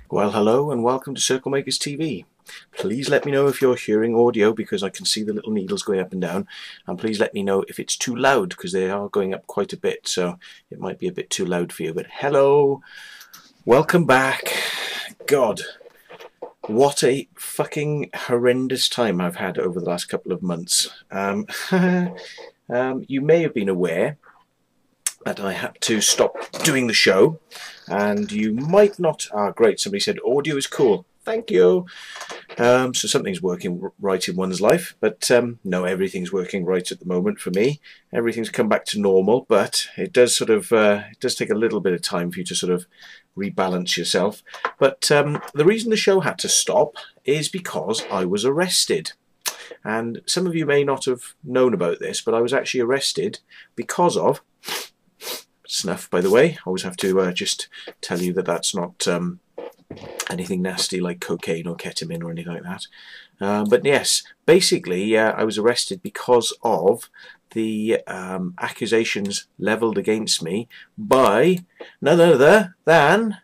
Well, hello and welcome to CirclemakersTV. Please let me know if you're hearing audio because I can see the little needles going up and down, and please let me know if it's too loud because they are going up quite a bit, so it might be a bit too loud for you. But hello, welcome back. God, what a fucking horrendous time I've had over the last couple of months. You may have been aware that I had to stop doing the show, and you might not. Ah, great, somebody said audio is cool. Thank you. So something's working right in one's life, but no, everything's working right at the moment for me. Everything's come back to normal, but it does sort of it does take a little bit of time for you to sort of rebalance yourself. But the reason the show had to stop is because I was arrested. And some of you may not have known about this, but I was actually arrested because of snuff, by the way. I always have to just tell you that that's not anything nasty like cocaine or ketamine or anything like that. But yes, basically I was arrested because of the accusations levelled against me by none other than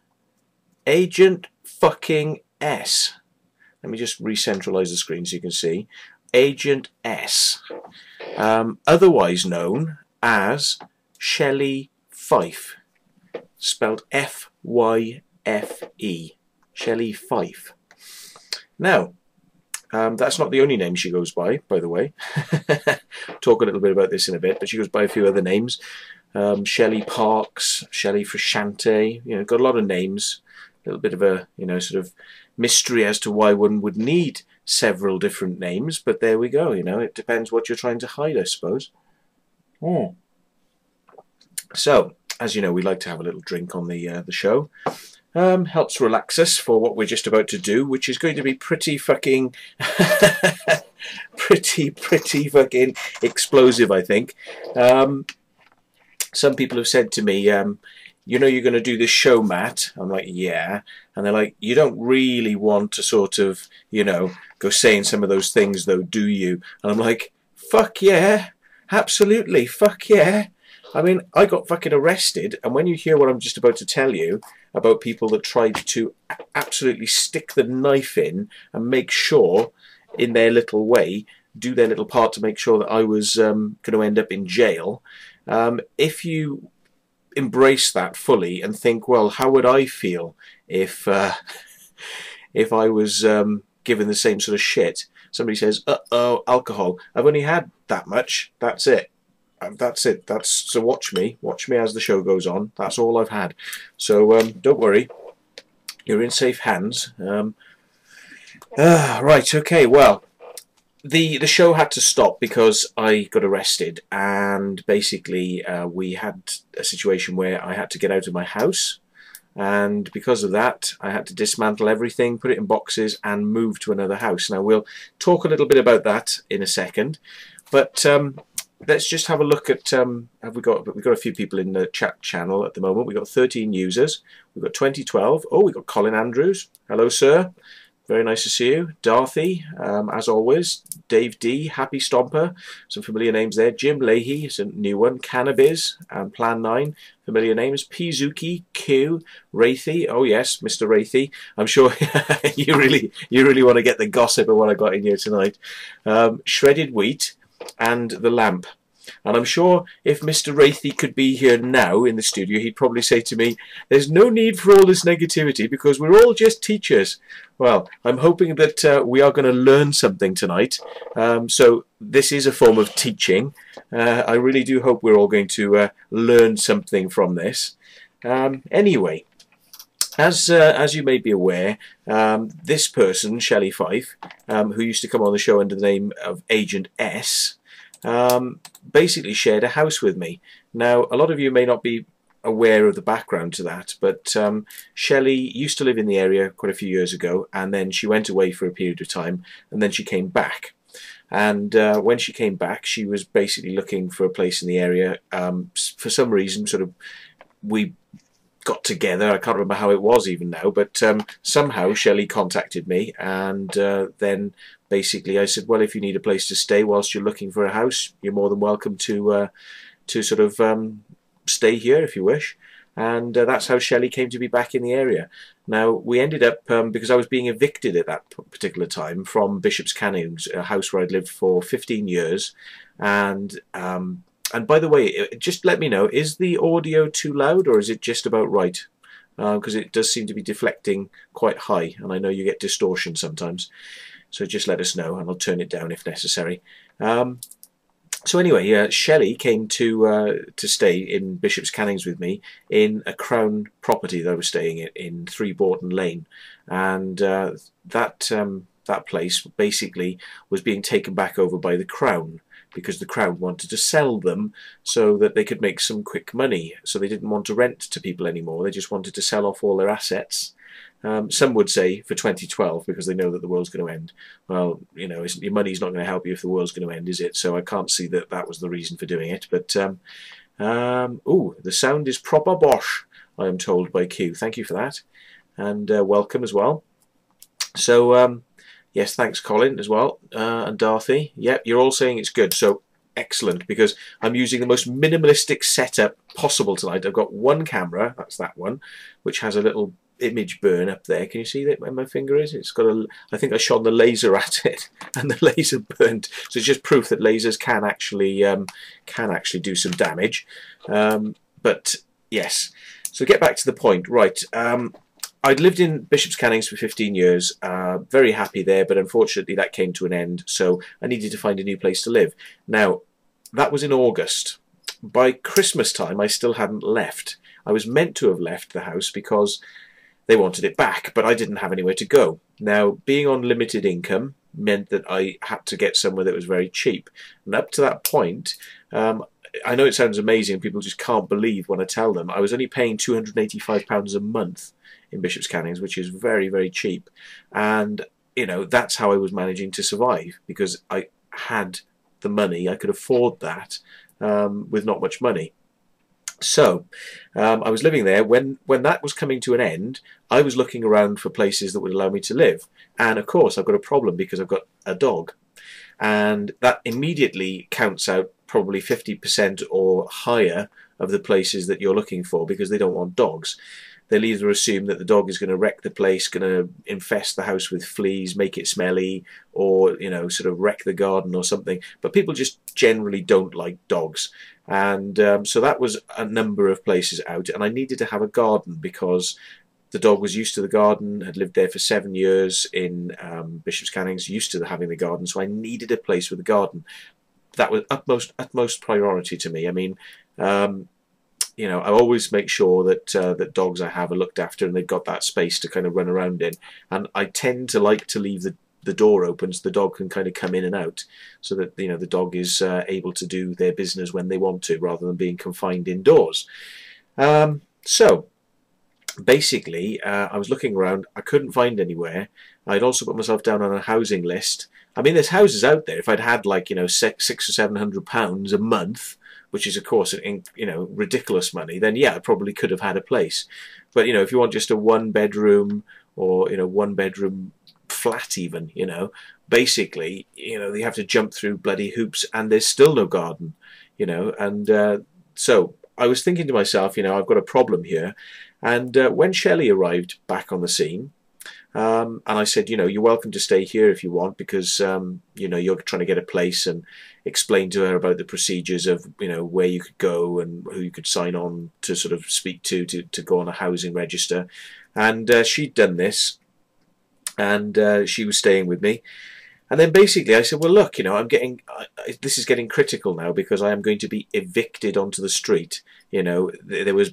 Agent fucking S. Let me just re-centralise the screen so you can see. Agent S, otherwise known as Shelley Fife, spelled F-Y-F-E, Shelley Fife. Now, that's not the only name she goes by the way. Talk a little bit about this in a bit, but she goes by a few other names. Shelley Parks, Shelley Frusciante, you know, got a lot of names. A little bit of a, you know, sort of mystery as to why one would need several different names, but there we go, you know, it depends what you're trying to hide, I suppose. So, as you know, we like to have a little drink on the show. Helps relax us for what we're just about to do, which is going to be pretty fucking pretty fucking explosive, I think. Some people have said to me, you know, you're going to do this show, Matt. I'm like, yeah. And they're like, you don't really want to sort of, you know, go saying some of those things though, do you? And I'm like, fuck yeah, absolutely, fuck yeah. I mean, I got fucking arrested, and when you hear what I'm just about to tell you about people that tried to absolutely stick the knife in and make sure, in their little way, do their little part to make sure that I was going to end up in jail, if you embrace that fully and think, well, how would I feel if if I was given the same sort of shit? Somebody says, uh-oh, alcohol. I've only had that much. That's it. That's it. So watch me as the show goes on. That's all I've had. So don't worry, you're in safe hands. Right, okay, well, the show had to stop because I got arrested, and basically we had a situation where I had to get out of my house, and because of that I had to dismantle everything, put it in boxes and move to another house. Now we'll talk a little bit about that in a second, but let's just have a look at, we've got a few people in the chat channel at the moment. We've got 13 users. We've got 2012. Oh, we've got Colin Andrews. Hello, sir. Very nice to see you. Dorothy, as always. Dave D, Happy Stomper. Some familiar names there. Jim Leahy is a new one. Cannabis, Plan 9. Familiar names. Pizuki, Q, Wraithy. Oh yes, Mr. Wraithy. I'm sure you really want to get the gossip of what I got in here tonight. Shredded Wheat and The Lamp. And I'm sure if Mr. Wraithy could be here now in the studio, he'd probably say to me, there's no need for all this negativity because we're all just teachers. Well, I'm hoping that we are going to learn something tonight. So this is a form of teaching. I really do hope we're all going to learn something from this. Anyway, as you may be aware, this person, Shelley Fife, who used to come on the show under the name of Agent S, basically shared a house with me. Now, a lot of you may not be aware of the background to that, but Shelley used to live in the area quite a few years ago, and then she went away for a period of time, and then she came back. And when she came back, she was basically looking for a place in the area. For some reason, sort of, we got together. I can't remember how it was even now, but somehow Shelley contacted me, and then basically I said, well, if you need a place to stay whilst you're looking for a house, you're more than welcome to sort of stay here if you wish. And that's how Shelley came to be back in the area. Now, we ended up, because I was being evicted at that particular time from Bishop's Cannings, a house where I'd lived for 15 years. And by the way, just let me know, is the audio too loud, or is it just about right? Because it does seem to be deflecting quite high, and I know you get distortion sometimes. So just let us know, and I'll turn it down if necessary. So anyway, Shelley came to stay in Bishop's Cannings with me in a Crown property that I was staying in 3 Borton Lane, and that place basically was being taken back over by the Crown, because the Crown wanted to sell them so that they could make some quick money. So they didn't want to rent to people anymore. They just wanted to sell off all their assets. Some would say for 2012, because they know that the world's going to end. Well, you know, your money's not going to help you if the world's going to end, is it? So I can't see that that was the reason for doing it. But, ooh, the sound is proper bosh, I am told by Q. Thank you for that. And welcome as well. So, yes, thanks, Colin, as well. And Darthy. Yep, you're all saying it's good. So, excellent, because I'm using the most minimalistic setup possible tonight. I've got one camera, that's that one, which has a little image burn up there. Can you see that where my finger is? It's got a, I think I shone the laser at it and the laser burnt. So it's just proof that lasers can actually do some damage. But yes, so get back to the point. Right, I'd lived in Bishop's Cannings for 15 years, very happy there, but unfortunately that came to an end, so I needed to find a new place to live. Now, that was in August. By Christmas time I still hadn't left. I was meant to have left the house because they wanted it back, but I didn't have anywhere to go. Now, being on limited income meant that I had to get somewhere that was very cheap. And up to that point, I know it sounds amazing, people just can't believe when I tell them, I was only paying £285 a month in Bishop's Cannings, which is very, very cheap. And, you know, that's how I was managing to survive, because I had the money, I could afford that with not much money. So I was living there. When that was coming to an end, I was looking around for places that would allow me to live. And of course I've got a problem because I've got a dog, and that immediately counts out probably 50% or higher of the places that you're looking for, because they don't want dogs. They'll either assume that the dog is going to wreck the place, going to infest the house with fleas, make it smelly, or, you know, sort of wreck the garden or something. But people just generally don't like dogs. And so that was a number of places out. And I needed to have a garden because the dog was used to the garden, had lived there for 7 years in Bishop's Cannings, used to having the garden. So I needed a place with a garden. That was utmost priority to me. I mean, you know, I always make sure that that dogs I have are looked after and they've got that space to kind of run around in. And I tend to like to leave the door open so the dog can kind of come in and out, so that, you know, the dog is able to do their business when they want to, rather than being confined indoors. So basically, I was looking around. I couldn't find anywhere. I'd also put myself down on a housing list. I mean, there's houses out there. If I'd had, like, you know, £600 or £700 a month, which is, of course, you know, ridiculous money, then yeah, I probably could have had a place. But, you know, if you want just a 1-bedroom or, you know, 1-bedroom flat even, you know, basically, you know, you have to jump through bloody hoops, and there's still no garden, you know. And so I was thinking to myself, you know, I've got a problem here. And when Shelley arrived back on the scene, and I said, you know, you're welcome to stay here if you want, because, you know, you're trying to get a place, and explain to her about the procedures of, you know, where you could go and who you could sign on to sort of speak to go on a housing register. And she'd done this, and she was staying with me. And then basically I said, well, look, you know, this is getting critical now, because I am going to be evicted onto the street. You know, there was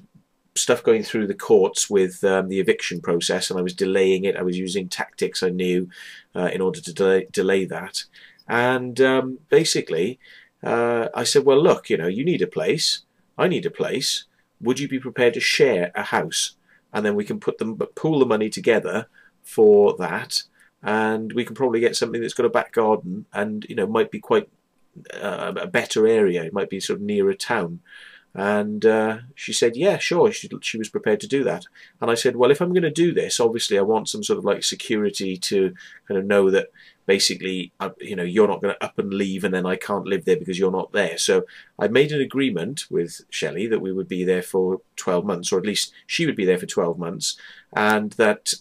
stuff going through the courts with the eviction process, and I was delaying it. I was using tactics I knew in order to delay that. And basically, I said, well, look, you know, you need a place, I need a place. Would you be prepared to share a house? And then we can pool the money together for that, and we can probably get something that's got a back garden, and you know, might be quite a better area. It might be sort of near a town. And she said, yeah, sure, she was prepared to do that. And I said, well, if I'm going to do this, obviously I want some sort of like security to kind of know that basically, you know, you're not going to up and leave and then I can't live there because you're not there. So I made an agreement with Shelley that we would be there for 12 months, or at least she would be there for 12 months, and that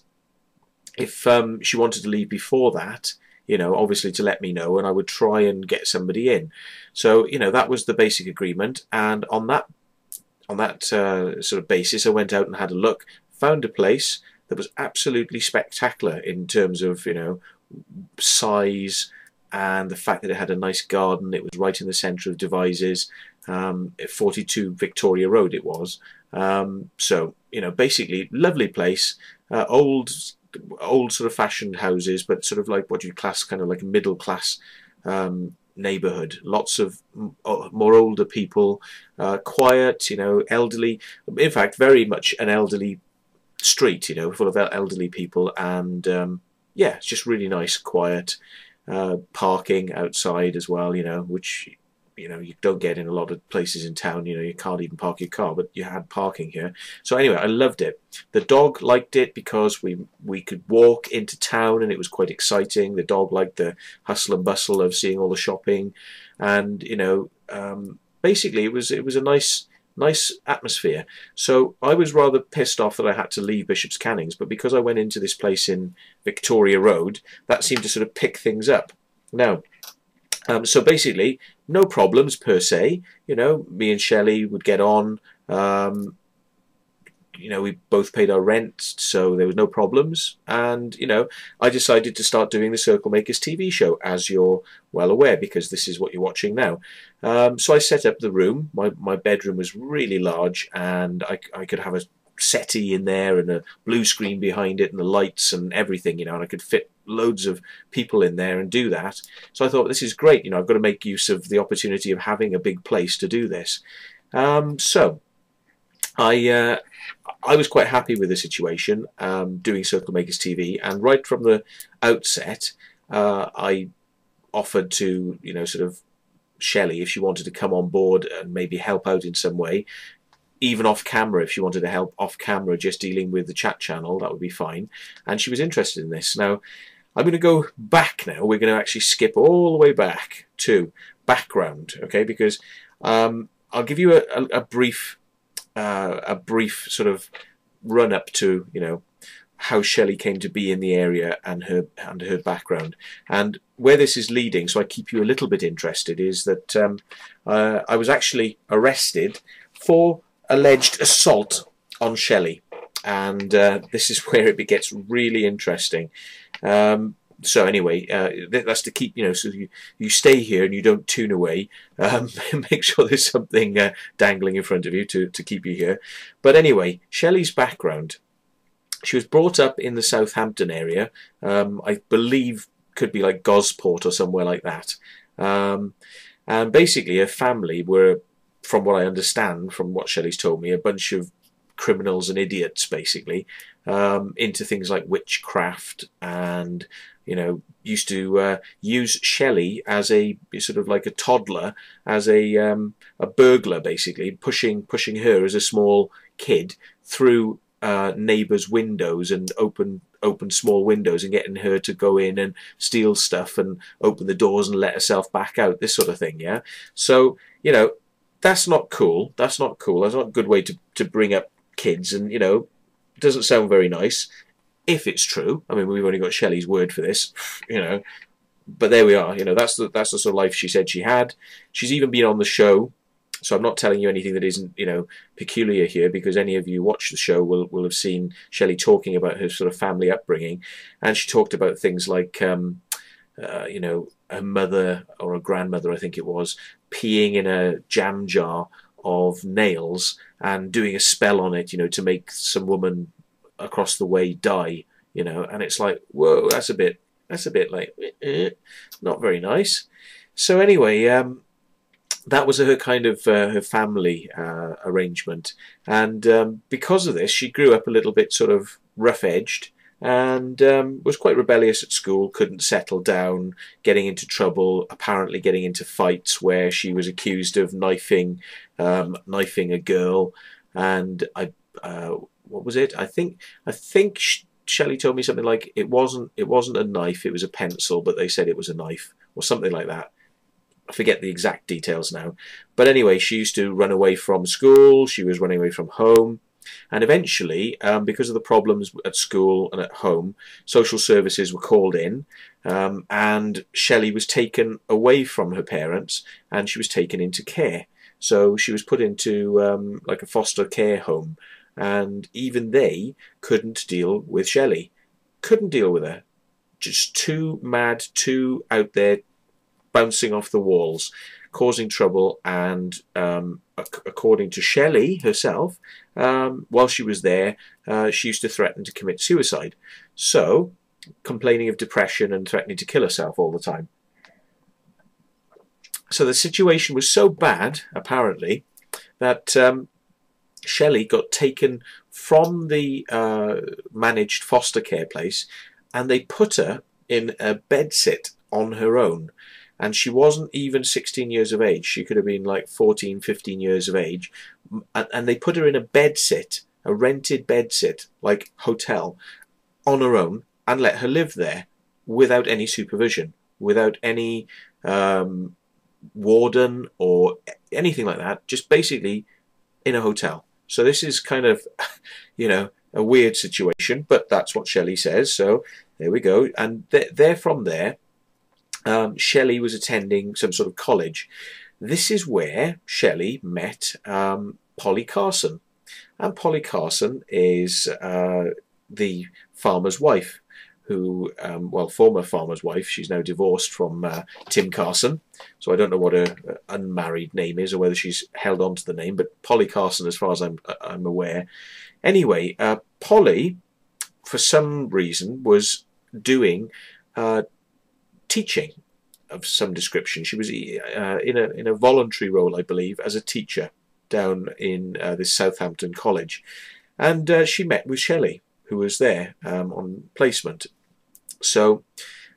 if she wanted to leave before that, you know, obviously to let me know, and I would try and get somebody in. So, you know, that was the basic agreement, and on that sort of basis, I went out and had a look, found a place that was absolutely spectacular in terms of, you know, size and the fact that it had a nice garden. It was right in the centre of Devizes, 42 Victoria Road it was. So, you know, basically lovely place, old sort of fashioned houses, but sort of like what you class kind of like a middle class neighbourhood. Lots of more older people, quiet, you know, elderly. In fact, very much an elderly street, you know, full of elderly people, and yeah, it's just really nice, quiet. Parking outside as well, you know, which, you know, you don't get in a lot of places in town. You know, you can't even park your car, but you had parking here. So anyway, I loved it. The dog liked it because we could walk into town and it was quite exciting. The dog liked the hustle and bustle of seeing all the shopping, and you know, basically it was a nice atmosphere. So I was rather pissed off that I had to leave Bishop's Cannings, but because I went into this place in Victoria Road, that seemed to sort of pick things up. Now, so basically, no problems per se. You know, me and Shelley would get on. You know, we both paid our rent, so there was no problems. And, you know, I decided to start doing the Circle Makers TV show, as you're well aware, because this is what you're watching now. So I set up the room. My bedroom was really large, and I could have a settee in there and a blue screen behind it and the lights and everything, you know, and I could fit loads of people in there and do that. So I thought, this is great, you know, I've got to make use of the opportunity of having a big place to do this. So I was quite happy with the situation, doing Circle Makers TV, and right from the outset, I offered to, you know, sort of Shelley if she wanted to come on board and maybe help out in some way, even off camera. If she wanted to help off camera, just dealing with the chat channel, that would be fine. And she was interested in this. Now, I'm going to go back now. We're going to actually skip all the way back to background, okay? Because I'll give you a brief sort of run up to, you know, how Shelley came to be in the area and her background. And where this is leading, so I keep you a little bit interested, is that I was actually arrested for alleged assault on Shelley, and this is where it gets really interesting. So anyway, that's to keep, you know, so you stay here and you don't tune away. Make sure there's something dangling in front of you to keep you here. But anyway, Shelley's background. She was brought up in the Southampton area. I believe could be like Gosport or somewhere like that. And basically her family were, from what I understand, from what Shelley's told me, a bunch of criminals and idiots, basically, into things like witchcraft, and, you know, used to use Shelley as a sort of like a toddler, as a burglar, basically, pushing her as a small kid through neighbours' windows and open small windows and getting her to go in and steal stuff and open the doors and let herself back out, this sort of thing, yeah? So, you know, that's not cool. That's not cool. That's not a good way to bring up kids, and, you know, it doesn't sound very nice if it's true. I mean, we've only got Shelley's word for this, you know, but there we are. You know, that's the sort of life she said she had. She's even been on the show, so I'm not telling you anything that isn't, you know, peculiar here, because any of you watch the show will have seen Shelley talking about her sort of family upbringing, and she talked about things like, you know, her mother or her grandmother, I think it was, peeing in a jam jar of nails and doing a spell on it, you know, to make some woman across the way die, you know, and it's like, whoa, that's a bit like not very nice. So anyway, that was her kind of her family arrangement, and because of this, she grew up a little bit sort of rough-edged, and was quite rebellious at school. Couldn't settle down, getting into trouble, apparently getting into fights where she was accused of knifing a girl, and what was it? I think Shelley told me something like it wasn't a knife, it was a pencil, but they said it was a knife or something like that. I forget the exact details now. But anyway, she used to run away from school, she was running away from home, and eventually, because of the problems at school and at home, social services were called in, and Shelley was taken away from her parents, and she was taken into care. So she was put into like a foster care home, and even they couldn't deal with Shelley. Couldn't deal with her. Just too mad, too out there, bouncing off the walls, causing trouble, and according to Shelley herself, while she was there, she used to threaten to commit suicide. So, complaining of depression and threatening to kill herself all the time. So the situation was so bad, apparently, that Shelley got taken from the managed foster care place, and they put her in a bedsit on her own. And she wasn't even 16 years of age. She could have been like 14, 15 years of age. And they put her in a bedsit, a rented bedsit, like hotel, on her own, and let her live there without any supervision, without any warden or anything like that, just basically in a hotel. So this is kind of, you know, a weird situation, but that's what Shelley says. So there we go. And from there, Shelley was attending some sort of college. This is where Shelley met Polly Carson. And Polly Carson is the farmer's wife, who, well, former farmer's wife. She's now divorced from Tim Carson. So I don't know what her unmarried name is or whether she's held on to the name, but Polly Carson, as far as I'm aware. Anyway, Polly, for some reason, was doing teaching of some description. She was in a voluntary role, I believe, as a teacher down in this Southampton college, and she met with Shelley, who was there on placement. So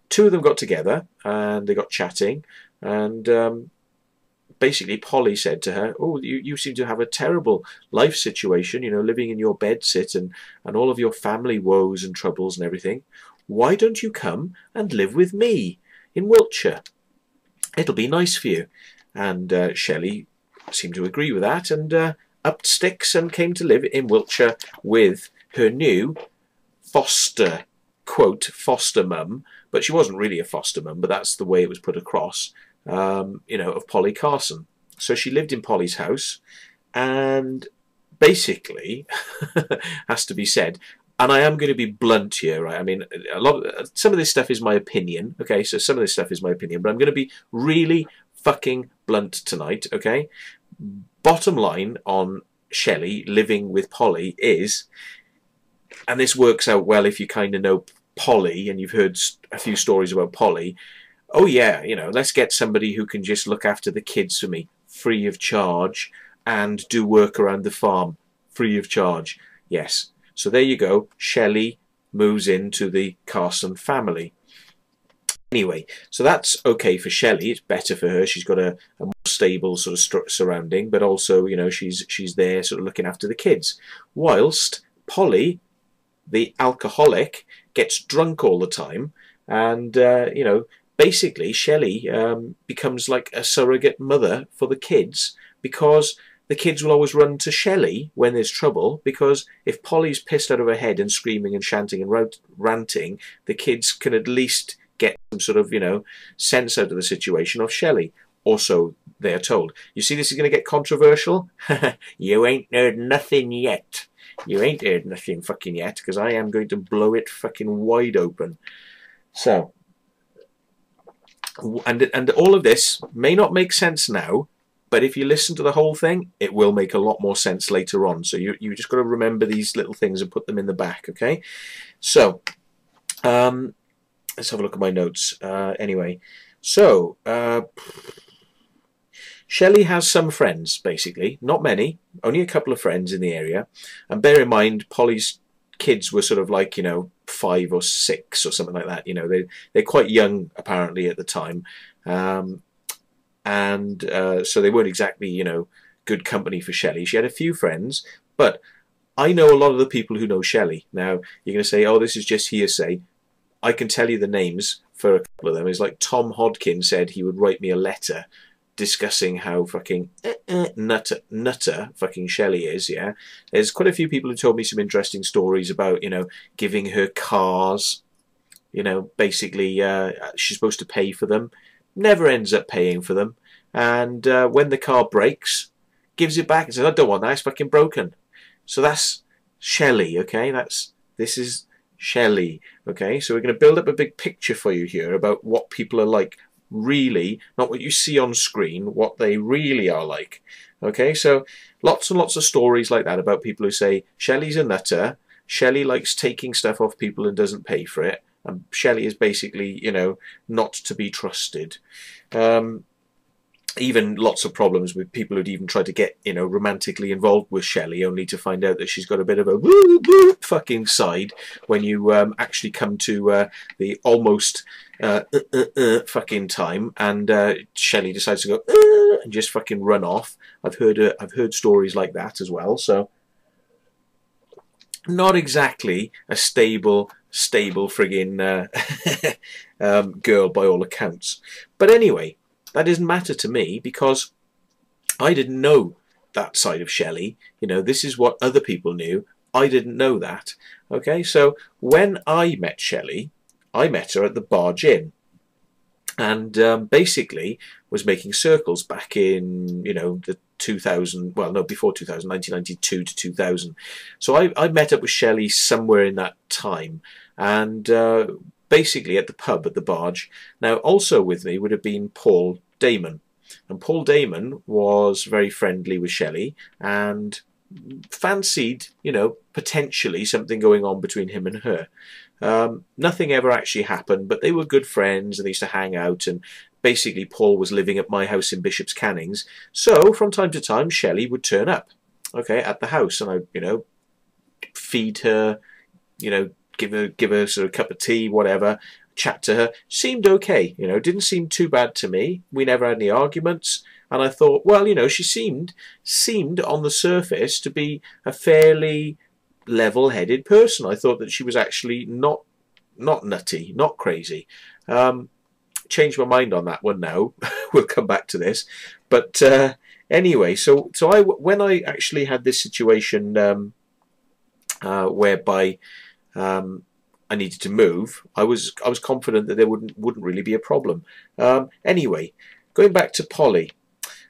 two of them got together and they got chatting, and basically Polly said to her, "Oh, you seem to have a terrible life situation, you know, living in your bedsit and all of your family woes and troubles and everything. Why don't you come and live with me in Wiltshire? It'll be nice for you." And Shelley seemed to agree with that, and upped sticks and came to live in Wiltshire with her new foster, quote, foster mum, but she wasn't really a foster mum, but that's the way it was put across, you know, of Polly Carson. So she lived in Polly's house, and basically, has to be said, and I am going to be blunt here, right? I mean, some of this stuff is my opinion, okay? So some of this stuff is my opinion, but I'm going to be really fucking blunt tonight, okay? Bottom line on Shelley living with Polly is, and this works out well if you kind of know Polly and you've heard a few stories about Polly. Oh yeah, you know, let's get somebody who can just look after the kids for me free of charge and do work around the farm free of charge. Yes. So there you go. Shelley moves into the Carson family. Anyway, so that's okay for Shelley. It's better for her. She's got a more stable sort of surrounding, but also, you know, she's there sort of looking after the kids. Whilst Polly, the alcoholic, gets drunk all the time, and you know, basically Shelley becomes like a surrogate mother for the kids, because the kids will always run to Shelley when there's trouble, because if Polly's pissed out of her head and screaming and chanting and ranting, the kids can at least get some sort of, you know, sense out of the situation of Shelley. Or so they're told. You see, this is going to get controversial. You ain't heard nothing yet. You ain't heard nothing fucking yet, because I am going to blow it fucking wide open. So, and all of this may not make sense now, but if you listen to the whole thing, it will make a lot more sense later on. So you just got to remember these little things and put them in the back, okay? So, let's have a look at my notes. Anyway, so Shelley has some friends, basically, not many, only a couple of friends in the area. And bear in mind, Polly's kids were sort of like, you know, 5 or 6 or something like that. You know, they're quite young apparently at the time, so they weren't exactly, you know, good company for Shelley. She had a few friends, but I know a lot of the people who know Shelley. Now you're going to say, oh, this is just hearsay. I can tell you the names for a couple of them. It's like Tom Hodkin said he would write me a letter discussing how fucking nutter fucking Shelley is. Yeah, there's quite a few people who told me some interesting stories about, you know, giving her cars. You know, basically she's supposed to pay for them, never ends up paying for them, and when the car breaks, gives it back and says, I don't want that, it's fucking broken. So that's Shelley, okay? This is Shelley, okay? So we're going to build up a big picture for you here about what people are like, really, not what you see on screen, what they really are like, okay? So lots and lots of stories like that about people who say, Shelley's a nutter, Shelley likes taking stuff off people and doesn't pay for it, and Shelley is basically, you know, not to be trusted. Even lots of problems with people who'd even tried to get, you know, romantically involved with Shelley, only to find out that she's got a bit of a fucking side when you actually come to the almost fucking time, and Shelley decides to go and just fucking run off. I've heard stories like that as well. So not exactly a stable friggin' girl by all accounts. But anyway, that doesn't matter to me because I didn't know that side of Shelley. You know, this is what other people knew. I didn't know that. Okay, so when I met Shelley, I met her at the Barge Inn, and basically was making circles back in, you know, the 2000, well, no, before 2000, 1992 to 2000. So I met up with Shelley somewhere in that time, and basically at the pub at the Barge. Now, also with me would have been Paul Damon. And Paul Damon was very friendly with Shelley and fancied, you know, potentially something going on between him and her. Nothing ever actually happened, but they were good friends and they used to hang out, and basically Paul was living at my house in Bishop's Cannings. So from time to time, Shelley would turn up, okay, at the house, and I, you know, feed her, you know, give her sort of a cup of tea, whatever, chat to her. Seemed okay, you know, didn't seem too bad to me. We never had any arguments, and I thought, well, you know, she seemed on the surface to be a fairly level-headed person. I thought that she was actually not nutty, not crazy. Changed my mind on that one now. We'll come back to this, but anyway, so when I actually had this situation whereby I needed to move, I was confident that there wouldn't really be a problem. Anyway, going back to Polly,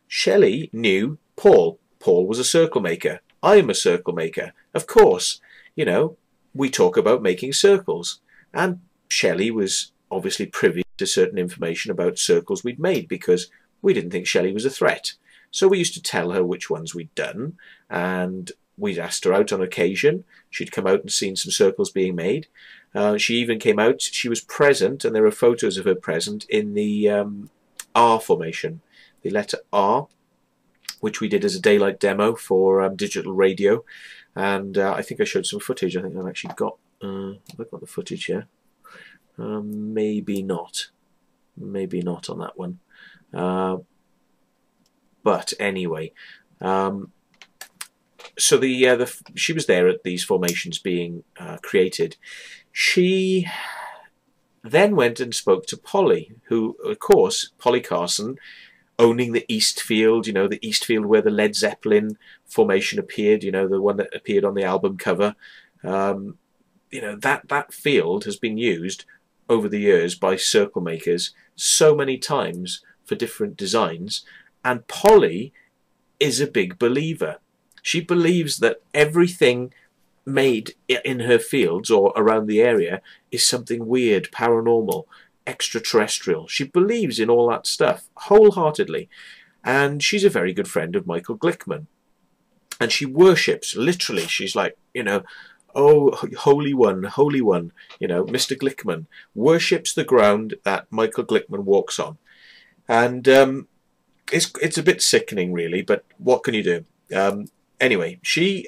Shelley knew Paul. Paul was a circle maker. I'm a circle maker. Of course, you know, we talk about making circles, and Shelley was obviously privy to certain information about circles we'd made because we didn't think Shelley was a threat. So we used to tell her which ones we'd done, and we'd asked her out on occasion. She'd come out and seen some circles being made. She even came out, she was present, and there are photos of her present in the R formation, the letter R, which we did as a daylight demo for digital radio. And I think I showed some footage. I think I've actually got, have I got the footage here? Maybe not. Maybe not on that one. But anyway, so she was there at these formations being created. She then went and spoke to Polly, who, of course, Polly Carson, owning the East Field, you know, the East Field where the Led Zeppelin formation appeared, you know, the one that appeared on the album cover. You know, that field has been used over the years by circle makers so many times for different designs, and Polly is a big believer. She believes that everything made in her fields or around the area is something weird, paranormal, extraterrestrial. She believes in all that stuff wholeheartedly, and she's a very good friend of Michael Glickman, and she worships, literally, she's like, you know, oh, Holy One, you know, Mr. Glickman worships the ground that Michael Glickman walks on. And it's a bit sickening, really. But what can you do? Anyway, she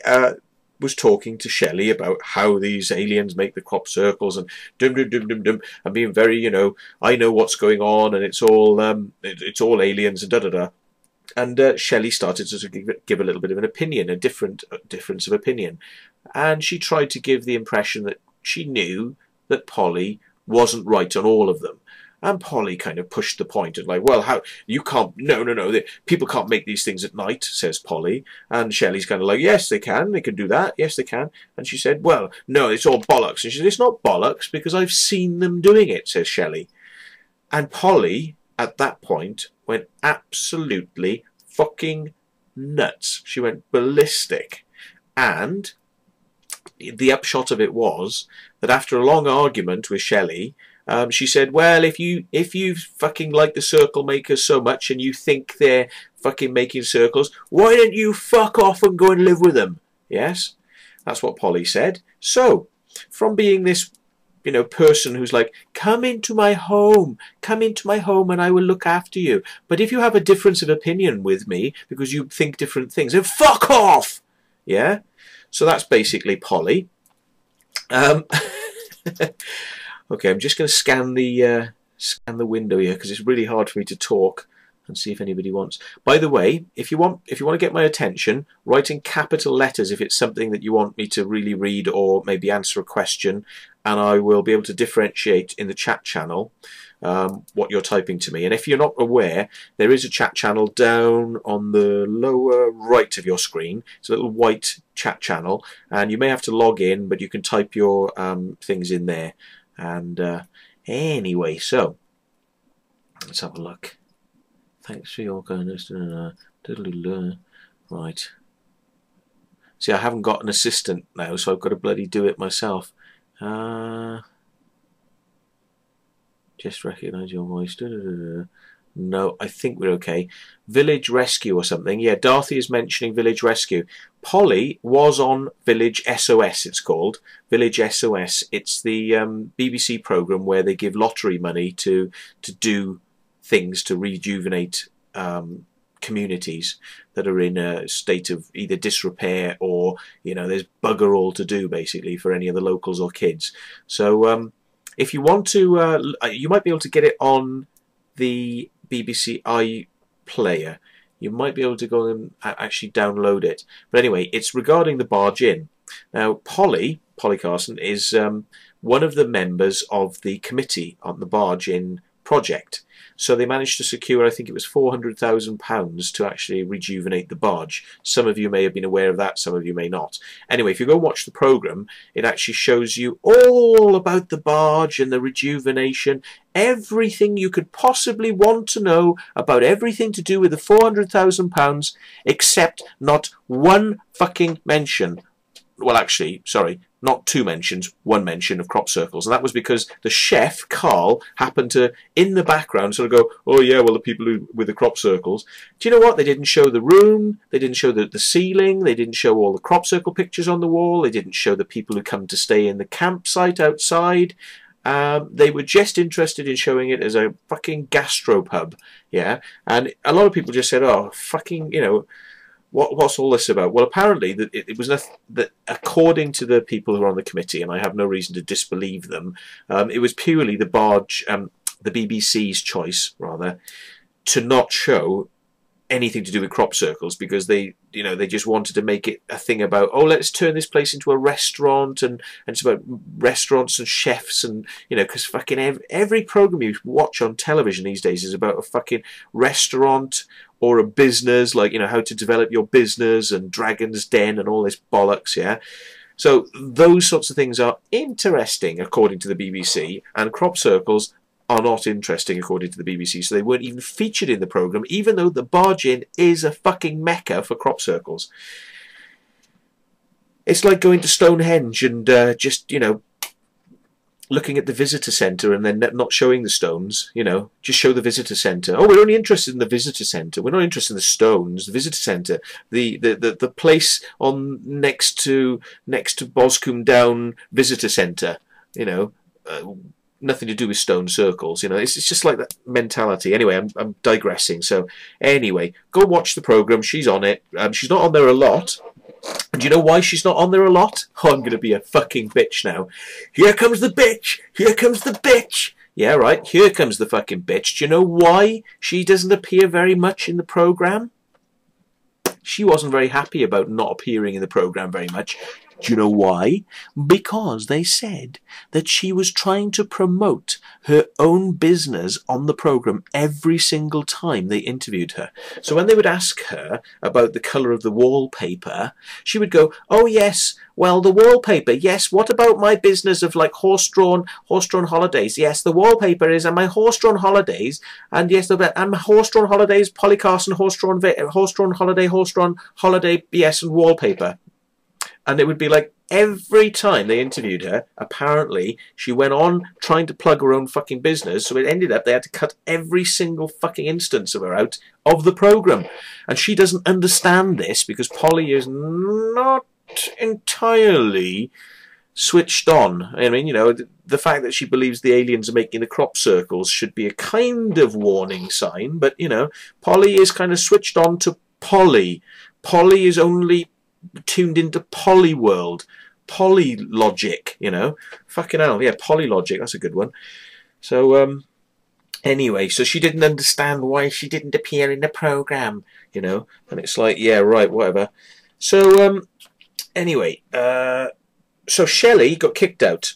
was talking to Shelley about how these aliens make the crop circles and and being very, you know, I know what's going on and it's all aliens and da da da. And Shelley started to give a little bit of an opinion, a difference of opinion, and she tried to give the impression that she knew that Polly wasn't right on all of them. And Polly kind of pushed the point and like, well, how you can't? No, people can't make these things at night, says Polly. And Shelley's kind of like, yes, they can do that, yes, they can. And she said, well, no, it's all bollocks. And she said, it's not bollocks because I've seen them doing it, says Shelley. And Polly, at that point, went absolutely fucking nuts. She went ballistic. And the upshot of it was that after a long argument with Shelley, she said, well, if you fucking like the circle makers so much and you think they're fucking making circles, why don't you fuck off and go and live with them? Yes, that's what Polly said. So, from being this, you know, person who's like, come into my home and I will look after you. But if you have a difference of opinion with me because you think different things, then fuck off! Yeah? So that's basically Polly. Okay, I'm just going to scan the window here because it's really hard for me to talk and see if anybody wants. By the way, if you want to get my attention, write in capital letters if it's something that you want me to really read or maybe answer a question, and I will be able to differentiate in the chat channel what you're typing to me. And if you're not aware, there is a chat channel down on the lower right of your screen. It's a little white chat channel, and you may have to log in, but you can type your things in there. And anyway, so let's have a look. Thanks for your kindness. Right. See, I haven't got an assistant now, so I've got to bloody do it myself. Just recognise your voice. No, I think we're okay. Village Rescue or something. Yeah, Darthy is mentioning Village Rescue. Polly was on Village SOS, it's called. Village SOS. It's the BBC programme where they give lottery money to do things to rejuvenate communities that are in a state of either disrepair or, you know, there's bugger all to do, basically, for any of the locals or kids. So if you want to, you might be able to get it on the BBC iPlayer. You might be able to go and actually download it. But anyway, it's regarding the barge in. Now, Polly Carson is one of the members of the committee on the barge in project. So they managed to secure, I think it was £400,000 to actually rejuvenate the barge. Some of you may have been aware of that, some of you may not. Anyway, if you go watch the programme, it actually shows you all about the barge and the rejuvenation, everything you could possibly want to know about everything to do with the £400,000, except not one fucking mention. Well, actually, sorry, not two mentions, one mention of crop circles. And that was because the chef, Carl, happened to, in the background, sort of go, oh yeah, well, the people who, with the crop circles. Do you know what? They didn't show the room, they didn't show the ceiling, they didn't show all the crop circle pictures on the wall, they didn't show the people who come to stay in the campsite outside. They were just interested in showing it as a fucking gastropub, yeah? And a lot of people just said, oh, fucking, you know, what's all this about? Well, apparently it was that according to the people who are on the committee, and I have no reason to disbelieve them, it was purely the barge, the BBC's choice rather, to not show anything to do with crop circles because they, you know, they just wanted to make it a thing about, oh, let's turn this place into a restaurant and it's about restaurants and chefs and, you know, because fucking every program you watch on television these days is about a fucking restaurant or a business, like, you know, how to develop your business and Dragon's Den and all this bollocks, yeah? So those sorts of things are interesting according to the BBC, and crop circles are not interesting according to the BBC, so they weren't even featured in the programme, even though the barge in is a fucking mecca for crop circles. It's like going to Stonehenge and just, you know, looking at the visitor centre and then not showing the stones, you know, just show the visitor centre. Oh, we're only interested in the visitor centre. We're not interested in the stones. The visitor centre, the place on next to Boscombe Down Visitor Centre, you know. nothing to do with stone circles. You know, it's just like that mentality. Anyway, I'm digressing. So anyway, go watch the program. She's on it. She's not on there a lot. And do you know why she's not on there a lot? Oh, I'm going to be a fucking bitch now. Here comes the bitch. Here comes the bitch. Yeah, right. Here comes the fucking bitch. Do you know why she doesn't appear very much in the program? She wasn't very happy about not appearing in the program very much. Do you know why? Because they said that she was trying to promote her own business on the program every single time they interviewed her. So when they would ask her about the colour of the wallpaper, she would go, oh yes, well the wallpaper, yes, what about my business of like horse-drawn holidays? Yes, the wallpaper is and my horse-drawn holidays, and yes, and horse-drawn holidays, polycast and horse-drawn holiday, yes, and wallpaper. And it would be like every time they interviewed her, apparently she went on trying to plug her own fucking business, so it ended up they had to cut every single fucking instance of her out of the program. And she doesn't understand this because Polly is not entirely switched on. I mean, you know, the fact that she believes the aliens are making the crop circles should be a kind of warning sign, but, you know, Polly is kind of switched on to Polly. Polly is only tuned into Polyworld, Polylogic, you know, fucking hell, yeah, Polylogic, that's a good one. So anyway, so she didn't understand why she didn't appear in the program, you know, and it's like, yeah, right, whatever. So anyway, so Shelley got kicked out.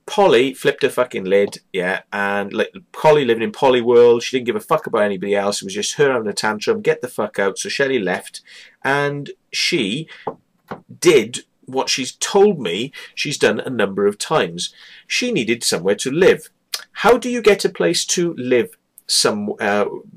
Polly flipped her fucking lid, yeah, and like Polly living in Polyworld, she didn't give a fuck about anybody else. It was just her having a tantrum, get the fuck out. So Shelley left, and she did what she's told me she's done a number of times. She needed somewhere to live. How do you get a place to live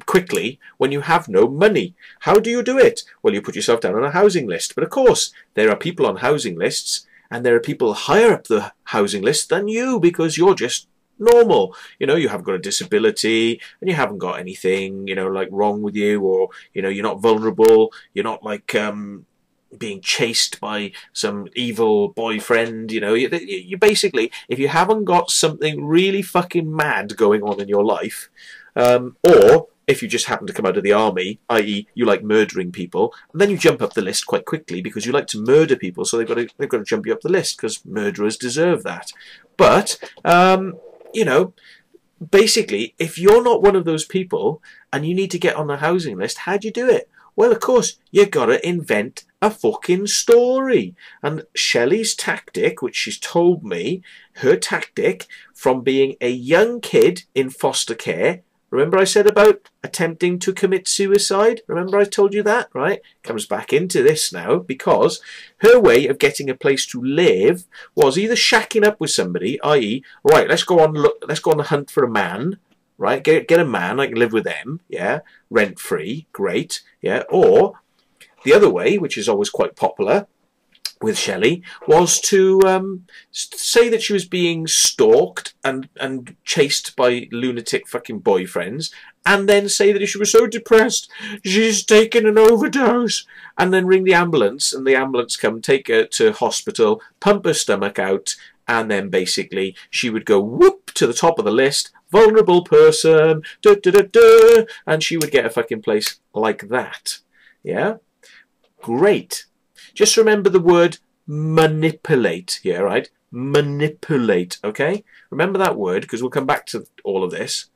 quickly when you have no money? How do you do it? Well, you put yourself down on a housing list. But of course, there are people on housing lists, and there are people higher up the housing list than you because you're just normal. You know, you haven't got a disability and you haven't got anything, you know, like wrong with you, or, you know, you're not vulnerable. You're not like being chased by some evil boyfriend. You know, you basically, if you haven't got something really fucking mad going on in your life, or if you just happen to come out of the army, i.e. you like murdering people, and then you jump up the list quite quickly because you like to murder people, so they've got to jump you up the list because murderers deserve that. But, you know, basically, if you're not one of those people and you need to get on the housing list, how do you do it? Well, of course, you got to invent a fucking story. And Shelley's tactic, which she's told me, her tactic from being a young kid in foster care. Remember I said about attempting to commit suicide? Remember I told you that, right? Comes back into this now because her way of getting a place to live was either shacking up with somebody, i.e., right, let's go on the hunt for a man, right? Get a man, I can live with them, yeah, rent free, great, yeah. Or the other way, which is always quite popular with Shelley, was to say that she was being stalked and chased by lunatic fucking boyfriends, and then say that she was so depressed she's taken an overdose, and then ring the ambulance, and the ambulance come, take her to hospital, pump her stomach out, and then basically she would go whoop to the top of the list, vulnerable person, da, da, da, da, and she would get a fucking place like that. Yeah? Great. Just remember the word manipulate here, right? Manipulate, okay? Remember that word, because we'll come back to all of this.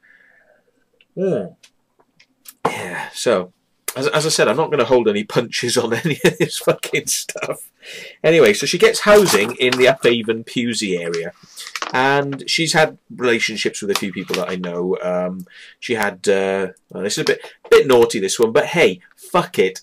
Yeah, so, as I said, I'm not going to hold any punches on any of this fucking stuff. Anyway, so she gets housing in the Uphaven Pewsey area. And she's had relationships with a few people that I know. She had, this is a bit naughty, this one, but hey, fuck it.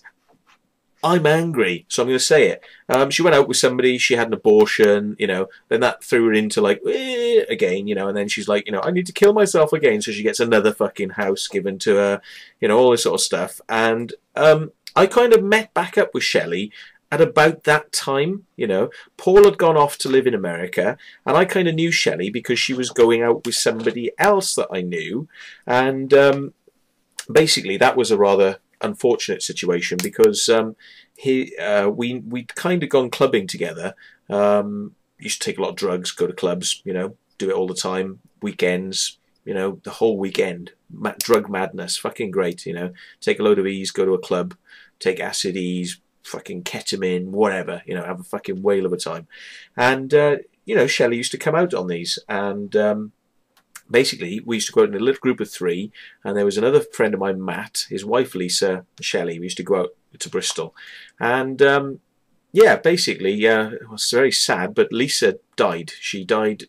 I'm angry, so I'm going to say it. She went out with somebody, she had an abortion, you know, then that threw her into like, again, you know, and then she's like, you know, I need to kill myself again, so she gets another fucking house given to her, you know, all this sort of stuff. And I kind of met back up with Shelley at about that time, you know. Paul had gone off to live in America, and I kind of knew Shelley because she was going out with somebody else that I knew, and basically that was a rather unfortunate situation because we'd kind of gone clubbing together. Used to take a lot of drugs, go to clubs, you know, do it all the time, weekends, you know, the whole weekend. Drug madness, fucking great, you know. Take a load of E's, go to a club, take acid E's, fucking ketamine, whatever, you know, have a fucking whale of a time. And, you know, Shelley used to come out on these, and basically we used to go out in a little group of 3, and there was another friend of mine, Matt, his wife Lisa, Shelley. We used to go out to Bristol, and yeah, basically it was very sad, but Lisa died. She died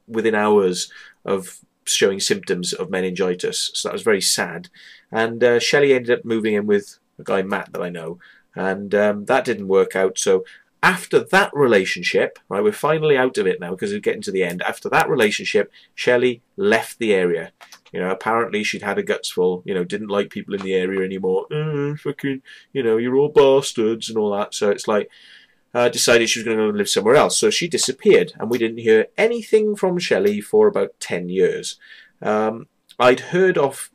within hours of showing symptoms of meningitis, so that was very sad. And Shelley ended up moving in with a guy, Matt, that I know, and that didn't work out. So after that relationship, right, we're finally out of it now because we're getting to the end. After that relationship, Shelley left the area. You know, apparently she'd had her guts full, you know, didn't like people in the area anymore. Fucking, you know, you're all bastards and all that. So it's like, decided she was going to go and live somewhere else. So she disappeared, and we didn't hear anything from Shelley for about 10 years. I'd heard of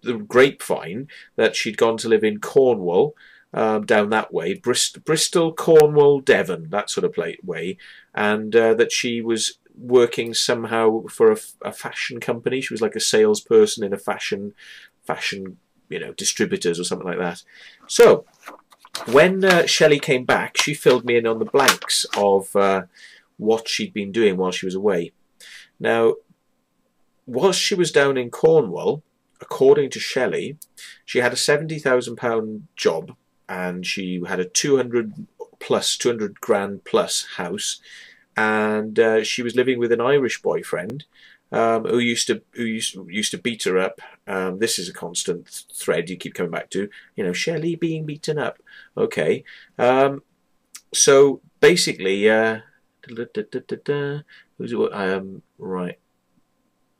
the grapevine that she'd gone to live in Cornwall, down that way, Bristol, Cornwall, Devon, that sort of way, and that she was working somehow for a fashion company. She was like a salesperson in a fashion, you know, distributors or something like that. So when Shelley came back, she filled me in on the blanks of what she'd been doing while she was away. Now, whilst she was down in Cornwall, according to Shelley, she had a £70,000 job, and she had a 200 grand plus house, and she was living with an Irish boyfriend who used to beat her up. This is a constant thread you keep coming back to, you know, Shelley being beaten up. Okay, so basically, right.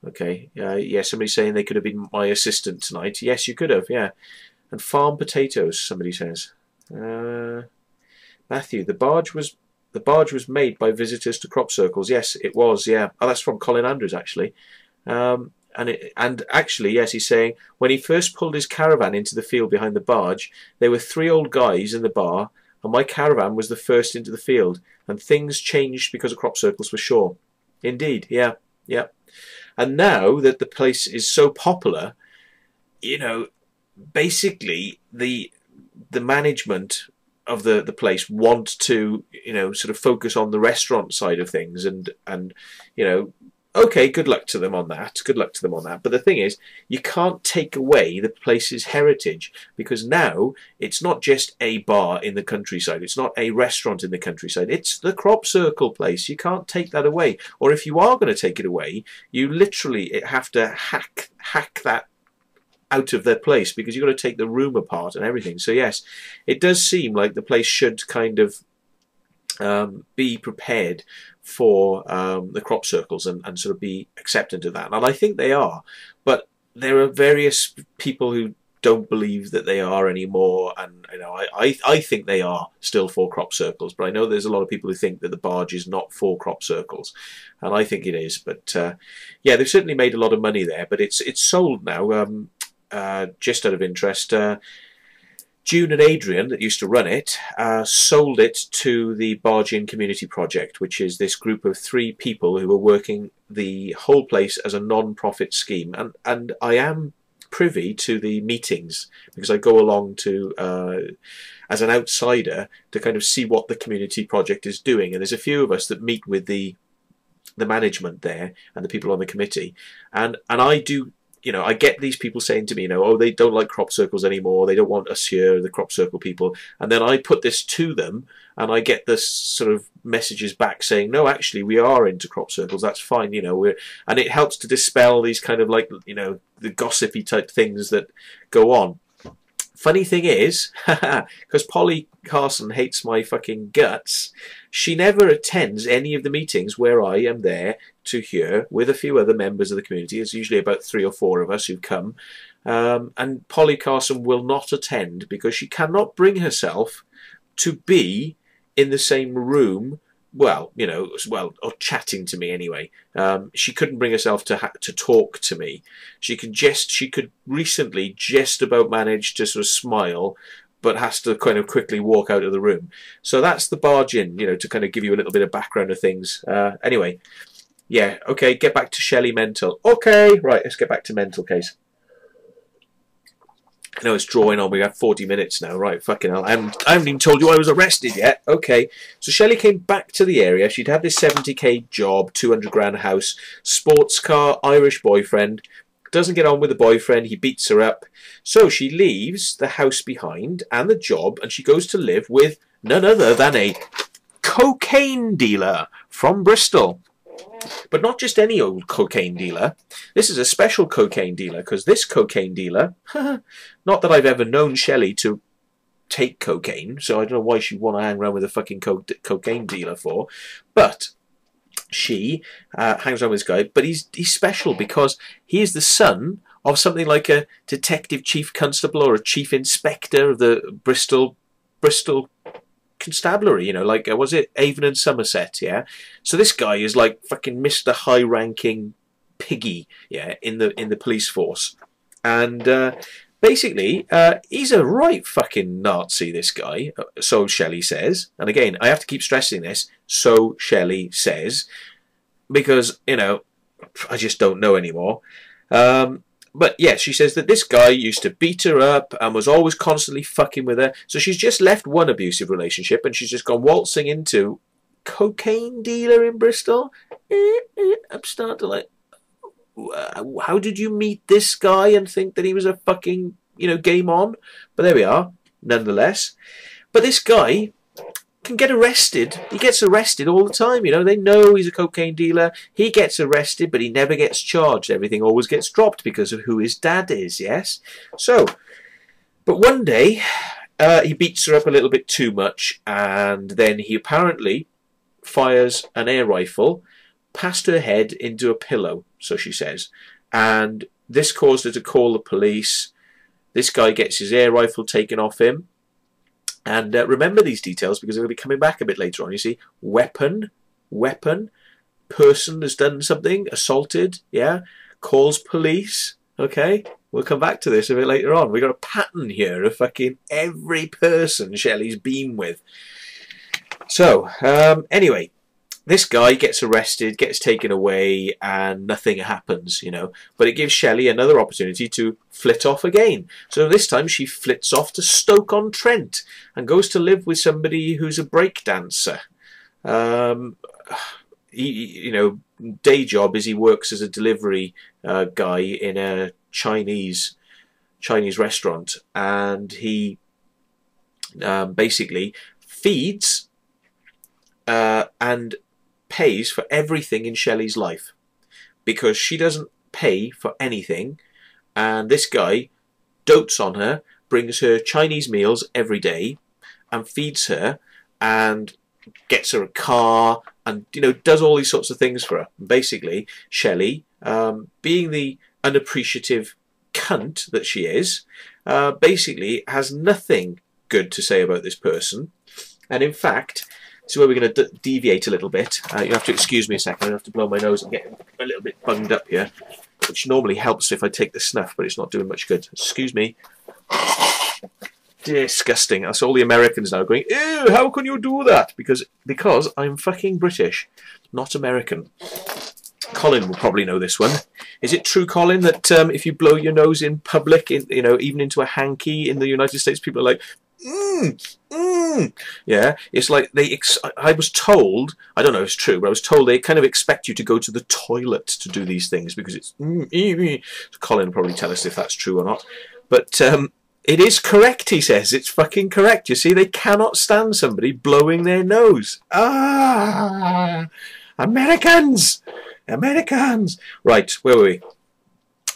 Okay, yeah, somebody's saying they could have been my assistant tonight. Yes, you could have, yeah. And farm potatoes, somebody says. Matthew, the barge was made by visitors to crop circles. Yes, it was. Yeah, oh, that's from Colin Andrews actually. And actually, yes, he's saying when he first pulled his caravan into the field behind the barge, there were 3 old guys in the bar, and my caravan was the first into the field, and things changed because of crop circles for sure. Indeed, yeah, yeah. And now that the place is so popular, you know, basically the management of the place want to, you know, sort of focus on the restaurant side of things, and you know, okay, good luck to them on that, but the thing is, you can't take away the place's heritage, because now it's not just a bar in the countryside, it's not a restaurant in the countryside, it's the crop circle place. You can't take that away, or if you are going to take it away, you literally have to hack that out of their place, because you've got to take the room apart and everything. So yes, it does seem like the place should kind of be prepared for the crop circles and sort of be acceptant of that, and I think they are, but there are various people who don't believe that they are anymore, and you know, I think they are still for crop circles, but I know there's a lot of people who think that the barge is not for crop circles, and I think it is. But yeah, they've certainly made a lot of money there, but it's sold now. Just out of interest, June and Adrian, that used to run it, sold it to the Barge In Community Project, which is this group of 3 people who are working the whole place as a non-profit scheme. And I am privy to the meetings, because I go along to, as an outsider, to kind of see what the community project is doing. And there's a few of us that meet with the management there and the people on the committee. And I do... You know, I get these people saying to me, you know, oh, they don't like crop circles anymore, they don't want us here, the crop circle people. And then I put this to them, and I get this sort of messages back saying, no, actually, we are into crop circles, that's fine, you know. And it helps to dispel these kind of, like, you know, the gossipy type things that go on. Funny thing is, because Polly Carson hates my fucking guts, she never attends any of the meetings where I am there to hear with a few other members of the community. It's usually about 3 or 4 of us who come. And Polly Carson will not attend because she cannot bring herself to be in the same room, well, you know, or chatting to me anyway. She couldn't bring herself to talk to me. She could recently just about manage to sort of smile, but has to kind of quickly walk out of the room. So that's the Barge In, you know, to kind of give you a little bit of background of things. Anyway, Yeah, okay, get back to Shelley mental. Okay, right, let's get back to mental case. I know it's drawing on. We have 40 minutes now. Right, fucking hell. I haven't even told you I was arrested yet. Okay. So Shelley came back to the area. She'd had this 70k job, 200 grand house, sports car, Irish boyfriend. Doesn't get on with the boyfriend. He beats her up. So she leaves the house behind and the job, and she goes to live with none other than a cocaine dealer from Bristol. But not just any old cocaine dealer. This is a special cocaine dealer, because this cocaine dealer, not that I've ever known Shelley to take cocaine, so I don't know why she'd want to hang around with a fucking cocaine dealer for, but she hangs around with this guy, but he's special because he is the son of something like a detective chief constable or a chief inspector of the Bristol constabulary, you know, like was it Avon and Somerset, yeah? So this guy is like fucking Mr. High-ranking piggy, yeah, in the police force, and basically he's a right fucking Nazi, this guy. So Shelley says, and again I have to keep stressing this. So Shelley says, because you know I just don't know anymore. But yes, she says that this guy used to beat her up and was always constantly fucking with her. So she's just left one abusive relationship and she's just gone waltzing into cocaine dealer in Bristol. I'm starting to like, how did you meet this guy and think that he was a fucking, you know, game on? But there we are, nonetheless. But this guy can get arrested. He gets arrested all the time, you know. They know he's a cocaine dealer. He gets arrested, but he never gets charged. Everything always gets dropped because of who his dad is, yes? So, but one day, he beats her up a little bit too much, and then he apparently fires an air rifle past her head into a pillow, so she says. And this caused her to call the police. This guy gets his air rifle taken off him. And remember these details because they're going to be coming back a bit later on. You see, weapon, person has done something, assaulted, yeah, calls police, okay? We'll come back to this a bit later on. We've got a pattern here of fucking every person Shelley's been with. So, anyway, this guy gets arrested, gets taken away, and nothing happens, you know. But it gives Shelley another opportunity to flit off again. So this time she flits off to Stoke-on-Trent and goes to live with somebody who's a break dancer. You know, day job is he works as a delivery guy in a Chinese restaurant, and he basically feeds and pays for everything in Shelley's life because she doesn't pay for anything, and this guy dotes on her, brings her Chinese meals every day and feeds her and gets her a car and, you know, does all these sorts of things for her. Basically, Shelley, being the unappreciative cunt that she is, basically has nothing good to say about this person. And in fact, this is where we're going to deviate a little bit. You have to excuse me a second. I have to blow my nose. I'm getting a little bit bunged up here, which normally helps if I take the snuff, but it's not doing much good. Excuse me. Disgusting. That's all the Americans now going, ew, how can you do that? Because I'm fucking British, not American. Colin will probably know this one. Is it true, Colin, that if you blow your nose in public, you know, even into a hanky in the United States, people are like, yeah, it's like I was told, I don't know if it's true, but I was told they kind of expect you to go to the toilet to do these things because it's Colin will probably tell us if that's true or not. But it is correct, he says. It's fucking correct. You see, they cannot stand somebody blowing their nose. Ah, Americans! Americans! Right, where were we?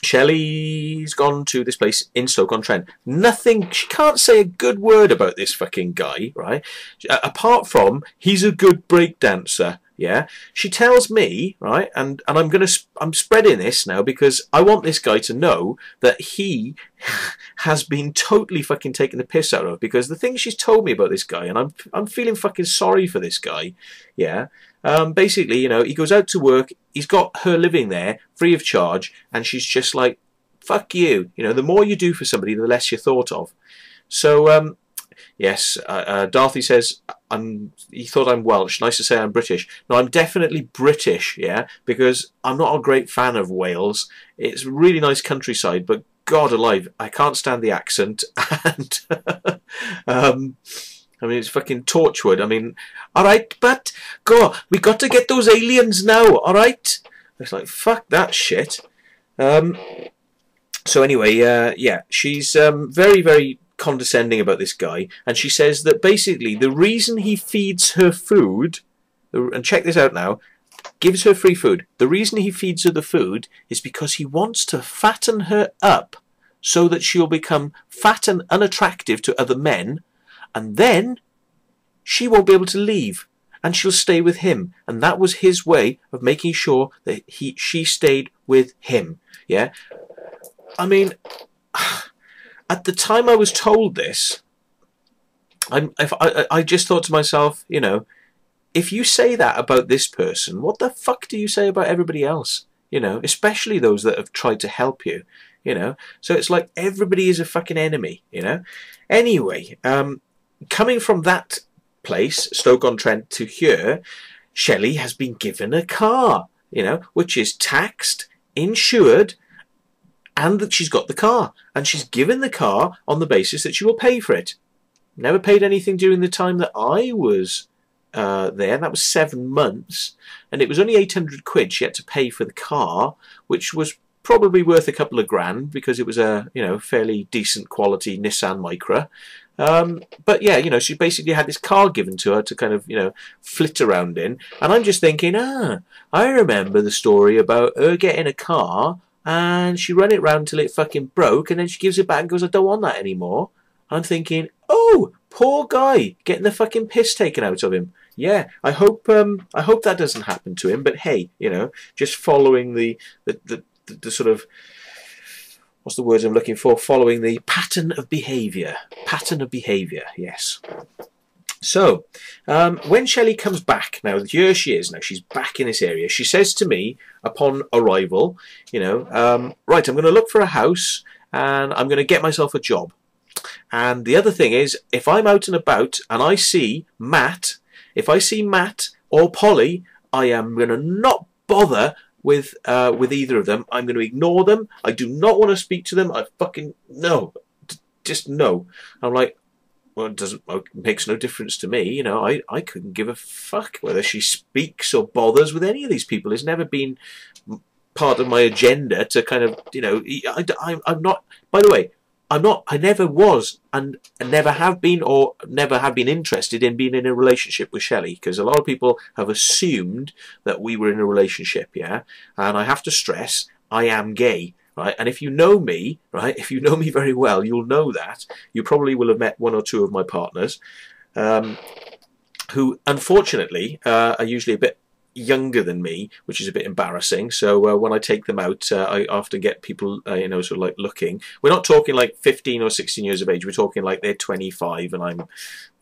Shelley's gone to this place in Stoke-on-Trent. Nothing, she can't say a good word about this fucking guy, right? Apart from, he's a good break dancer, yeah? She tells me, right, and I'm spreading this now because I want this guy to know that he has been totally fucking taking the piss out of, because the things she's told me about this guy, and I'm feeling fucking sorry for this guy, yeah? Basically, you know, he goes out to work, he's got her living there free of charge, and she's just like, fuck you. You know, the more you do for somebody, the less you're thought of. So Yes, Darcy says, he thought I'm Welsh. Nice to say I'm British. No, I'm definitely British, yeah, because I'm not a great fan of Wales. It's really nice countryside, but God alive, I can't stand the accent. And I mean, it's fucking Torchwood. I mean, all right, but go, we got to get those aliens now, all right? It's like, fuck that shit. So anyway, yeah, she's very, very condescending about this guy, and she says that basically the reason he feeds her food, and check this out now, gives her free food. The reason he feeds her the food is because he wants to fatten her up so that she'll become fat and unattractive to other men, and then she won't be able to leave and she'll stay with him. And that was his way of making sure that she stayed with him. Yeah, I mean, at the time I was told this, I just thought to myself, you know, if you say that about this person, what the fuck do you say about everybody else? You know, especially those that have tried to help you, you know. So it's like everybody is a fucking enemy, you know. Anyway, coming from that place, Stoke-on-Trent, to here, Shelley has been given a car, you know, which is taxed, insured, and that she's got the car. And she's given the car on the basis that she will pay for it. Never paid anything during the time that I was there. That was 7 months. And it was only 800 quid she had to pay for the car, which was probably worth a couple of grand because it was a, you know, fairly decent quality Nissan Micra. But yeah, you know, she basically had this car given to her to kind of, you know, flit around in. And I'm just thinking, I remember the story about her getting a car and she ran it round till it fucking broke, and then she gives it back and goes, I don't want that anymore. I'm thinking, oh, poor guy, getting the fucking piss taken out of him. Yeah, I hope that doesn't happen to him. But hey, you know, just following the sort of, what's the words I'm looking for? Following the pattern of behaviour. Pattern of behaviour, yes. So, when Shelley comes back, now here she is, now she's back in this area, she says to me upon arrival, you know, right, I'm going to look for a house and I'm going to get myself a job. And the other thing is, if I'm out and about and I see Matt, if I see Matt or Polly, I am going to not bother with either of them. I'm going to ignore them. I do not want to speak to them. I fucking, no, just no. I'm like, well, it makes no difference to me, you know. I couldn't give a fuck whether she speaks or bothers with any of these people. It's never been part of my agenda to kind of, you know, I'm not, by the way, I never was and never have been or never have been interested in being in a relationship with Shelley, because a lot of people have assumed that we were in a relationship, yeah. And I have to stress, I am gay. Right, and if you know me, right, if you know me very well, you'll know that. You probably will have met one or two of my partners, who unfortunately are usually a bit younger than me, which is a bit embarrassing. So when I take them out, I often get people, you know, sort of like looking. We're not talking like 15 or 16 years of age. We're talking like they're 25 and I'm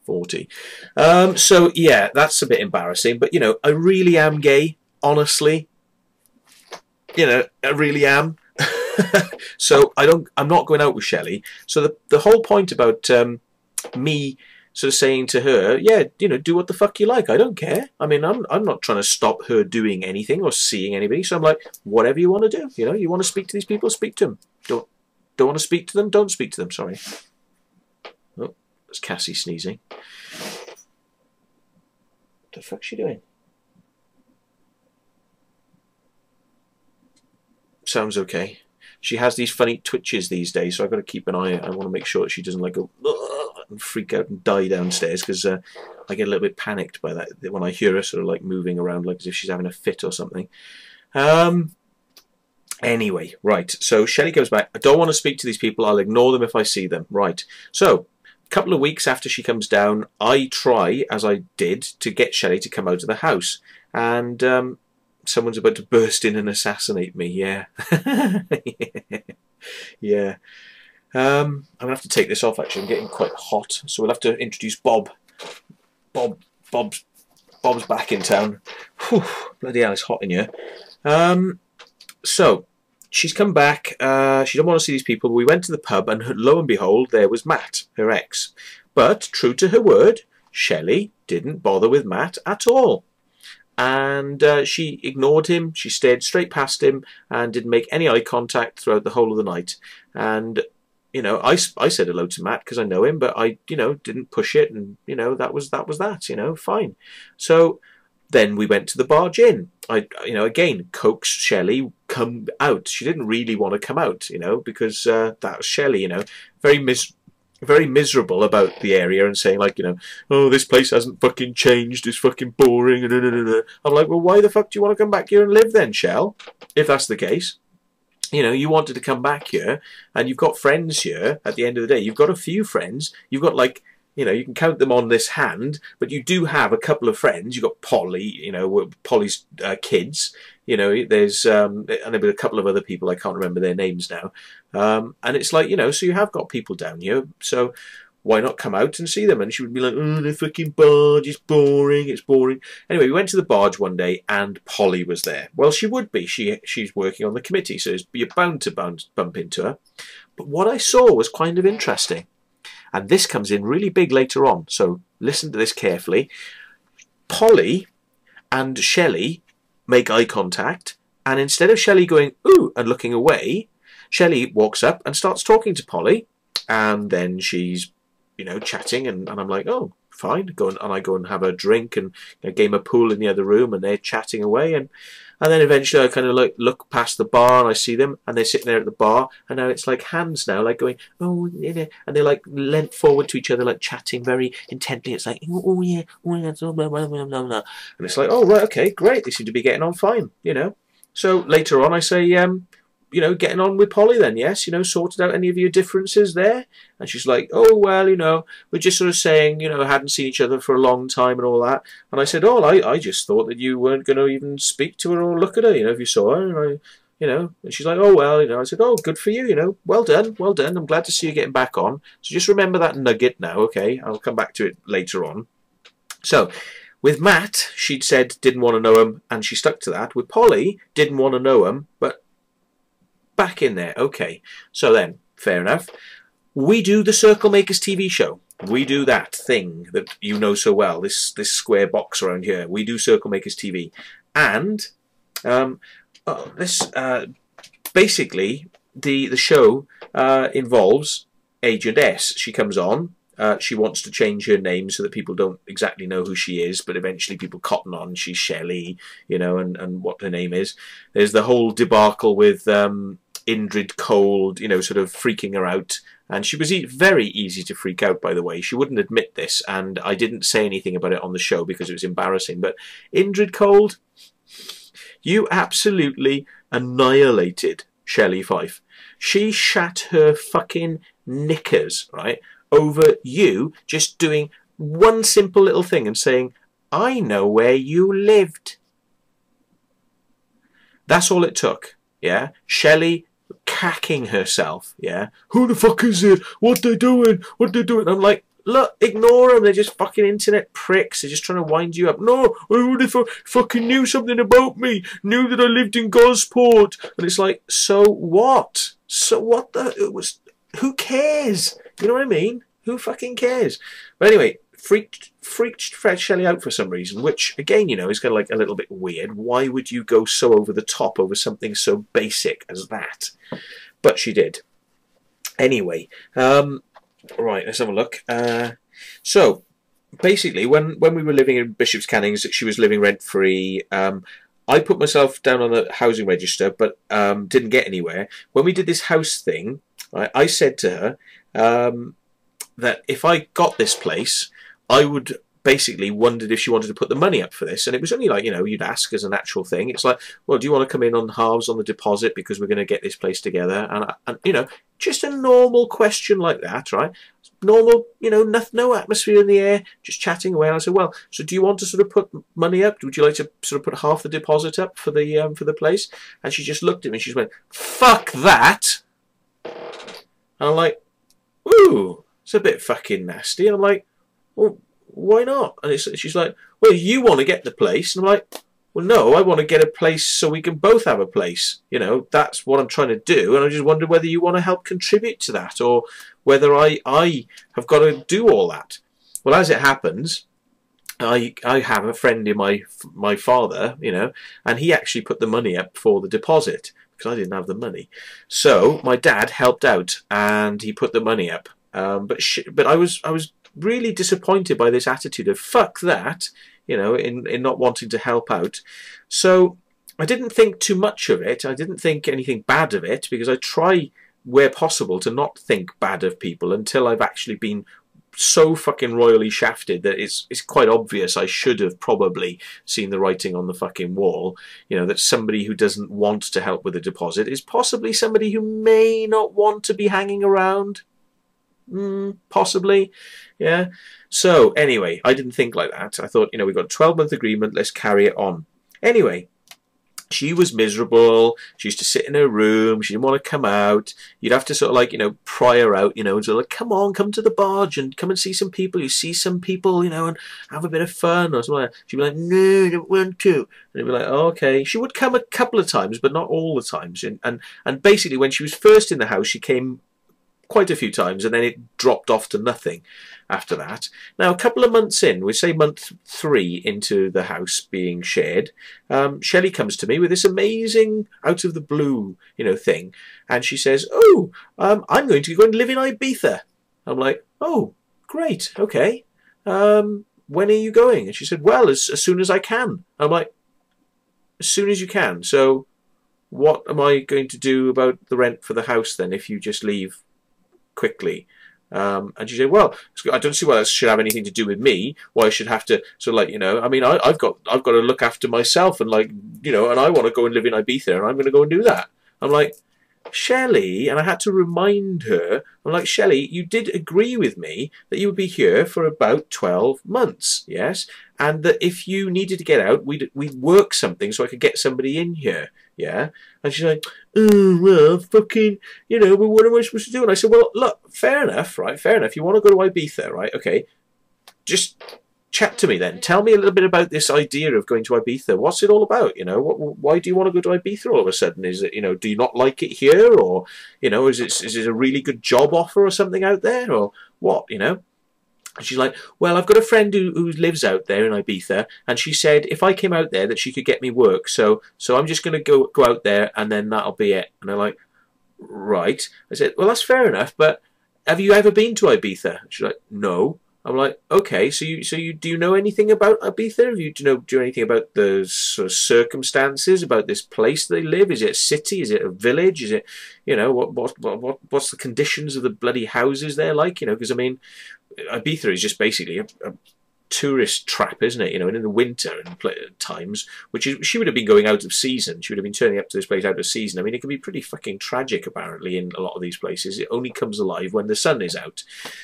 40. So yeah, that's a bit embarrassing. But you know, I really am gay, honestly. You know, I really am. So I'm not going out with Shelley. So the whole point about me sort of saying to her, yeah, you know, do what the fuck you like. I don't care. I mean, I'm not trying to stop her doing anything or seeing anybody. So I'm like, whatever you want to do. You know, you want to speak to these people, speak to them. Don't want to speak to them, don't speak to them. Sorry. Oh, that's Cassie sneezing. What the fuck's she doing? Sounds okay. She has these funny twitches these days, so I've got to keep an eye. I want to make sure that she doesn't like go and freak out and die downstairs, because I get a little bit panicked by that when I hear her sort of like moving around, like as if she's having a fit or something. Anyway, right. So Shelley goes back. I don't want to speak to these people. I'll ignore them if I see them. Right. So a couple of weeks after she comes down, I try, as I did, to get Shelley to come out of the house, and someone's about to burst in and assassinate me. Yeah. Yeah. I'm going to have to take this off, actually. I'm getting quite hot. So we'll have to introduce Bob. Bob's back in town. Whew, bloody hell, it's hot in here. So she's come back. She don't want to see these people. We went to the pub, and lo and behold, there was Matt, her ex. But true to her word, Shelley didn't bother with Matt at all. And she ignored him. She stared straight past him and didn't make any eye contact throughout the whole of the night. And you know, I said hello to Matt because I know him, but I, you know, didn't push it, and you know, that was that. You know, fine. So then we went to the barge inn. I, you know, again coaxed Shelley come out. She didn't really want to come out, you know, because that was Shelley. You know, very miserable about the area and saying like, you know, oh, this place hasn't fucking changed, it's fucking boring. I'm like, well, why the fuck do you want to come back here and live then, Shell? If that's the case, you know, you wanted to come back here and you've got friends here. At the end of the day, you've got a few friends. You've got like, you know, you can count them on this hand, but you do have a couple of friends. You've got Polly, you know, Polly's kids. You know, there's and there were a couple of other people, I can't remember their names now. And it's like, you know, so you have got people down here, so why not come out and see them? And she would be like, oh, the fucking barge, it's boring, it's boring. Anyway, we went to the barge one day and Polly was there. Well, she would be. She's working on the committee, so you're bound to bump into her. But what I saw was kind of interesting. And this comes in really big later on, so listen to this carefully. Polly and Shelley make eye contact, and instead of Shelley going, ooh, and looking away, Shelley walks up and starts talking to Polly, and then she's, you know, chatting, and I'm like, oh, fine, I go and have a drink and a game of pool in the other room, and they're chatting away, and then eventually I kind of like look past the bar and I see them, and they're sitting there at the bar, and now it's like hands now, like going, oh, yeah, and they're like leant forward to each other, like chatting very intently. It's like, oh yeah, that's blah, blah, blah, blah, blah. And it's like, oh right, okay, great, they seem to be getting on fine, you know. So later on I say, you know, getting on with Polly then, yes, you know, sorted out any of your differences there? And she's like, oh, well, you know, we're just sort of saying, you know, hadn't seen each other for a long time and all that. And I said, oh, I just thought that you weren't going to even speak to her or look at her, you know, if you saw her. And you know, and she's like, oh, well, you know, I said, oh, good for you, you know, well done, well done. I'm glad to see you getting back on. So just remember that nugget now, okay? I'll come back to it later on. So with Matt, she'd said didn't want to know him, and she stuck to that. With Polly, didn't want to know him, but back in there. Okay, so then, fair enough. We do the Circle Makers TV show. We do that thing that you know so well, this square box around here. We do Circle Makers TV. And basically, the show involves Agent S. She comes on. She wants to change her name so that people don't exactly know who she is, but eventually people cotton on she's Shelley, you know, and what her name is. There's the whole debacle with Indrid Cold, you know, sort of freaking her out. And she was very easy to freak out, by the way. She wouldn't admit this, and I didn't say anything about it on the show because it was embarrassing. But Indrid Cold, you absolutely annihilated Shelley Fife. She shat her fucking knickers, right, over you just doing one simple little thing and saying, I know where you lived. That's all it took, yeah? Shelley cacking herself, yeah? Who the fuck is it? What they doing? What they doing? I'm like, look, ignore them. They're just fucking internet pricks. They're just trying to wind you up. No, who the fucking knew something about me? Knew that I lived in Gosport. And it's like, so what? So what it was, who cares? You know what I mean? Who fucking cares? But anyway, freaked Fred Shelley out for some reason, which, again, you know, is kind of like a little bit weird. Why would you go so over the top over something so basic as that? But she did. Anyway, right, let's have a look. So, basically, when we were living in Bishop's Cannings, she was living rent-free. I put myself down on the housing register, but didn't get anywhere. When we did this house thing, right, I said to her that if I got this place, I would basically wondered if she wanted to put the money up for this. And it was only like, you know, you'd ask as a natural thing. It's like, well, do you want to come in on halves on the deposit because we're going to get this place together? And you know, just a normal question like that, right? Normal, you know, no atmosphere in the air, just chatting away. And I said, well, so do you want to sort of put money up? Would you like to sort of put half the deposit up for the place? And she just looked at me and she just went, fuck that. And I'm like, ooh, it's a bit fucking nasty. And I'm like, well, why not? And she's like, well, you want to get the place. And I'm like, well, no, I want to get a place so we can both have a place. You know, that's what I'm trying to do. And I just wonder whether you want to help contribute to that, or whether I have got to do all that. Well, as it happens, I have a friend in my father, you know, and he actually put the money up for the deposit because I didn't have the money. So my dad helped out and he put the money up. But I was really disappointed by this attitude of fuck that, you know, in not wanting to help out. So I didn't think too much of it. I didn't think anything bad of it, because I try where possible to not think bad of people until I've actually been so fucking royally shafted that it's quite obvious I should have probably seen the writing on the fucking wall, you know, that somebody who doesn't want to help with a deposit is possibly somebody who may not want to be hanging around. Possibly, yeah. So anyway, I didn't think like that. I thought, you know, we've got a 12-month agreement, let's carry it on. Anyway, she was miserable. She used to sit in her room. She didn't want to come out. You'd have to sort of like, you know, pry her out, you know, and sort of like, come on, come to the barge and come and see some people. You see some people, you know, and have a bit of fun or something like that. She'd be like, no, I don't want to. And it'd be like, oh, okay. She would come a couple of times, but not all the times. And basically, when she was first in the house, she came quite a few times, and then it dropped off to nothing after that. Now, a couple of months in, we say month 3 into the house being shared, Shelley comes to me with this amazing out of the blue, you know, thing, and she says, oh, I'm going to go and live in Ibiza. I'm like, oh, great, okay. When are you going? And she said, well, as soon as I can. I'm like, as soon as you can? So what am I going to do about the rent for the house then if you just leave quickly? And she said, well, I don't see why that should have anything to do with me, why I should have to sort of like, you know, I mean, I've got to look after myself, and like, you know, and I want to go and live in Ibiza, and I'm going to go and do that. I'm like, Shelley, and I had to remind her, I'm like, Shelley, you did agree with me that you would be here for about 12 months, yes? And that if you needed to get out, we'd work something so I could get somebody in here, yeah? And she's like, oh, well, fucking, you know, but what am I supposed to do? And I said, well, look, fair enough, right? Fair enough. You want to go to Ibiza, right? Okay. Just chat to me then. Tell me a little bit about this idea of going to Ibiza. What's it all about? You know, why do you want to go to Ibiza all of a sudden? Is it, you know, do you not like it here, or, you know, is it a really good job offer or something out there, or what? You know. And she's like, well, I've got a friend who lives out there in Ibiza, and she said if I came out there that she could get me work. So I'm just going to go out there, and then that'll be it. And I'm like, right. I said, well, that's fair enough, but have you ever been to Ibiza? She's like, no. I'm like, okay, so you do you know anything about Ibiza? Do you know anything about the sort of circumstances about this place they live? Is it a city? Is it a village? Is it, you know, what's the conditions of the bloody houses there like? You know, because I mean, Ibiza is just basically a tourist trap, isn't it? You know, and in the winter and times, which is, she would have been going out of season. She would have been turning up to this place out of season. I mean, it can be pretty fucking tragic, apparently, in a lot of these places. It only comes alive when the sun is out.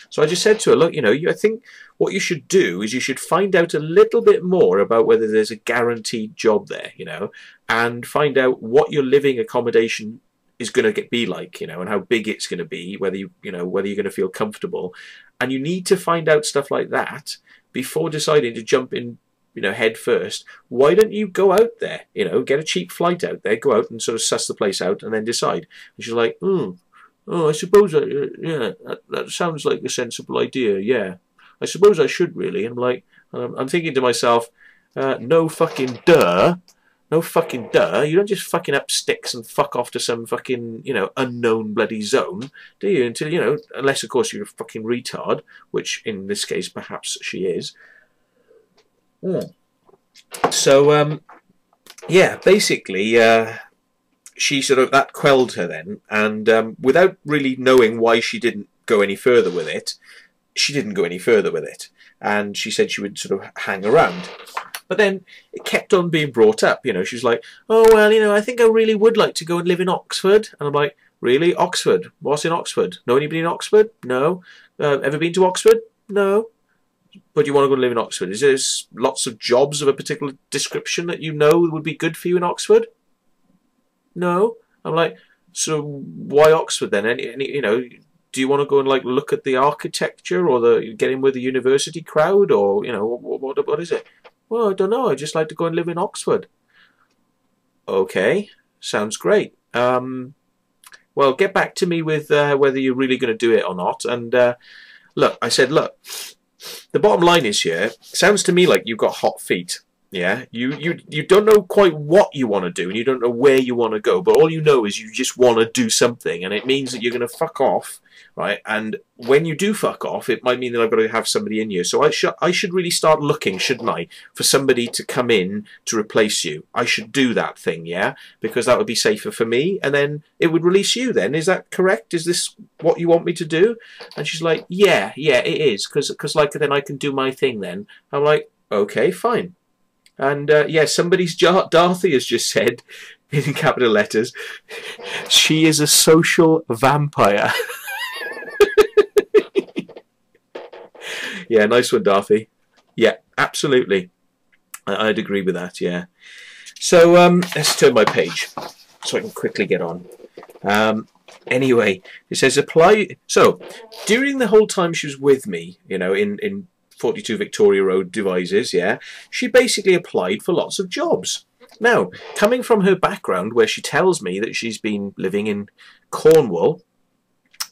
So I just said to her, look, you know, I think what you should do is you should find out a little bit more about whether there's a guaranteed job there, you know, and find out what your living accommodation is going to be like, you know, and how big it's going to be, whether you know, whether you're going to feel comfortable. And you need to find out stuff like that before deciding to jump in, you know, head first. Why don't you go out there, you know, get a cheap flight out there, go out and sort of suss the place out and then decide. And she's like, oh, I suppose, yeah, that sounds like a sensible idea, yeah. I suppose I should really. And I'm like, I'm thinking to myself, no fucking duh. No fucking duh. You don't just fucking up sticks and fuck off to some fucking, you know, unknown bloody zone, do you? Until, you know, unless, of course, you're a fucking retard, which in this case, perhaps she is. So, yeah, basically, she sort of, that quelled her then, and without really knowing why she didn't go any further with it, she didn't go any further with it. And she said she would sort of hang around. But then it kept on being brought up, you know. She's like, oh, well, you know, I think I really would like to go and live in Oxford. And I'm like, really? Oxford? What's in Oxford? Know anybody in Oxford? No. Ever been to Oxford? No. But you want to go and live in Oxford? Is there lots of jobs of a particular description that you know would be good for you in Oxford? No. I'm like, so why Oxford then? Any you know, do you want to go and like look at the architecture or get in with the university crowd, or, you know, what is it? Well, I don't know. I just like to go and live in Oxford. okay, sounds great. Well, get back to me with whether you're really going to do it or not. And look, I said, look, the bottom line is here, sounds to me like you've got hot feet. Yeah, you don't know quite what you want to do, and you don't know where you want to go, but all you know is you just want to do something, and it means that you're going to fuck off, right? And when you do fuck off, it might mean that I've got to have somebody in here. So I should really start looking, shouldn't I, for somebody to come in to replace you. I should do that thing, yeah, because that would be safer for me, and then it would release you. Then is that correct? Is this what you want me to do? And she's like, yeah, it is, because like then I can do my thing. Then I'm like, okay, fine. And yeah, somebody's Darthy has just said, in capital letters, she is a social vampire. Yeah, nice one, Darthy. Yeah, absolutely. I'd agree with that, yeah. So let's turn my page so I can quickly get on. Anyway, it says apply. So during the whole time she was with me, you know, in 42 Victoria Road, Devizes, yeah, she basically applied for lots of jobs. Now, coming from her background, where she tells me that she's been living in Cornwall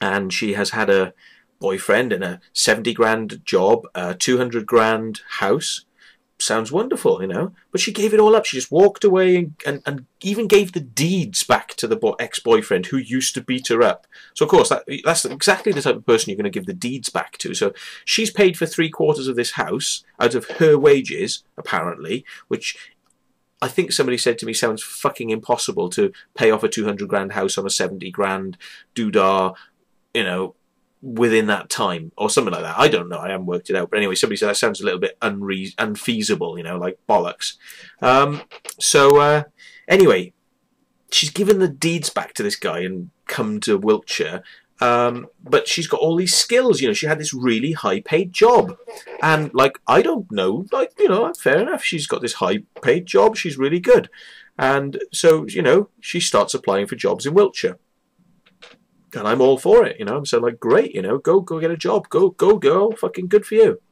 and she has had a boyfriend and a 70 grand job, a 200 grand house, sounds wonderful, you know, but she gave it all up. She just walked away and even gave the deeds back to the ex-boyfriend who used to beat her up. So of course that's exactly the type of person you're going to give the deeds back to. So she's paid for 3/4 of this house out of her wages, apparently, which I think somebody said to me sounds fucking impossible, to pay off a 200 grand house on a 70 grand doodah, you know, within that time or something like that. I don't know, I haven't worked it out, but anyway, somebody said that sounds a little bit unfeasible, you know, like bollocks. Anyway, she's given the deeds back to this guy and come to Wiltshire, but she's got all these skills, you know. She had this really high paid job, and like, I don't know, like, you know, fair enough, she's got this high paid job, she's really good, and so, you know, she starts applying for jobs in Wiltshire. And I'm all for it, you know. I'm so like, great, you know, go get a job, go girl, fucking good for you.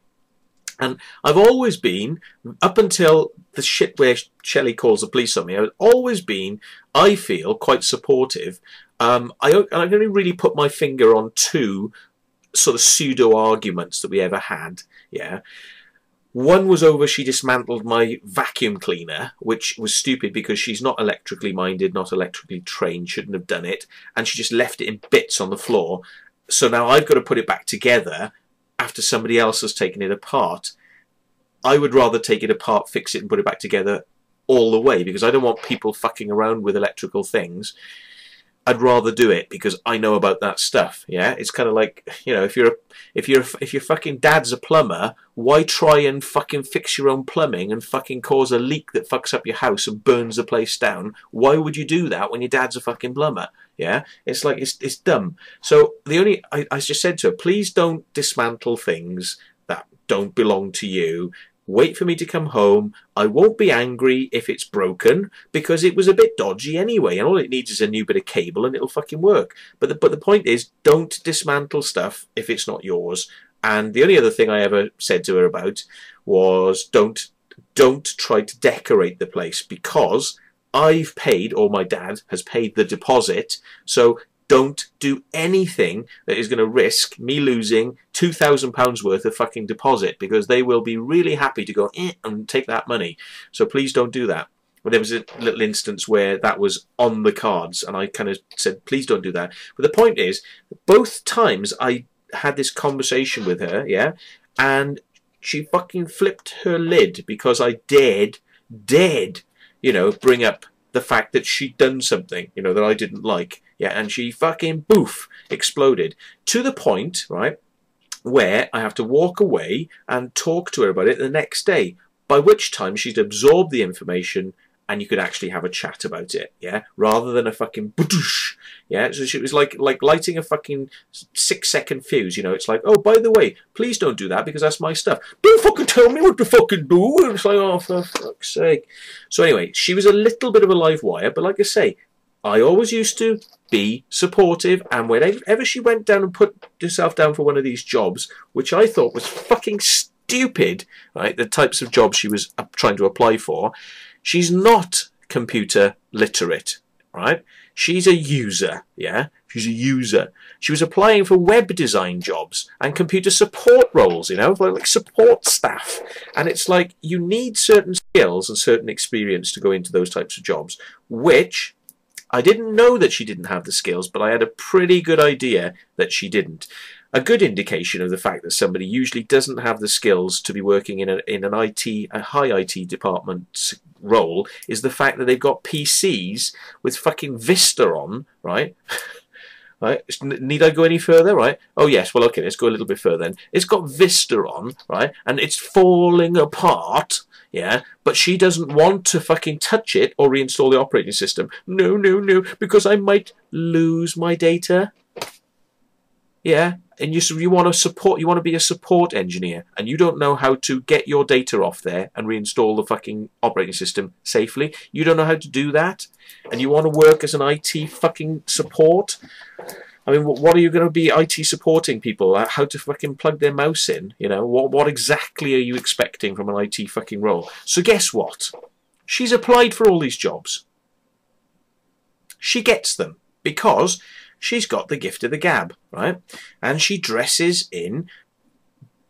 And I've always been, up until the shit where Shelley calls the police on me, I've always been, I feel, quite supportive. I only really put my finger on two sort of pseudo arguments that we ever had, yeah. One was over she dismantled my vacuum cleaner, which was stupid because she's not electrically minded, not electrically trained, shouldn't have done it, and she just left it in bits on the floor. So now I've got to put it back together after somebody else has taken it apart. I would rather take it apart, fix it, and put it back together all the way, because I don't want people fucking around with electrical things. I'd rather do it because I know about that stuff. Yeah, it's kind of like, you know, if your fucking dad's a plumber, why try and fucking fix your own plumbing and fucking cause a leak that fucks up your house and burns the place down? Why would you do that when your dad's a fucking plumber? Yeah, it's like, it's dumb. So I just said to her, please don't dismantle things that don't belong to you. Wait for me to come home. I won't be angry if it's broken, because it was a bit dodgy anyway, and all it needs is a new bit of cable and it'll fucking work. But the point is, don't dismantle stuff if it's not yours. And the only other thing I ever said to her about was don't try to decorate the place, because I've paid, or my dad has paid, the deposit. So don't do anything that is going to risk me losing £2,000 worth of fucking deposit, because they will be really happy to go and take that money. So please don't do that. But there was a little instance where that was on the cards, and I kind of said, please don't do that. But the point is, both times I had this conversation with her, yeah, and she fucking flipped her lid because I dared, you know, bring up the fact that she'd done something, you know, that I didn't like. Yeah, and she fucking, boof, exploded. To the point, right, where I have to walk away and talk to her about it the next day, by which time she'd absorbed the information and you could actually have a chat about it, yeah, rather than a fucking badoosh, yeah. So it was like lighting a fucking 6-second fuse, you know. It's like, oh, by the way, please don't do that because that's my stuff. Don't fucking tell me what to fucking do. And it's like, oh, for fuck's sake. So anyway, she was a little bit of a live wire, but like I say, I always used to be supportive, and whenever she went down and put herself down for one of these jobs, which I thought was fucking stupid, right, the types of jobs she was trying to apply for, she's not computer literate, right? She's a user, yeah? She's a user. She was applying for web design jobs and computer support roles, you know, like support staff. And it's like, you need certain skills and certain experience to go into those types of jobs, which I didn't know that she didn't have the skills, but I had a pretty good idea that she didn't. A good indication of the fact that somebody usually doesn't have the skills to be working in a high IT department role is the fact that they've got PCs with fucking Vista on, right? Right? Need I go any further? Right? Oh yes. Well, okay. Let's go a little bit further. Then it's got Vista on, right? And it's falling apart. Yeah. But she doesn't want to fucking touch it or reinstall the operating system. No, no, no. Because I might lose my data. Yeah. And you want to support. You want to be a support engineer, and you don't know how to get your data off there and reinstall the fucking operating system safely. You don't know how to do that, and you want to work as an IT fucking support. I mean, what are you going to be IT supporting people? How to fucking plug their mouse in? You know, what exactly are you expecting from an IT fucking role? So guess what? She's applied for all these jobs. She gets them because she's got the gift of the gab, right? And she dresses in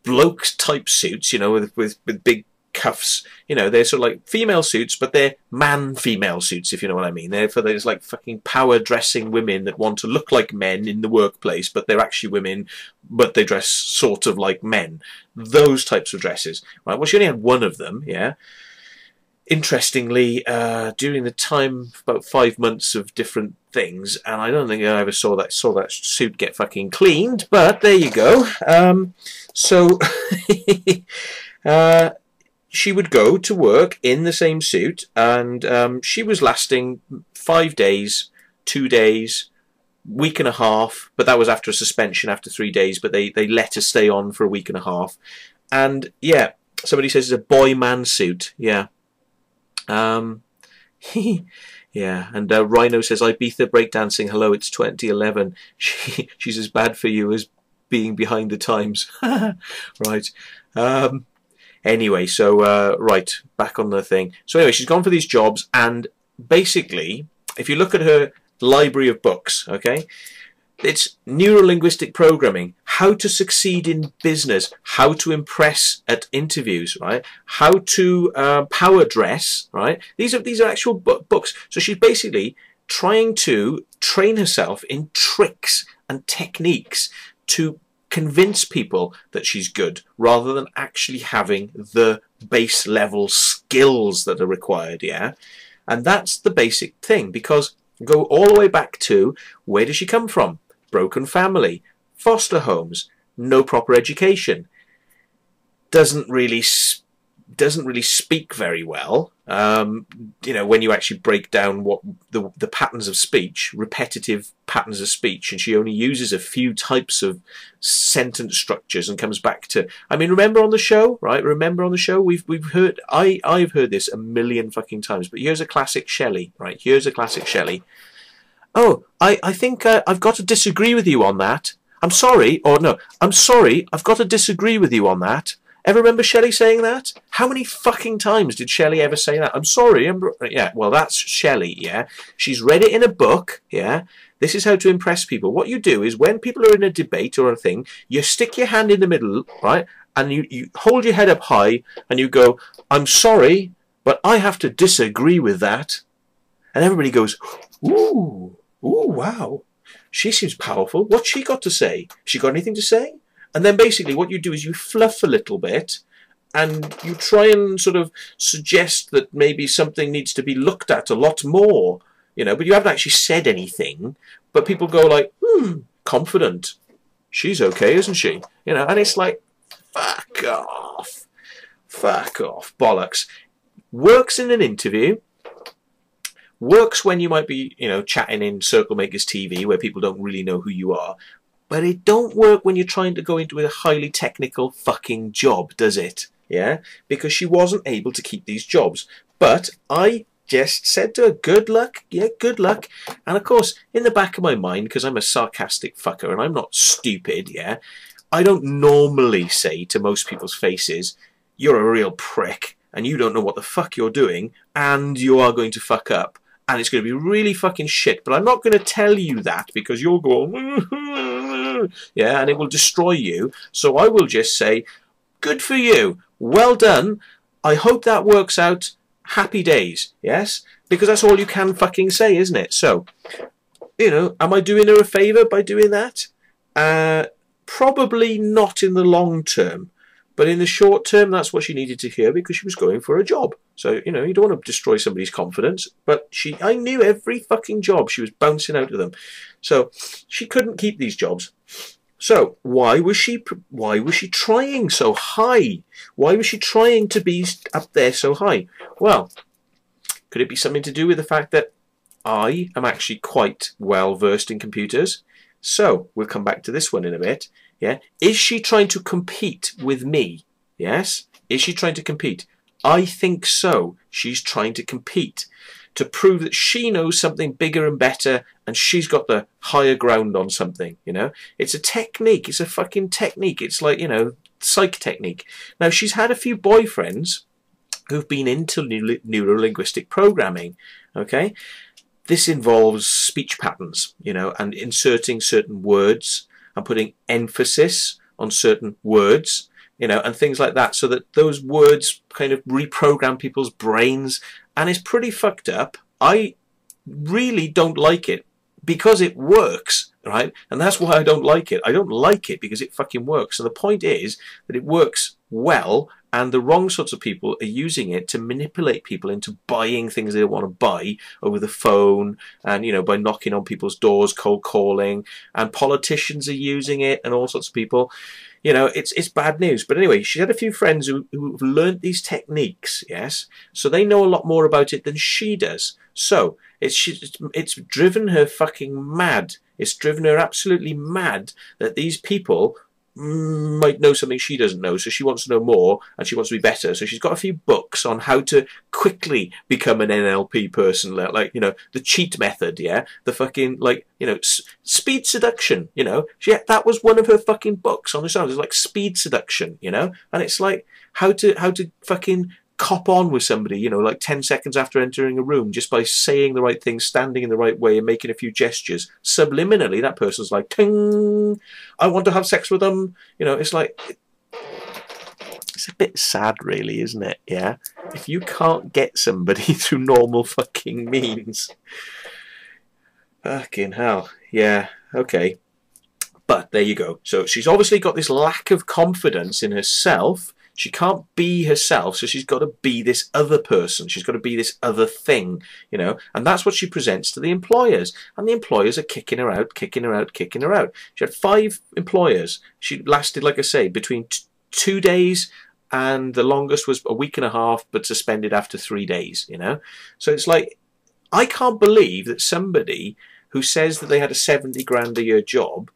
bloke type suits, you know, with big cuffs. You know, they're sort of like female suits, but they're man-female suits, if you know what I mean. They're for those like fucking power-dressing women that want to look like men in the workplace, but they're actually women, but they dress sort of like men. Those types of dresses, right? Well, she only had one of them, yeah. Interestingly, during the time, about 5 months of different things, and I don't think I ever saw that suit get fucking cleaned, but there you go. So she would go to work in the same suit, and she was lasting 5 days, 2 days, week and a half, but that was after a suspension after 3 days, but they let her stay on for a week and a half. And yeah, somebody says it's a boy-man suit, yeah. Yeah, and Rhino says, Ibiza breakdancing, hello, it's 2011. She's as bad for you as being behind the times. Right. Anyway, so, right, back on the thing. So anyway, she's gone for these jobs, and basically, if you look at her library of books, okay, it's neuro-linguistic programming, how to succeed in business, how to impress at interviews, right? How to power dress, right? These are actual books. So she's basically trying to train herself in tricks and techniques to convince people that she's good, rather than actually having the base level skills that are required, yeah? And that's the basic thing, because go all the way back to, where does she come from? Broken family, foster homes, no proper education, doesn't really speak very well. You know, when you actually break down what the patterns of speech, repetitive patterns of speech, and she only uses a few types of sentence structures and comes back to, I mean, remember on the show, right? Remember on the show, we've heard, I've heard this a million fucking times, but here's a classic Shelley, right? Here's a classic Shelley. Oh, I think I've got to disagree with you on that. I'm sorry, or no, I'm sorry, I've got to disagree with you on that. Ever remember Shelley saying that? How many fucking times did Shelley ever say that? I'm sorry, yeah, well, that's Shelley, yeah. She's read it in a book, yeah. This is how to impress people. What you do is, when people are in a debate or a thing, you stick your hand in the middle, right, and you hold your head up high, and you go, I'm sorry, but I have to disagree with that. And everybody goes, ooh, ooh, wow, she seems powerful. What's she got to say? She got anything to say? And then basically what you do is you fluff a little bit, and you try and sort of suggest that maybe something needs to be looked at a lot more, you know, but you haven't actually said anything. But people go like, confident. She's okay, isn't she? You know, and it's like, fuck off. Fuck off. Bollocks. Works in an interview. Works when you might be, you know, chatting in CirclemakersTV where people don't really know who you are. But it don't work when you're trying to go into a highly technical fucking job, does it? Yeah? Because she wasn't able to keep these jobs. But I just said to her, good luck. Yeah, good luck. And of course, in the back of my mind, because I'm a sarcastic fucker and I'm not stupid, yeah, I don't normally say to most people's faces, you're a real prick. and you don't know what the fuck you're doing, and you are going to fuck up, and it's going to be really fucking shit. But I'm not going to tell you that, because you'll go, yeah, and it will destroy you. So I will just say, good for you, well done, I hope that works out, happy days, yes? Because that's all you can fucking say, isn't it? So, you know, am I doing her a favour by doing that? Probably not in the long term. But in the short term, that's what she needed to hear, because she was going for a job. So, you know, you don't want to destroy somebody's confidence. But I knew every fucking job she was bouncing out of them. So she couldn't keep these jobs. So why was she trying so high? Why was she trying to be up there so high? Well, could it be something to do with the fact that I am actually quite well versed in computers? So we'll come back to this one in a bit. Yeah, is she trying to compete with me? Yes, is she trying to compete? I think so. She's trying to compete to prove that she knows something bigger and better, and she's got the higher ground on something. You know, it's a technique. It's a fucking technique. It's like, you know, psych technique. Now, she's had a few boyfriends who've been into neuro-linguistic programming. Okay, this involves speech patterns, you know, and inserting certain words and putting emphasis on certain words, you know, and things like that, so that those words kind of reprogram people's brains, and it's pretty fucked up. I really don't like it because it works, right? And that's why I don't like it. I don't like it because it fucking works. So the point is that it works well, and the wrong sorts of people are using it to manipulate people into buying things they don't want to buy over the phone, and, you know, by knocking on people's doors, cold calling, and politicians are using it, and all sorts of people. You know, it's bad news. But anyway, she had a few friends who've learned these techniques, yes? So they know a lot more about it than she does. So it's driven her fucking mad. It's driven her absolutely mad that these people might know something she doesn't know, so she wants to know more, and she wants to be better. So she's got a few books on how to quickly become an NLP person, like, you know, the cheat method, yeah, the fucking, like, you know, speed seduction, you know, that was one of her fucking books on the side. It's like speed seduction, you know, and it's like how to fucking cop on with somebody, you know, like 10 seconds after entering a room, just by saying the right thing, standing in the right way, and making a few gestures. Subliminally, that person's like, ting, I want to have sex with them. You know, it's like, it's a bit sad, really, isn't it? Yeah? If you can't get somebody through normal fucking means. Fucking hell. Yeah, okay. But there you go. So she's obviously got this lack of confidence in herself. She can't be herself, so she's got to be this other person. She's got to be this other thing, you know, and that's what she presents to the employers. And the employers are kicking her out, kicking her out, kicking her out. She had 5 employers. She lasted, like I say, between 2 days, and the longest was a week and a half, but suspended after 3 days, you know. So it's like, I can't believe that somebody who says that they had a 70 grand a year job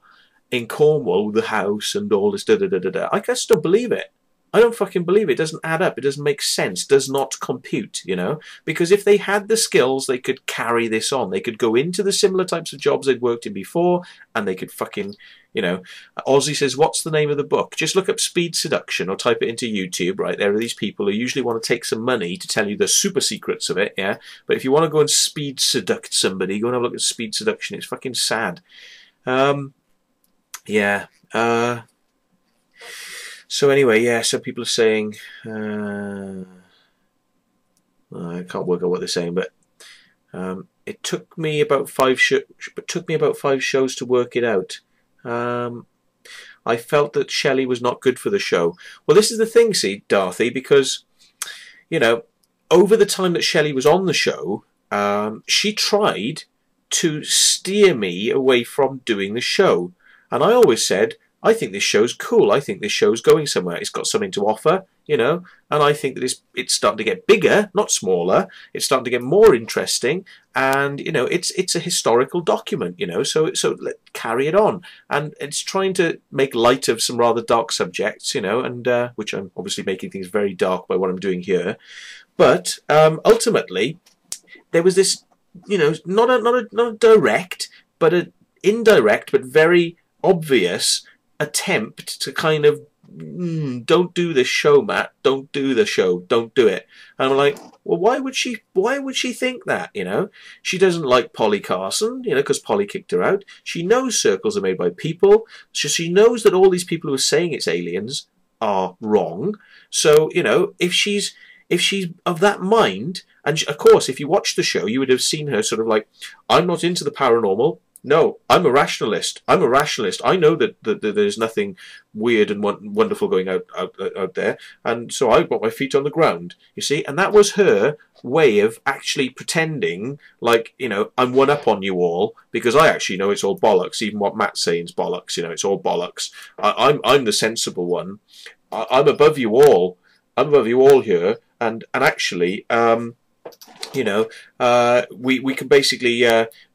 in Cornwall with the house and all this da-da-da-da-da, I just don't believe it. I don't fucking believe it. It doesn't add up. It doesn't make sense. Does not compute, you know? Because if they had the skills, they could carry this on. They could go into the similar types of jobs they'd worked in before, and they could fucking, you know... Ozzy says, what's the name of the book? Just look up speed seduction or type it into YouTube, right? There are these people who usually want to take some money to tell you the super secrets of it, yeah? But if you want to go and speed seduct somebody, go and have a look at speed seduction. It's fucking sad. Yeah. So anyway, yeah, so people are saying, I can't work out what they're saying, but it took me about 5 shows to work it out. I felt that Shelley was not good for the show. Well, this is the thing, see, Dorothy, because, you know, over the time that Shelley was on the show, she tried to steer me away from doing the show. And I always said, I think this show's cool. I think this show's going somewhere. It's got something to offer, you know, and I think that it's starting to get bigger, not smaller. It's starting to get more interesting, and, you know, it's a historical document, you know, so let's carry it on. And it's trying to make light of some rather dark subjects, you know, and which I'm obviously making things very dark by what I'm doing here. But ultimately, there was this, you know, not a direct, but an indirect, but very obvious attempt to kind of don't do this show, Matt. Don't do the show. Don't do it. And I'm like, well, why would she think that? You know, she doesn't like Polly Carson, you know, because Polly kicked her out. She knows circles are made by people. So she knows that all these people who are saying it's aliens are wrong. So, you know, if she's of that mind, and of course, if you watch the show, you would have seen her sort of like, I'm not into the paranormal. No, I'm a rationalist. I'm a rationalist. I know that there's nothing weird and wonderful going out there, and so I've got my feet on the ground. You see, and that was her way of actually pretending like, you know, I'm one up on you all because I actually know it's all bollocks. Even what Matt's saying is bollocks. You know, it's all bollocks. I'm the sensible one. I'm above you all. I'm above you all here, and actually, you know, we can basically,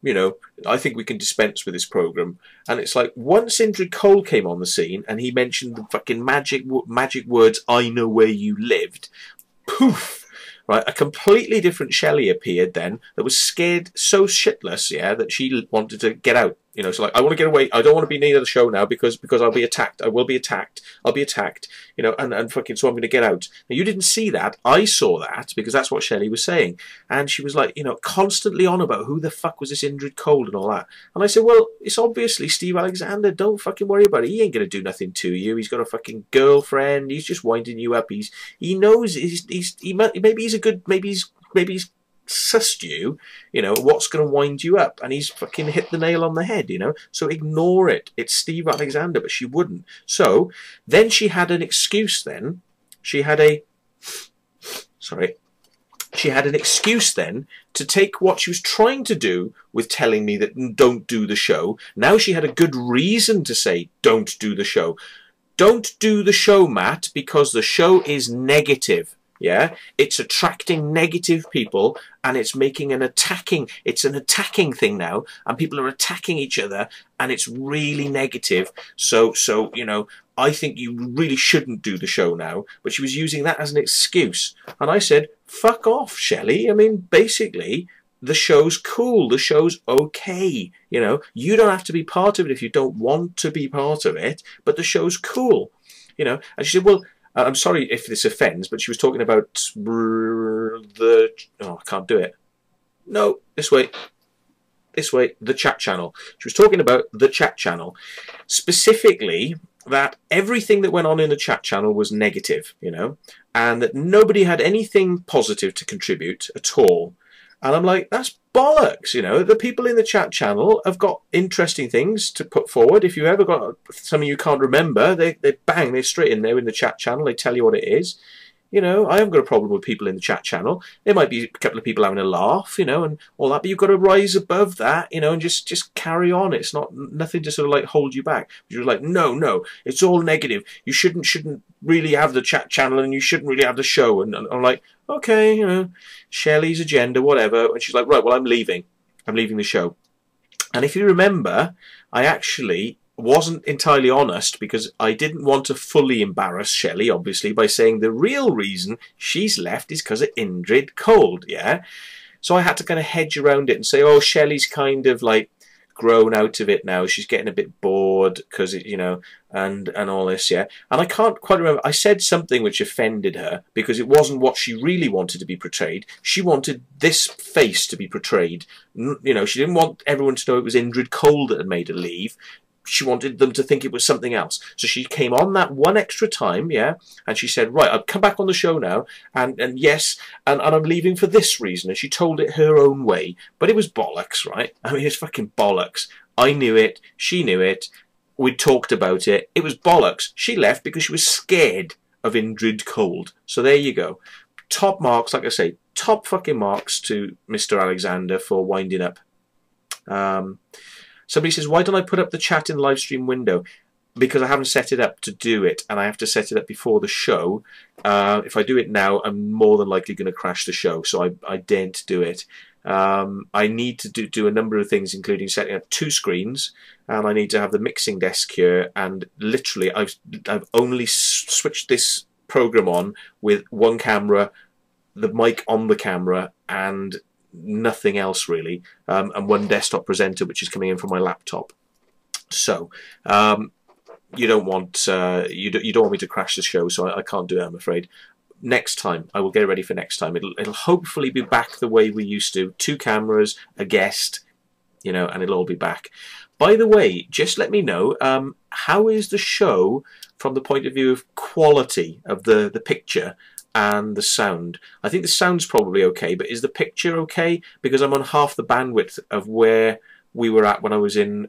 you know, I think we can dispense with this program. And it's like, once Indrid Cole came on the scene and he mentioned the fucking magic words, I know where you lived, poof, right, a completely different Shelley appeared then that was scared so shitless, yeah, that she wanted to get out. You know, so like, I want to get away. I don't want to be near the show now because I'll be attacked. I will be attacked. I'll be attacked. You know, and fucking, so I'm going to get out. Now, you didn't see that. I saw that because that's what Shelley was saying. And she was like, you know, constantly on about who the fuck was this Indrid Cole and all that. And I said, well, it's obviously Steve Alexander. Don't fucking worry about it. He ain't going to do nothing to you. He's got a fucking girlfriend. He's just winding you up. He knows maybe he's a good, maybe he's sussed you, you know, what's going to wind you up, and he's fucking hit the nail on the head, you know, so ignore it. It's Steve Alexander. But she wouldn't. So then she had an excuse then. She had an excuse then to take what she was trying to do with telling me that don't do the show. Now she had a good reason to say don't do the show. Don't do the show, Matt, because the show is negative. Yeah, it's attracting negative people, and it's making it's an attacking thing now, and people are attacking each other, and it's really negative. So you know, I think you really shouldn't do the show now. But she was using that as an excuse, and I said, fuck off, Shelley. I mean, basically, the show's cool, the show's okay. You know, you don't have to be part of it if you don't want to be part of it, but the show's cool. You know, and she said, well, I'm sorry if this offends, but she was talking about the... Oh, I can't do it. No, this way. This way, the chat channel. She was talking about the chat channel. Specifically, that everything that went on in the chat channel was negative, you know, and that nobody had anything positive to contribute at all. And I'm like, that's bollocks, you know. The people in the chat channel have got interesting things to put forward. If you ever got something you can't remember, they're straight in there in the chat channel. They tell you what it is. You know, I haven't got a problem with people in the chat channel. There might be a couple of people having a laugh, you know, and all that, but you've got to rise above that, you know, and just carry on. It's not nothing to sort of like hold you back. You're like, no, it's all negative. You shouldn't really have the chat channel, and you shouldn't really have the show. And I'm like, okay, you know, Shelley's agenda, whatever. And she's like, right, well, I'm leaving the show. And if you remember, I actually wasn't entirely honest because I didn't want to fully embarrass Shelley, obviously, by saying the real reason she's left is because of Indrid Cole, yeah? So I had to kind of hedge around it and say, oh, Shelley's kind of like grown out of it now. She's getting a bit bored because, you know, and all this, yeah? And I can't quite remember. I said something which offended her because it wasn't what she really wanted to be portrayed. She wanted this face to be portrayed. You know, she didn't want everyone to know it was Indrid Cole that had made her leave. She wanted them to think it was something else. So she came on that one extra time, yeah, and she said, right, I've come back on the show now, and yes, and I'm leaving for this reason. And she told it her own way, but it was bollocks, right? I mean, it's fucking bollocks. I knew it. She knew it. We talked about it. It was bollocks. She left because she was scared of Indrid Cole. So there you go. Top marks, like I say, top fucking marks to Mr. Alexander for winding up. Somebody says, why don't I put up the chat in the live stream window? Because I haven't set it up to do it, and I have to set it up before the show. If I do it now, I'm more than likely going to crash the show, so I daren't do it. I need to do a number of things, including setting up 2 screens, and I need to have the mixing desk here, and literally I've only switched this program on with one camera, the mic on the camera, and nothing else really, and one desktop presenter which is coming in from my laptop. So you don't want you don't want me to crash the show, so I can't do it, I'm afraid. Next time, I will get it ready for next time. It'll hopefully be back the way we used to. 2 cameras, a guest, you know, and it'll all be back. By the way, just let me know, how is the show from the point of view of quality of the picture and the sound? I think the sound's probably okay, but is the picture okay? Because I'm on half the bandwidth of where we were at when I was in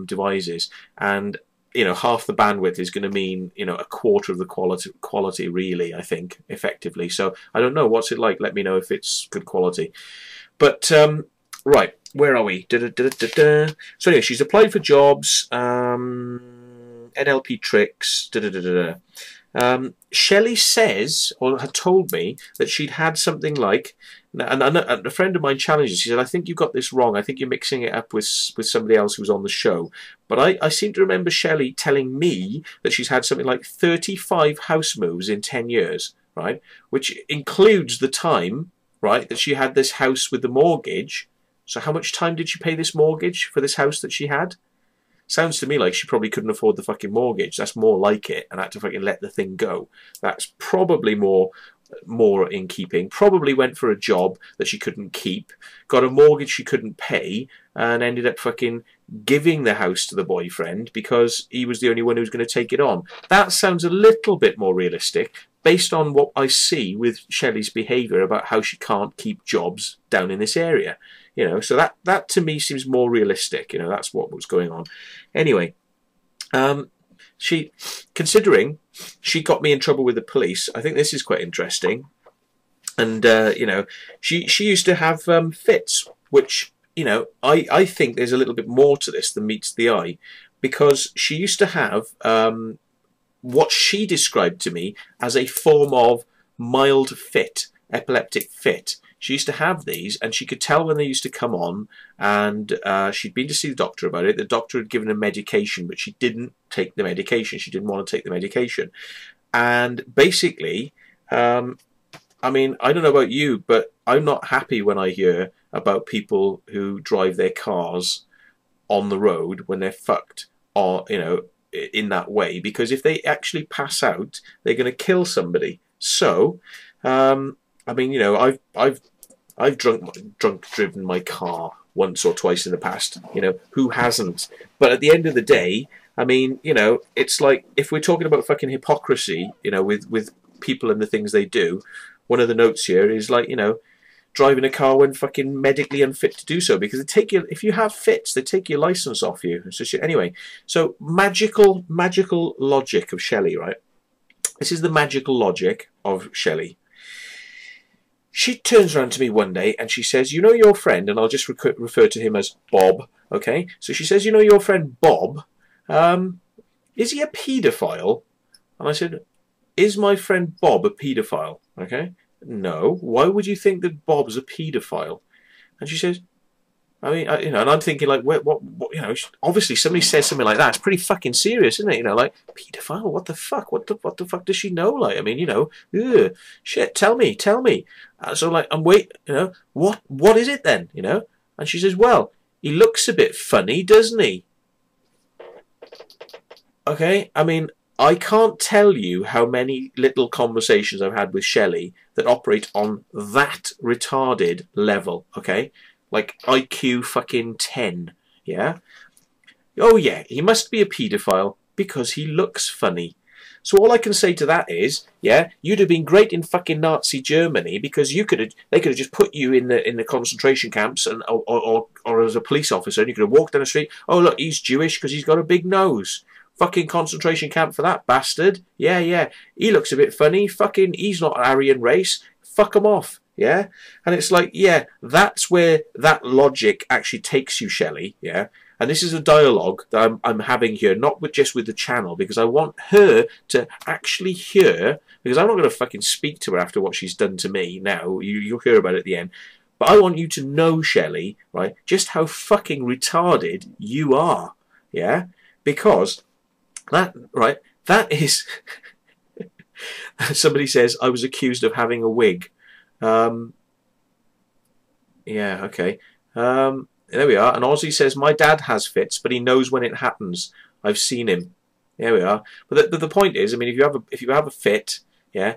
Devices, and you know, half the bandwidth is going to mean, you know, a quarter of the quality really, I think, effectively. So I don't know, what's it like? Let me know if it's good quality. But right, where are we? So anyway, she's applied for jobs, NLP tricks, Shelley says, or had told me, that she'd had something like, and a friend of mine challenged her. She said, I think you got this wrong. I think you're mixing it up with somebody else who was on the show. But I seem to remember Shelley telling me that she's had something like 35 house moves in 10 years, right? Which includes the time, right, that she had this house with the mortgage. So how much time did she pay this mortgage for this house that she had? Sounds to me like she probably couldn't afford the fucking mortgage. That's more like it, and had to fucking let the thing go. That's probably more in keeping. Probably went for a job that she couldn't keep, got a mortgage she couldn't pay, and ended up fucking giving the house to the boyfriend because he was the only one who was going to take it on. That sounds a little bit more realistic based on what I see with Shelley's behaviour about how she can't keep jobs down in this area. You know, so that to me seems more realistic. You know, that's what was going on. Anyway, considering she got me in trouble with the police, I think this is quite interesting. And you know, she used to have fits, which, you know, I think there's a little bit more to this than meets the eye, because she used to have what she described to me as a form of mild fit, epileptic fit. She used to have these, and she could tell when they used to come on, and she'd been to see the doctor about it. The doctor had given her medication, but she didn't take the medication. She didn't want to take the medication. And basically, I mean, I don't know about you, but I'm not happy when I hear about people who drive their cars on the road when they're fucked, or, you know, in that way, because if they actually pass out, they're going to kill somebody. So, I mean, you know, I've drunk driven my car once or twice in the past. You know, who hasn't? But at the end of the day, I mean, you know, it's like, if we're talking about fucking hypocrisy, you know, with people and the things they do, one of the notes here is like, you know, driving a car when fucking medically unfit to do so, because they take your, if you have fits, they take your license off you. So anyway, so magical logic of Shelley, right? This is the magical logic of Shelley. She turns around to me one day and she says, you know your friend, and I'll just refer to him as Bob, okay? So she says, you know your friend Bob, is he a paedophile? And I said, is my friend Bob a paedophile? Okay? No. Why would you think that Bob's a paedophile? And she says, I mean, you know, and I'm thinking like, what, you know, obviously somebody says something like that, it's pretty fucking serious, isn't it? You know, like, paedophile, what the fuck? What the fuck does she know? Like, I mean, you know, ugh, shit, tell me. So like, I'm wait, you know, what is it then? You know? And she says, well, he looks a bit funny, doesn't he? Okay, I mean, I can't tell you how many little conversations I've had with Shelley that operate on that retarded level, okay? Like IQ fucking 10, yeah? Oh yeah, he must be a paedophile because he looks funny. So all I can say to that is, yeah, you'd have been great in fucking Nazi Germany because they could have just put you in the concentration camps and or as a police officer, and you could have walked down the street. Oh look, he's Jewish because he's got a big nose. Fucking concentration camp for that bastard. Yeah, he looks a bit funny. Fucking, he's not Aryan race. Fuck him off. Yeah, and it's like, yeah, that's where that logic actually takes you, Shelley. Yeah. And this is a dialogue that I'm having here, not just with the channel, because I want her to actually hear, because I'm not going to fucking speak to her after what she's done to me now. You'll hear about it at the end. But I want you to know, Shelley, right, just how fucking retarded you are. Yeah? Because that, right, that is... Somebody says, I was accused of having a wig. Yeah, okay. There we are. And Ozzy says, my dad has fits, but he knows when it happens. I've seen him. There we are. But the point is, I mean, if you have a fit, yeah,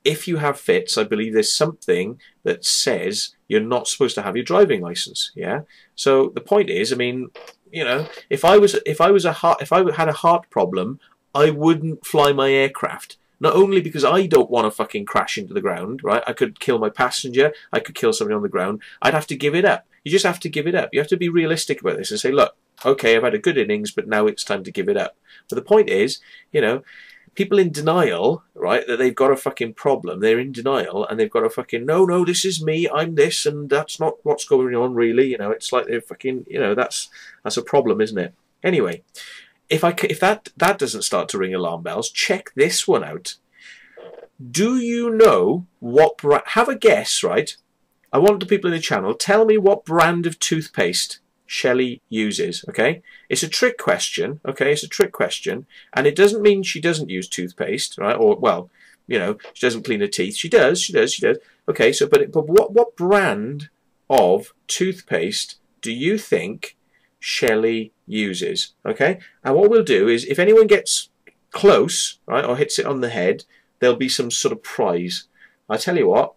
if you have fits, I believe there's something that says you're not supposed to have your driving license. Yeah. So the point is, I mean, you know, if I had a heart problem, I wouldn't fly my aircraft. Not only because I don't want to fucking crash into the ground, right? I could kill my passenger. I could kill somebody on the ground. I'd have to give it up. You just have to give it up. You have to be realistic about this and say, look, okay, I've had a good innings, but now it's time to give it up. But the point is, you know, people in denial, right, that they've got a fucking problem. They're in denial and they've got a fucking, no, this is me, I'm this, and that's not what's going on really. You know, it's like they're fucking, you know, that's a problem, isn't it? Anyway, if that doesn't start to ring alarm bells, check this one out. Do you know what brand? Have a guess, right? I want the people in the channel, tell me what brand of toothpaste Shelley uses, okay? It's a trick question, okay? It's a trick question, and it doesn't mean she doesn't use toothpaste, right? Or, well, you know, she doesn't clean her teeth. She does. Okay, so, but what brand of toothpaste do you think Shelley uses, okay? And what we'll do is, if anyone gets close, right, or hits it on the head, there'll be some sort of prize. I tell you what,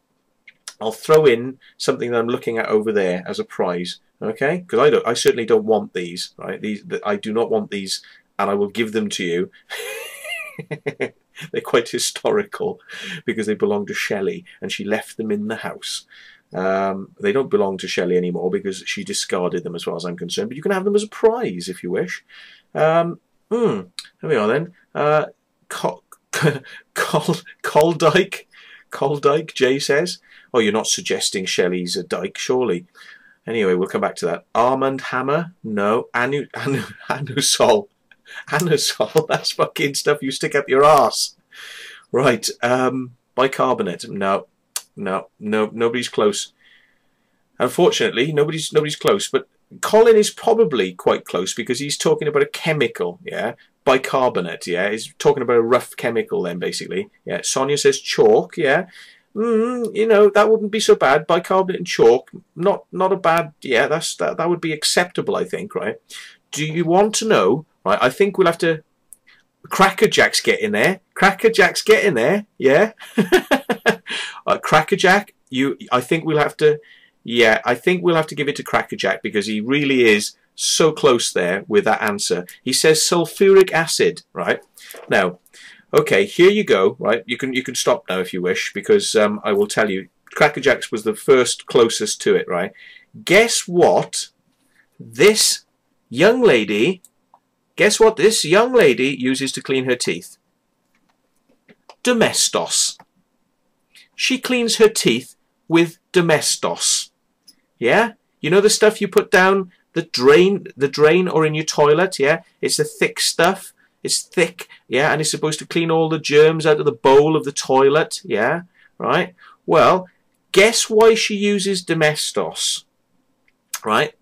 I'll throw in something that I'm looking at over there as a prize. Okay, because I certainly don't want these, right? I do not want these, and I will give them to you. They're quite historical because they belong to Shelley, and she left them in the house. They don't belong to Shelley anymore because she discarded them, as far as I'm concerned. But you can have them as a prize if you wish. There we are then. Coldike Jay says, "Oh, you're not suggesting Shelley's a dyke, surely?" Anyway, we'll come back to that. Armand Hammer? No. Anusol. Anusol? That's fucking stuff you stick up your arse. Right. Bicarbonate? No. Nobody's close. Unfortunately, nobody's close. But Colin is probably quite close because he's talking about a chemical, yeah? Bicarbonate, yeah? He's talking about a rough chemical then, basically. Yeah. Sonia says chalk, yeah? You know, that wouldn't be so bad. Bicarbonate and chalk, not a bad, yeah, that would be acceptable, I think, right? Do you want to know, right? I think we'll have to, Cracker Jack's get in there. Cracker Jack's get in there, yeah? Cracker Jack, I think we'll have to, yeah, I think we'll have to give it to Cracker Jack because he really is so close there with that answer. He says sulfuric acid, right? Now, okay, here you go, right? You can stop now if you wish, because I will tell you, Cracker Jack's was the first closest to it, right? Guess what this young lady uses to clean her teeth? Domestos. She cleans her teeth with Domestos. Yeah? You know the stuff you put down the drain or in your toilet, yeah? It's the thick stuff. It's thick, yeah, and it's supposed to clean all the germs out of the bowl of the toilet, yeah, right? Well, guess why she uses Domestos, right?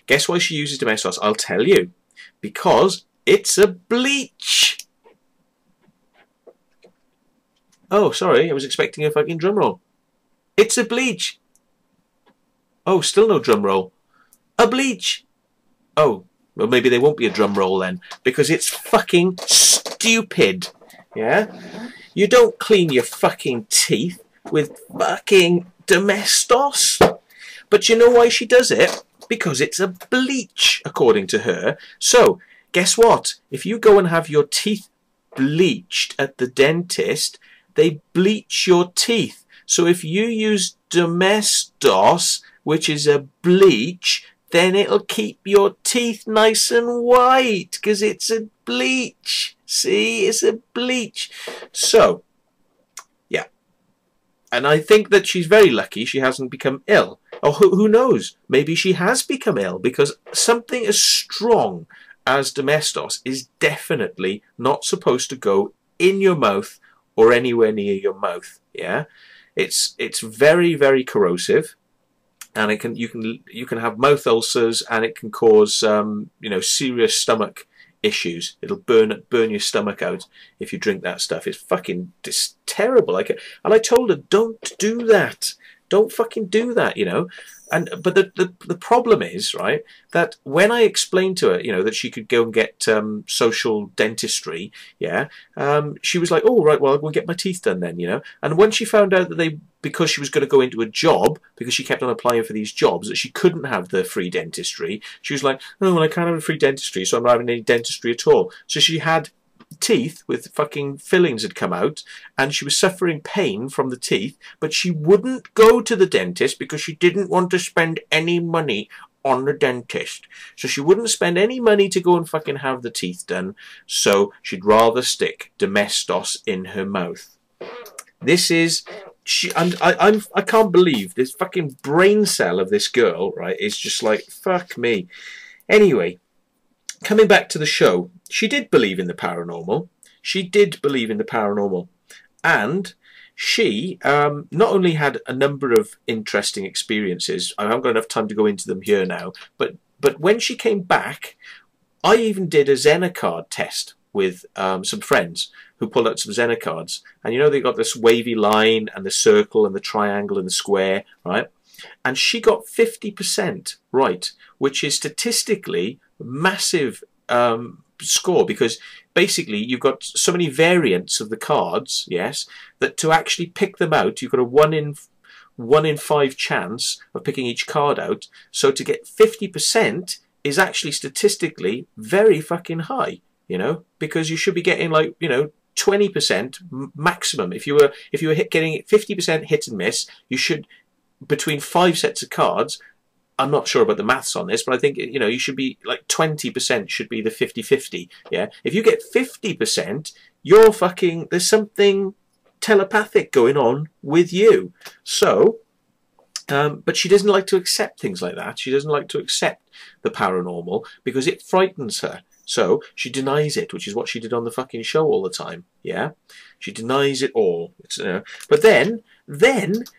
Guess why she uses Domestos? I'll tell you. Because it's a bleach. Oh, sorry, I was expecting a fucking drum roll. It's a bleach. Oh, still no drum roll. A bleach. Oh. Well, maybe there won't be a drum roll then, because it's fucking stupid, yeah? You don't clean your fucking teeth with fucking Domestos. But you know why she does it? Because it's a bleach, according to her. So, guess what? If you go and have your teeth bleached at the dentist, they bleach your teeth. So if you use Domestos, which is a bleach, then it'll keep your teeth nice and white because it's a bleach. See, it's a bleach. So, yeah. And I think that she's very lucky she hasn't become ill. Or who knows? Maybe she has become ill because something as strong as Domestos is definitely not supposed to go in your mouth or anywhere near your mouth. Yeah, it's very, very corrosive. And you can have mouth ulcers, and it can cause you know, serious stomach issues. It'll burn your stomach out if you drink that stuff. It's fucking terrible. And I told her, don't do that. Don't fucking do that, you know. And but the problem is, right, that when I explained to her, you know, that she could go and get social dentistry, yeah, she was like, oh right, well I'll get my teeth done then, you know. And when she found out that because she was going to go into a job, because she kept on applying for these jobs, that she couldn't have the free dentistry, she was like, oh well, I can't have a free dentistry, so I'm not having any dentistry at all. So she had teeth with fucking fillings had come out, and she was suffering pain from the teeth, but she wouldn't go to the dentist because she didn't want to spend any money on the dentist. So she wouldn't spend any money to go and fucking have the teeth done, so she'd rather stick Domestos in her mouth. This is I can't believe this fucking brain cell of this girl, right, is just like, fuck me. Anyway, coming back to the show, she did believe in the paranormal. She did believe in the paranormal. And she not only had a number of interesting experiences, I haven't got enough time to go into them here now, but when she came back, I even did a Xena card test with some friends who pulled out some Xena cards. And you know, they got this wavy line and the circle and the triangle and the square, right? And she got 50% right, which is statistically massive score, because basically you've got so many variants of the cards, yes, that to actually pick them out, you've got a 1 in 5 chance of picking each card out. So to get 50% is actually statistically very fucking high, you know, because you should be getting like, you know, 20% maximum. If you were getting 50% hit and miss, you should, between 5 sets of cards, I'm not sure about the maths on this, but I think, you know, you should be like 20% should be the 50-50. Yeah. If you get 50%, you're fucking, there's something telepathic going on with you. So, but she doesn't like to accept things like that. She doesn't like to accept the paranormal because it frightens her. So she denies it, which is what she did on the fucking show all the time. Yeah. She denies it all. It's, but then,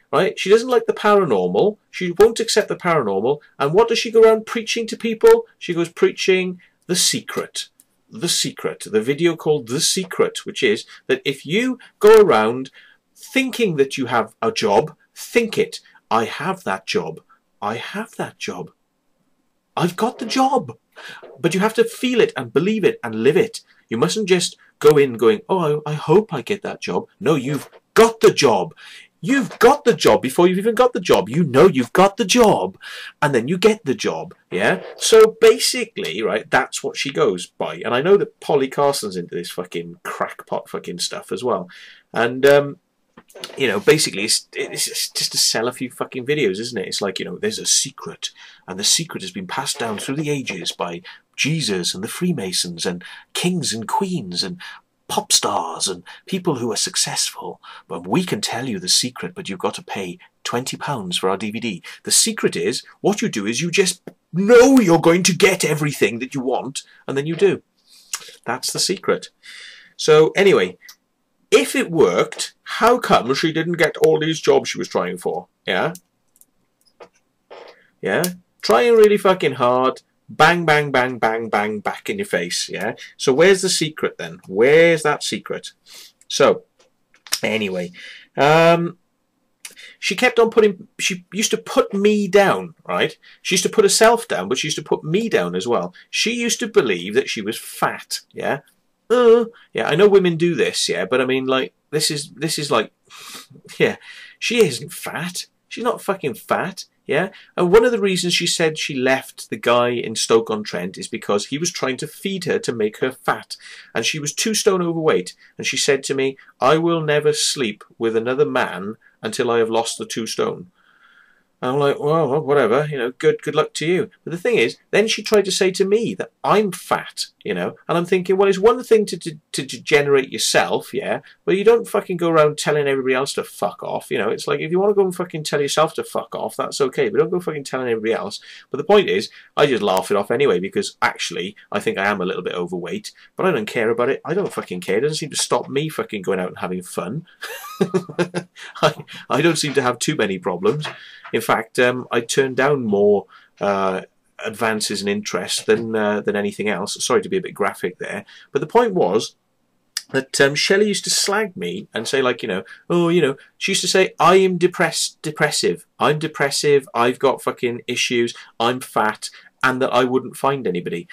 right, she doesn't like the paranormal. She won't accept the paranormal. And what does she go around preaching to people? She goes preaching The Secret. The Secret. The video called The Secret, which is that if you go around thinking that you have a job, think it. I have that job. I have that job. I've got the job. But you have to feel it and believe it and live it. You mustn't just go in going, oh, I hope I get that job. No, you've got the job. You've got the job before you've even got the job. You know you've got the job, and then you get the job, yeah? So basically, right, that's what she goes by. And I know that Polly Carson's into this fucking crackpot fucking stuff as well. And, you know, basically, it's just to sell a few fucking videos, isn't it? It's like, you know, there's a secret, and the secret has been passed down through the ages by Jesus and the Freemasons and kings and queens and pop stars and people who are successful. But we can tell you the secret, but you've got to pay £20 for our DVD. The secret is, what you do is you just know you're going to get everything that you want, and then you do. That's the secret. So anyway, if it worked, how come she didn't get all these jobs she was trying for? Yeah? Yeah? Trying really fucking hard. Bang, bang, bang, bang, bang, back in your face. Yeah? So where's the secret then? Where's that secret? So, anyway. She kept on putting... She used to put me down, right? She used to put herself down, but she used to put me down as well. She used to believe that she was fat. Yeah? Yeah, I know women do this, yeah, but I mean, like, this is like, yeah, she isn't fat. She's not fucking fat, yeah? And one of the reasons she said she left the guy in Stoke-on-Trent is because he was trying to feed her to make her fat. And she was 2 stone overweight. And she said to me, I will never sleep with another man until I have lost the 2 stone. And I'm like, well, whatever, you know, good luck to you. But the thing is, then she tried to say to me that I'm fat, you know, and I'm thinking, well, it's one thing to degenerate yourself, yeah, but you don't fucking go around telling everybody else to fuck off, you know. It's like, if you want to go and fucking tell yourself to fuck off, that's okay, but don't go fucking telling everybody else. But the point is, I just laugh it off anyway, because actually, I think I am a little bit overweight, but I don't care about it. I don't fucking care. It doesn't seem to stop me fucking going out and having fun. I don't seem to have too many problems. In fact, I turned down more advances in interest than anything else. Sorry to be a bit graphic there, but the point was, that Shelley used to slag me and say, like, you know, oh, you know, she used to say, I am depressive. I'm depressive. I've got fucking issues. I'm fat, and that I wouldn't find anybody.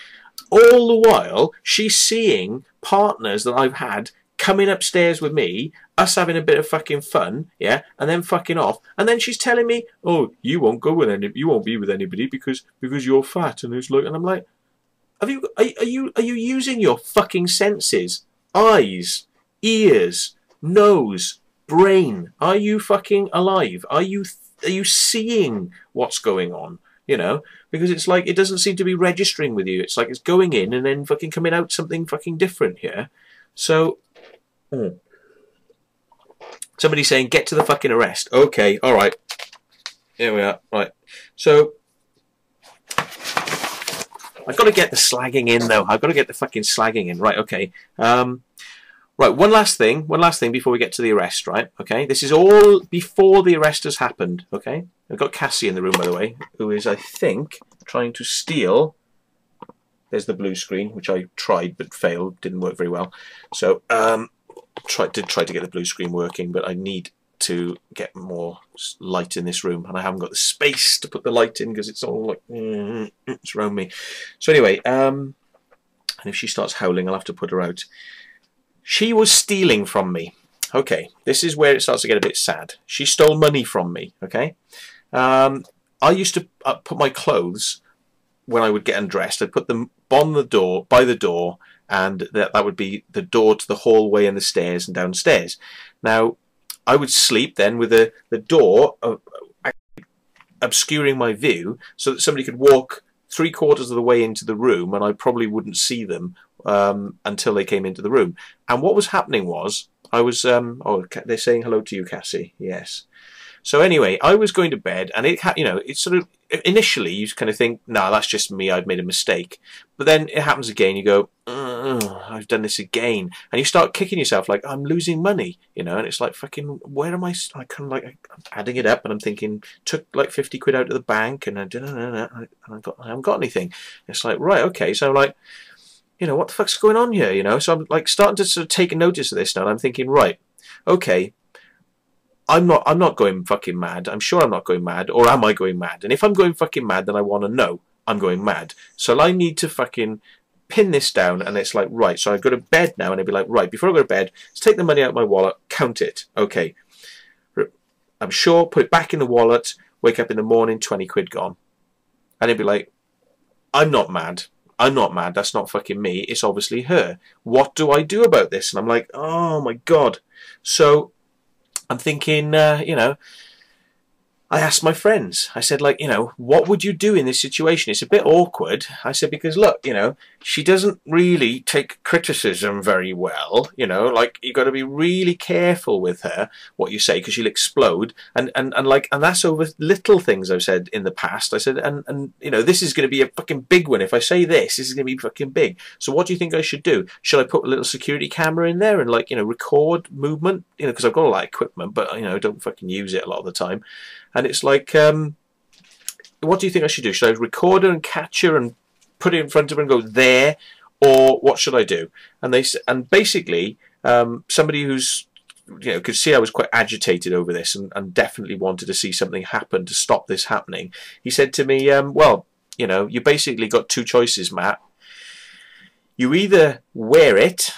All the while, she's seeing partners that I've had coming upstairs with me, us having a bit of fucking fun, yeah, and then fucking off, and then she's telling me, oh, you won't go with you won't be with anybody because you're fat, and it's like, and I'm like, are you using your fucking senses? Eyes, ears, nose, brain. Are you fucking alive? Are you seeing what's going on? You know, because it's like it doesn't seem to be registering with you. It's like it's going in and then fucking coming out something fucking different here. So, somebody's saying get to the fucking arrest. Okay, all right. Here we are. Right. So, I've got to get the slagging in, though. I've got to get the fucking slagging in. Right, okay. Right, one last thing before we get to the arrest, right? Okay, this is all before the arrest has happened, okay? I've got Cassie in the room, by the way, who is, I think, trying to steal... There's the blue screen, which I tried but failed, didn't work very well. So, did try to get the blue screen working, but I need to get more light in this room, and I haven't got the space to put the light in because it's all like it's around me. So anyway, and if she starts howling, I'll have to put her out. She was stealing from me. Okay, this is where it starts to get a bit sad. She stole money from me. Okay, I used to put my clothes when I would get undressed. I'd put them on the door, by the door, and that would be the door to the hallway and the stairs and downstairs. Now, I would sleep then with the door obscuring my view so that somebody could walk 3/4 of the way into the room and I probably wouldn't see them until they came into the room. And what was happening was, I was, oh, they're saying hello to you, Cassie. Yes. So anyway, I was going to bed, and it's sort of, initially you kind of think, no, that's just me, I've made a mistake. But then it happens again, you go, I've done this again. And you start kicking yourself like, I'm losing money, you know, and it's like, fucking, where am I kind of like, I'm adding it up, and I'm thinking, took like 50 quid out of the bank, and I haven't got anything. It's like, right, okay, so I'm like, you know, what the fuck's going on here, you know? So I'm like starting to sort of take notice of this now, and I'm thinking, right, okay, I'm not going fucking mad. I'm sure I'm not going mad, or am I going mad? And if I'm going fucking mad, then I want to know I'm going mad. So I need to fucking pin this down, and it's like, right, so I go to bed now, and I'd be like, right, before I go to bed, let's take the money out of my wallet, count it. Okay, I'm sure, put it back in the wallet, wake up in the morning, 20 quid gone. And it'd be like, I'm not mad. I'm not mad. That's not fucking me. It's obviously her. What do I do about this? And I'm like, oh my God. So I'm thinking, you know, I asked my friends, I said, like, you know, what would you do in this situation? It's a bit awkward. I said, because look, you know, she doesn't really take criticism very well, you know, like, you've got to be really careful with her, what you say, because she'll explode. And that's over little things I've said in the past. I said, and you know, this is going to be a fucking big one. If I say this is going to be fucking big. So what do you think I should do? Should I put a little security camera in there and, like, you know, record movement? You know, because I've got a lot of equipment, but, you know, I don't fucking use it a lot of the time. And it's like, what do you think I should do? Should I record her and catch her and put it in front of her and go there, or what should I do? And basically, somebody who's, you know, could see I was quite agitated over this and definitely wanted to see something happen to stop this happening. He said to me, well, you know, you basically got two choices, Matt. You either wear it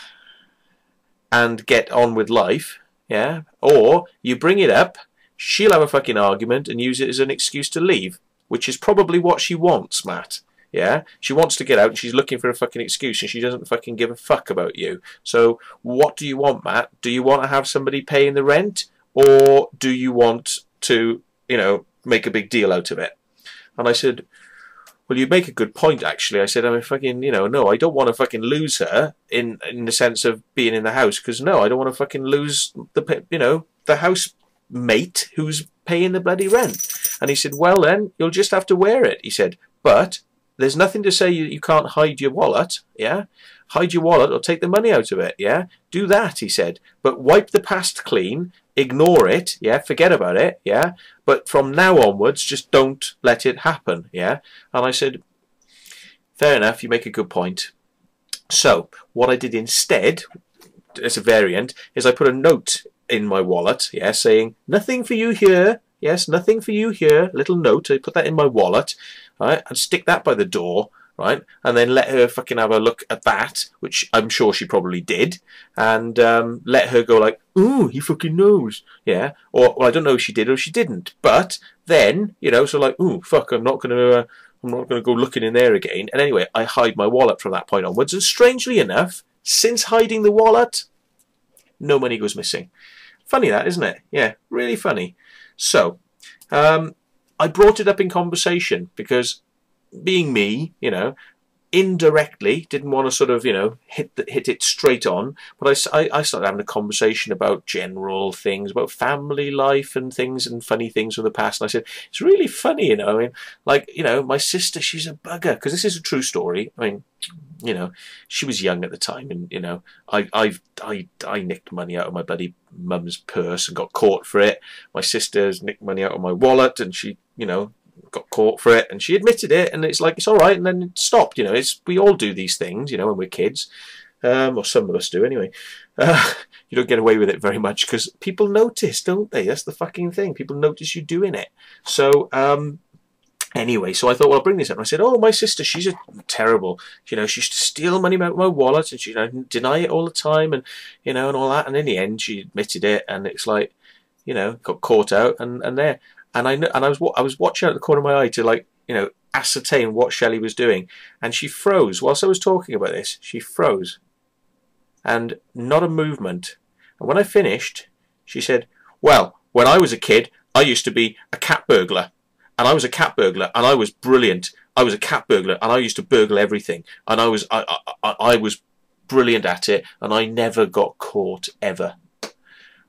and get on with life, yeah, or you bring it up. She'll have a fucking argument and use it as an excuse to leave, which is probably what she wants, Matt. Yeah? She wants to get out and she's looking for a fucking excuse and she doesn't fucking give a fuck about you. So what do you want, Matt? Do you want to have somebody paying the rent, or do you want to, you know, make a big deal out of it? And I said, well, you make a good point, actually. I said, I mean, fucking, you know, no, I don't want to fucking lose her in the sense of being in the house, because no, I don't want to fucking lose the, you know, the house mate who's paying the bloody rent. And he said, well then, you'll just have to wear it. He said, but there's nothing to say you can't hide your wallet, yeah? Hide your wallet or take the money out of it, yeah? Do that, he said. But wipe the past clean, ignore it, yeah? Forget about it, yeah? But from now onwards, just don't let it happen, yeah? And I said, fair enough, you make a good point. So, what I did instead, it's a variant, is I put a note in my wallet, yeah, saying, nothing for you here, yes, nothing for you here, little note, I put that in my wallet, right, and stick that by the door, right, and then let her fucking have a look at that, which I'm sure she probably did, and let her go like, ooh, he fucking knows, yeah, or well, I don't know if she did or she didn't, but then, you know, so like, ooh, fuck, I'm not gonna go looking in there again. And anyway, I hide my wallet from that point onwards, and strangely enough, since hiding the wallet, no money goes missing. Funny that, isn't it? Yeah, really funny. So, I brought it up in conversation because, being me, you know, indirectly didn't want to sort of, you know, hit it straight on, but I started having a conversation about general things, about family life and things and funny things from the past. And I said, it's really funny, you know, I mean, like, you know, my sister, she's a bugger, because this is a true story. I mean, you know, she was young at the time, and you know, I nicked money out of my bloody mum's purse and got caught for it. My sister's nicked money out of my wallet, and she, you know, got caught for it, and she admitted it, and it's like, it's all right, and then it stopped. You know, we all do these things, you know, when we're kids, or some of us do anyway. You don't get away with it very much because people notice, don't they? That's the fucking thing. People notice you doing it. So anyway, so I thought, well, I'll bring this up. And I said, oh, my sister, she's terrible. You know, she used to steal money out of my wallet, and she, you know, deny it all the time, and you know, and all that. And in the end, she admitted it, and it's like, you know, got caught out, and there. And I was watching out the corner of my eye to, like, you know, ascertain what Shelley was doing, and she froze whilst I was talking about this. She froze, and not a movement. And when I finished, she said, "Well, when I was a kid, I used to be a cat burglar, and I was a cat burglar, and I was brilliant. I was a cat burglar, and I used to burgle everything, and I was brilliant at it, and I never got caught ever."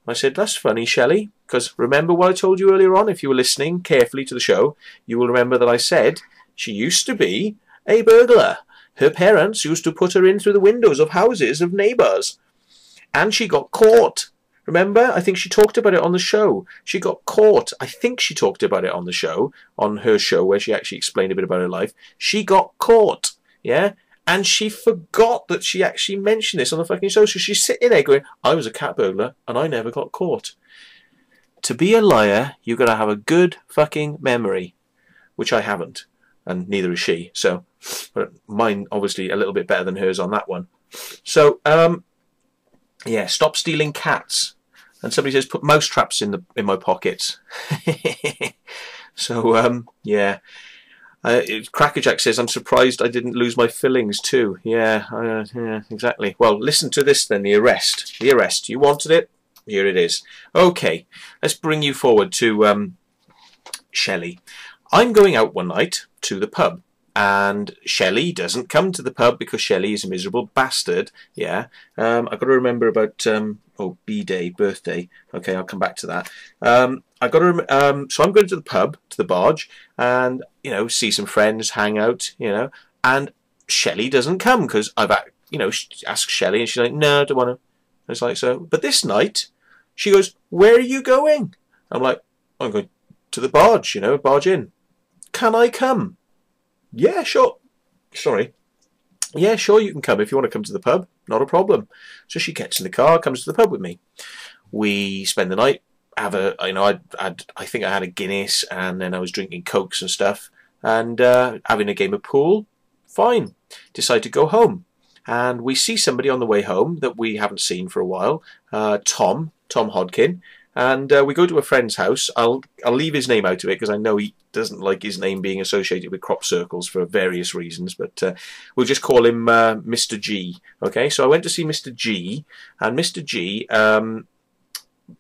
I said, that's funny, Shelley, because remember what I told you earlier on? If you were listening carefully to the show, you will remember that I said she used to be a burglar. Her parents used to put her in through the windows of houses of neighbours, and she got caught. Remember? I think she talked about it on the show. She got caught. I think she talked about it on the show, on her show, where she actually explained a bit about her life. She got caught, yeah? And she forgot that she actually mentioned this on the fucking show. So she's sitting there going, I was a cat burglar and I never got caught. To be a liar, you've got to have a good fucking memory, which I haven't. And neither is she. So, but mine obviously a little bit better than hers on that one. So, yeah, stop stealing cats. And somebody says, put mouse traps in my pockets. So, yeah. Crackerjack says, I'm surprised I didn't lose my fillings too. Yeah, yeah, exactly. Well, listen to this then, the arrest. The arrest. You wanted it? Here it is. Okay, let's bring you forward to Shelley. I'm going out one night to the pub, and Shelley doesn't come to the pub because Shelley is a miserable bastard. Yeah, I've got to remember about B-day, birthday. Okay, I'll come back to that. I've got to so I'm going to the pub, to the barge, and you know, see some friends, hang out, you know, and Shelley doesn't come because I've, you know, asked Shelley, and she's like, no, I don't want to. It's like, so, but this night she goes, where are you going? I'm like, I'm going to the barge, you know, barge in. Can I come? Yeah, sure. Sorry. Yeah, sure, you can come if you want to come to the pub. Not a problem. So she gets in the car, comes to the pub with me. We spend the night. Have a, you know, I think I had a Guinness, and then I was drinking Cokes and stuff, and having a game of pool. Fine. Decide to go home, and we see somebody on the way home that we haven't seen for a while. Tom Hodkin. And we go to a friend's house. I'll leave his name out of it because I know he doesn't like his name being associated with crop circles for various reasons. But we'll just call him Mr. G. Okay, so I went to see Mr. G, and Mr. G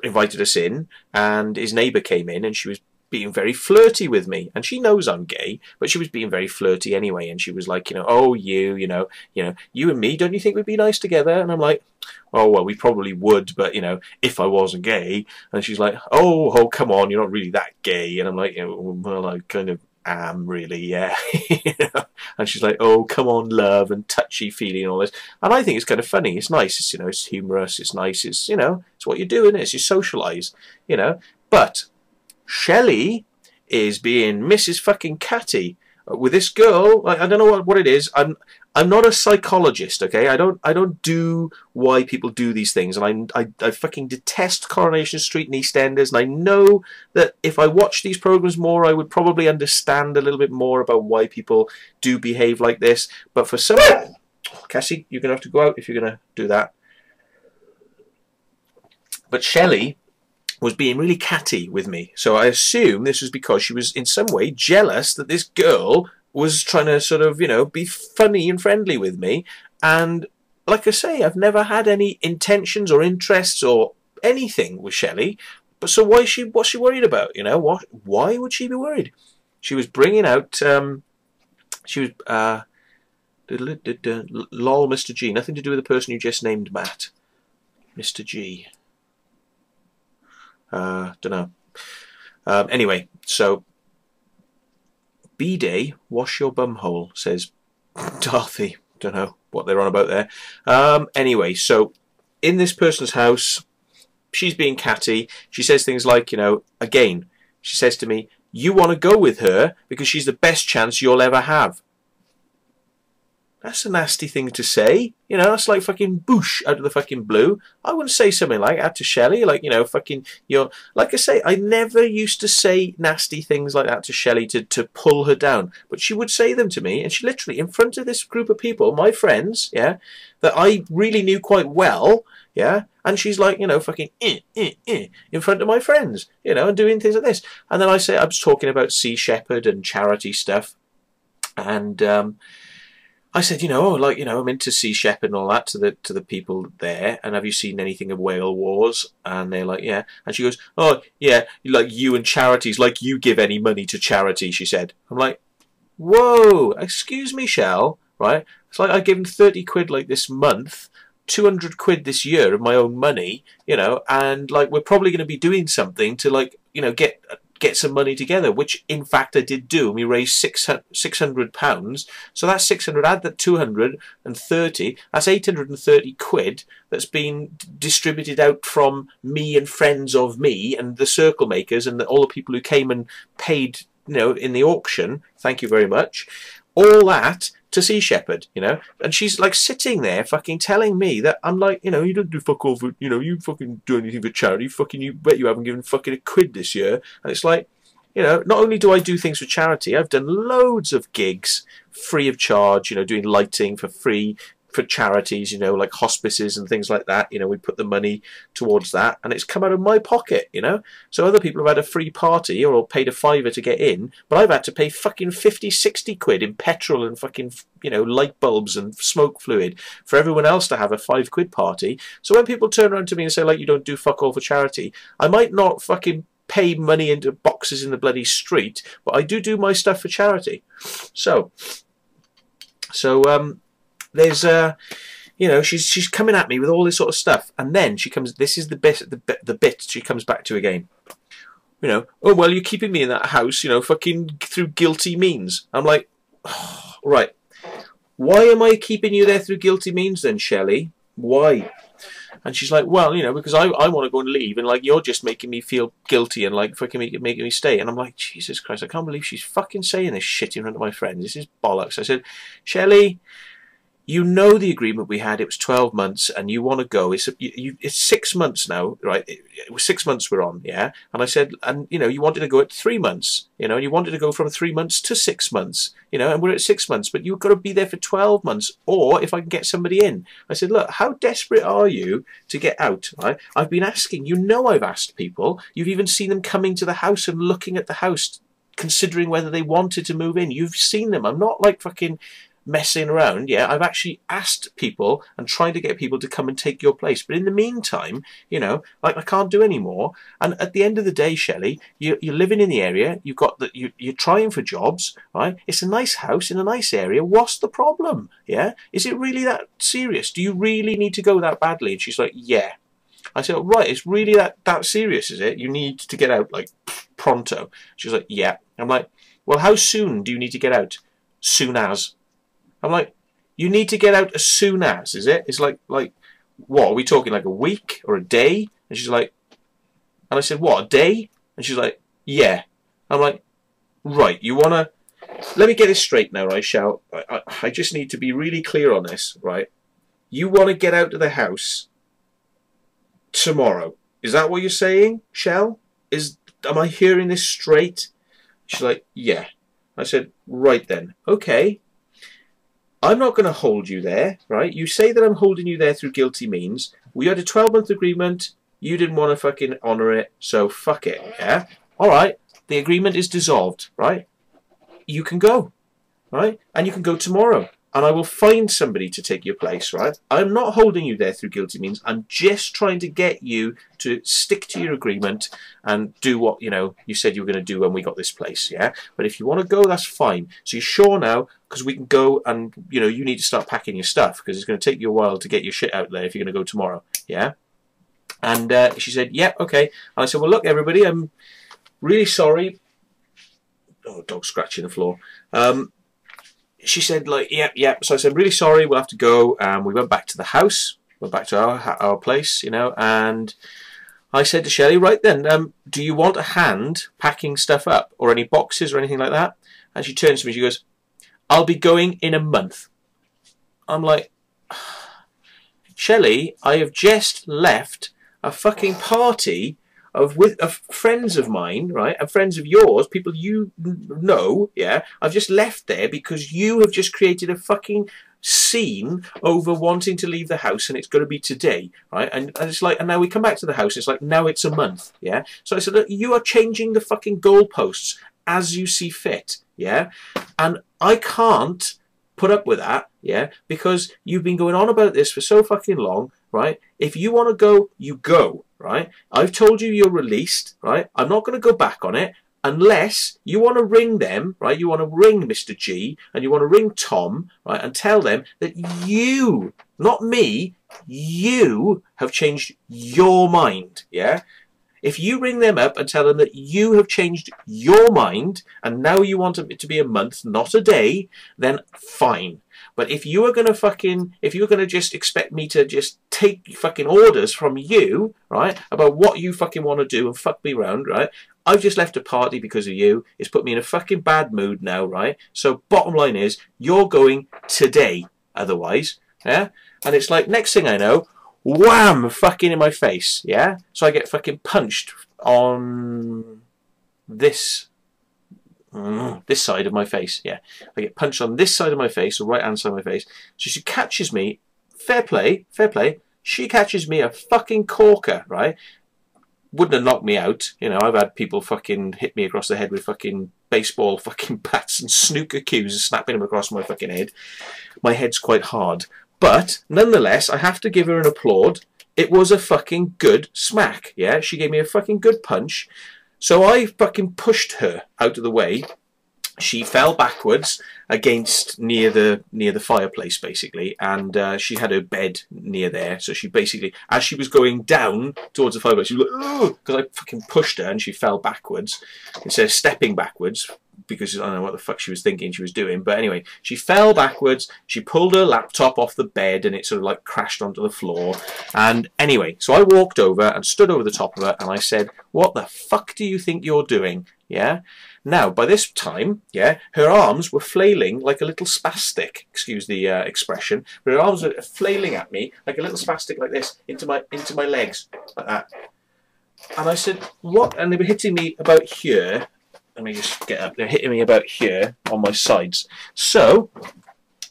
invited us in, and his neighbour came in, and she was being very flirty with me, and she knows I'm gay, but she was being very flirty anyway, and she was like, you know, oh, you know, you and me, don't you think we'd be nice together? And I'm like, oh, well, we probably would, but, you know, if I wasn't gay. And she's like, oh, come on, you're not really that gay. And I'm like, well, I kind of am really, yeah. You know? And she's like, oh, come on, love, and touchy-feely and all this. And I think it's kind of funny. It's nice. It's, you know, it's humorous. It's nice. It's, you know, it's what you're doing. It's you socialise, you know. But Shelley is being Mrs. fucking Catty with this girl. I don't know what it is. I'm not a psychologist, okay? I don't do why people do these things, and I fucking detest Coronation Street and EastEnders, and I know that if I watched these programs more, I would probably understand a little bit more about why people do behave like this. But for some, Cassie, you're gonna have to go out if you're gonna do that. But Shelley was being really catty with me, so I assume this was because she was in some way jealous that this girl was trying to sort of, you know, be funny and friendly with me. And like I say, I've never had any intentions or interests or anything with Shelley. But so what's she worried about? You know, why would she be worried? She was bringing out she was lol Mr. G, nothing to do with the person you just named, Matt. Mr. G. Don't know. Anyway, so B-Day, wash your bumhole, says Dorothy. Don't know what they're on about there. Anyway, so in this person's house, she's being catty. She says things like, you know, again, she says to me, you want to go with her because she's the best chance you'll ever have. That's a nasty thing to say. You know, that's like fucking boosh out of the fucking blue. I wouldn't say something like that to Shelley. Like, you know, fucking, you're, like I say, I never used to say nasty things like that to Shelley to pull her down. But she would say them to me, and she literally, in front of this group of people, my friends, yeah, that I really knew quite well, yeah, and she's like, you know, fucking in front of my friends, you know, and doing things like this. And then I was talking about Sea Shepherd and charity stuff, and I said, you know, like, you know, I'm into Sea Shepherd and all that to the people there, and have you seen anything of Whale Wars? And they're like, yeah. And she goes, oh, yeah, like you and charities, like you give any money to charity, she said. I'm like, whoa, excuse me, Shell, right? It's like I gave him 30 quid like this month, 200 quid this year of my own money, you know, and like we're probably going to be doing something to, like, you know, get some money together, which in fact I did do, and we raised £600. So that's 600, add that 230, that's 830 quid that's been distributed out from me and friends of me and the Circle Makers and all the people who came and paid, you know, in the auction. Thank you very much. All that to Sea Shepherd, you know, and she's like sitting there fucking telling me that I'm like, you know, you don't do fuck all for, you know, you fucking do anything for charity, fucking, you bet you haven't given fucking a quid this year. And it's like, you know, not only do I do things for charity, I've done loads of gigs free of charge, you know, doing lighting for free for charities, you know, like hospices and things like that. You know, we put the money towards that, and it's come out of my pocket, you know. So other people have had a free party or paid a £5 to get in, but I've had to pay fucking 50, 60 quid in petrol and fucking, you know, light bulbs and smoke fluid for everyone else to have a £5 party. So when people turn around to me and say, like, you don't do fuck all for charity, I might not fucking pay money into boxes in the bloody street, but I do my stuff for charity. So there's you know, she's coming at me with all this sort of stuff, and then she comes, this is the bit she comes back to again, you know, oh well, you're keeping me in that house, you know, fucking through guilty means. I'm like, oh, right, why am I keeping you there through guilty means then, Shelley? Why? And she's like, well, you know, because I want to go and leave, and like you're just making me feel guilty and like fucking making me stay. And I'm like, Jesus Christ, I can't believe she's fucking saying this shit in front of my friends. This is bollocks. I said, Shelley, you know the agreement we had, it was 12 months, and you want to go. It's 6 months now, right? It was 6 months we're on, yeah? And I said, and, you know, you wanted to go at 3 months, you know, and you wanted to go from 3 months to 6 months, you know, and we're at 6 months, but you've got to be there for 12 months, or if I can get somebody in. I said, look, how desperate are you to get out, right? I've been asking, you know I've asked people. You've even seen them coming to the house and looking at the house, considering whether they wanted to move in. You've seen them. I'm not like fucking messing around. Yeah, I've actually asked people and trying to get people to come and take your place, but in the meantime, you know, like I can't do any more. And at the end of the day, Shelley, you're living in the area, you've got that, you're trying for jobs, right? It's a nice house in a nice area. What's the problem? Yeah, is it really that serious? Do you really need to go that badly? And she's like, yeah. I said, oh, right, it's really that serious, is it? You need to get out like pronto. She's like, yeah. I'm like, well, how soon do you need to get out? Soon as. I'm like, you need to get out as soon as, is it? It's like, what, are we talking like a week or a day? And she's like, and I said, what, a day? And she's like, yeah. I'm like, right, you want to let me get this straight now, right, Shell? I just need to be really clear on this, right? You want to get out of the house tomorrow. Is that what you're saying, Shell? Am I hearing this straight? She's like, yeah. I said, right then. Okay. I'm not going to hold you there, right? You say that I'm holding you there through guilty means. We had a 12-month agreement. You didn't want to fucking honour it, so fuck it, yeah? All right. The agreement is dissolved, right? You can go, right? And you can go tomorrow. And I will find somebody to take your place, right? I'm not holding you there through guilty means. I'm just trying to get you to stick to your agreement and do what, you know, you said you were going to do when we got this place, yeah? But if you want to go, that's fine. So you're sure now, because we can go and, you know, you need to start packing your stuff because it's going to take you a while to get your shit out there if you're going to go tomorrow, yeah? And she said, yeah, okay. And I said, well, look, everybody, I'm really sorry. Oh, dog scratching the floor. She said, like, yeah. So I said, really sorry, we'll have to go. And we went back to the house, went back to our place, you know. And I said to Shelley, right then, do you want a hand packing stuff up or any boxes or anything like that? And she turns to me, she goes, I'll be going in a month. I'm like, Shelley, I have just left a fucking party of friends of mine, right, and friends of yours, people you know, yeah. I've just left there because you have just created a fucking scene over wanting to leave the house, and it's going to be today, right? And it's like, and now we come back to the house. It's like now it's a month, yeah. So I said, look, you are changing the fucking goalposts as you see fit, yeah. And I can't put up with that, yeah, because you've been going on about this for so fucking long, right? If you want to go, you go. Right? I've told you you're released, right? I'm not going to go back on it unless you want to ring them, right? You want to ring Mr. G and you want to ring Tom, right? And tell them that you, not me, you have changed your mind, yeah? If you ring them up and tell them that you have changed your mind and now you want it to be a month, not a day, then fine. But if you are going to if you're going to just expect me to just take fucking orders from you, right, about what you fucking want to do and fuck me round, right, I've just left a party because of you. It's put me in a fucking bad mood now, right? So bottom line is, you're going today, otherwise, yeah? And it's like, next thing I know, wham, fucking in my face, yeah? So I get fucking punched on this side of my face, yeah. I get punched on this side of my face, the right hand side of my face. So she catches me, fair play, she catches me a fucking corker, right? Wouldn't have knocked me out, you know. I've had people fucking hit me across the head with fucking baseball fucking bats and snooker cues, snapping them across my fucking head. My head's quite hard. But, nonetheless, I have to give her an applaud. It was a fucking good smack, yeah? She gave me a fucking good punch. So I fucking pushed her out of the way. She fell backwards against near the fireplace, basically, and she had her bed near there. So she basically, as she was going down towards the fireplace, she was like, "Oh!" because I fucking pushed her, and she fell backwards instead of stepping backwards, because I don't know what the fuck she was thinking she was doing. But anyway, she fell backwards. She pulled her laptop off the bed, and it sort of like crashed onto the floor. And anyway, so I walked over and stood over the top of her, and I said, "What the fuck do you think you're doing?" Yeah. Now, by this time, yeah, her arms were flailing like a little spastic, excuse the expression, but her arms were flailing at me like a little spastic like this, into my legs, like that. And I said, what? And they were hitting me about here. Let me just get up. They're hitting me about here on my sides. So,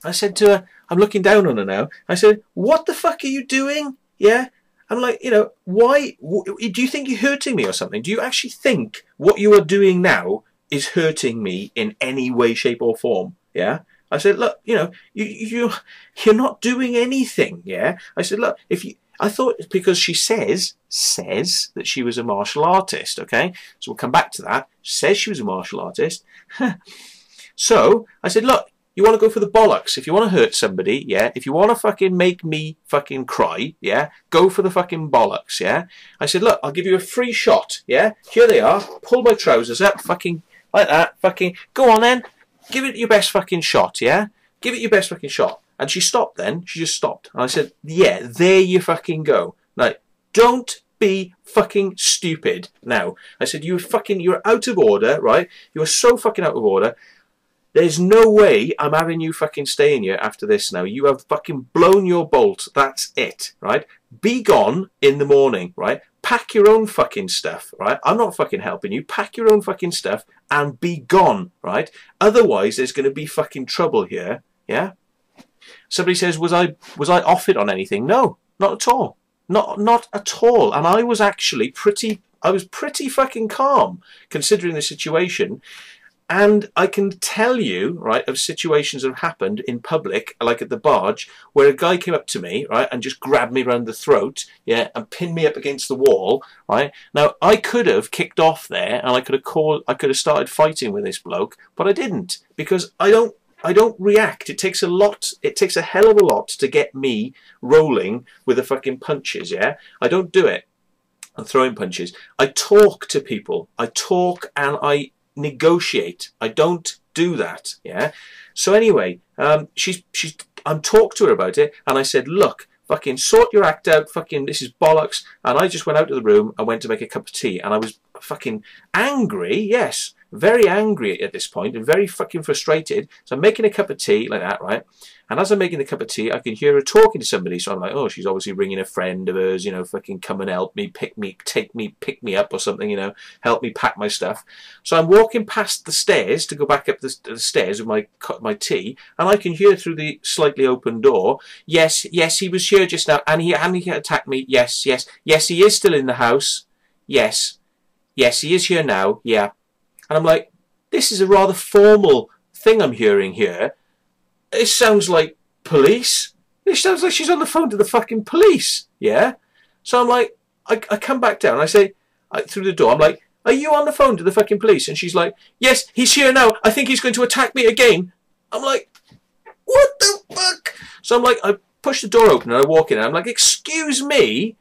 I said to her, I'm looking down on her now, I said, what the fuck are you doing? Yeah? I'm like, you know, why? Do you think you're hurting me or something? Do you actually think what you are doing now is hurting me in any way, shape or form? Yeah. I said, look, you know, you're not doing anything. Yeah. I said, look, I thought because she says that she was a martial artist. Okay. So we'll come back to that. She says she was a martial artist. So I said, look, you want to go for the bollocks. If you want to hurt somebody, yeah, if you want to fucking make me fucking cry, yeah, go for the fucking bollocks, yeah. I said, look, I'll give you a free shot, yeah. Here they are. Pull my trousers up, fucking like that, fucking go on then. Give it your best fucking shot, yeah. Give it your best fucking shot. And she stopped then. She just stopped. And I said, yeah, there you fucking go. Like, don't be fucking stupid now. I said, you're out of order, right? You are so fucking out of order. There's no way I'm having you fucking staying here after this now. You have fucking blown your bolt. That's it, right? Be gone in the morning, right? Pack your own fucking stuff, right? I'm not fucking helping you. Pack your own fucking stuff and be gone, right? Otherwise, there's going to be fucking trouble here, yeah? Somebody says, was I off it on anything? No, not at all. Not at all. And I was actually pretty fucking calm considering the situation. And I can tell you, right, of situations that have happened in public, like at the barge, where a guy came up to me, right, and just grabbed me around the throat, yeah, and pinned me up against the wall, right. Now, I could have kicked off there, and I could have started fighting with this bloke, but I didn't, because I don't react. It takes a hell of a lot to get me rolling with the fucking punches, yeah. I don't do it. I'm throwing punches. I talk to people. I talk and I negotiate. I don't do that, yeah. So anyway, I'm talked to her about it, and I said, look, fucking sort your act out, fucking this is bollocks. And I just went out of the room and went to make a cup of tea, and I was fucking angry, yes, very angry at this point, and very fucking frustrated. So I'm making a cup of tea like that, right? And as I'm making the cup of tea, I can hear her talking to somebody. So I'm like, oh, she's obviously ringing a friend of hers, you know, fucking come and help me, pick me up or something, you know, help me pack my stuff. So I'm walking past the stairs to go back up the stairs with my tea, and I can hear through the slightly open door, yes, he was here just now, and he attacked me, yes, he is still in the house, yes, he is here now, yeah. And I'm like, this is a rather formal thing I'm hearing here. It sounds like police. It sounds like she's on the phone to the fucking police, yeah? So I'm like, I come back down, I say, through the door, I'm like, are you on the phone to the fucking police? And she's like, yes, he's here now. I think he's going to attack me again. I'm like, what the fuck? So I'm like, I push the door open and I walk in and I'm like, excuse me?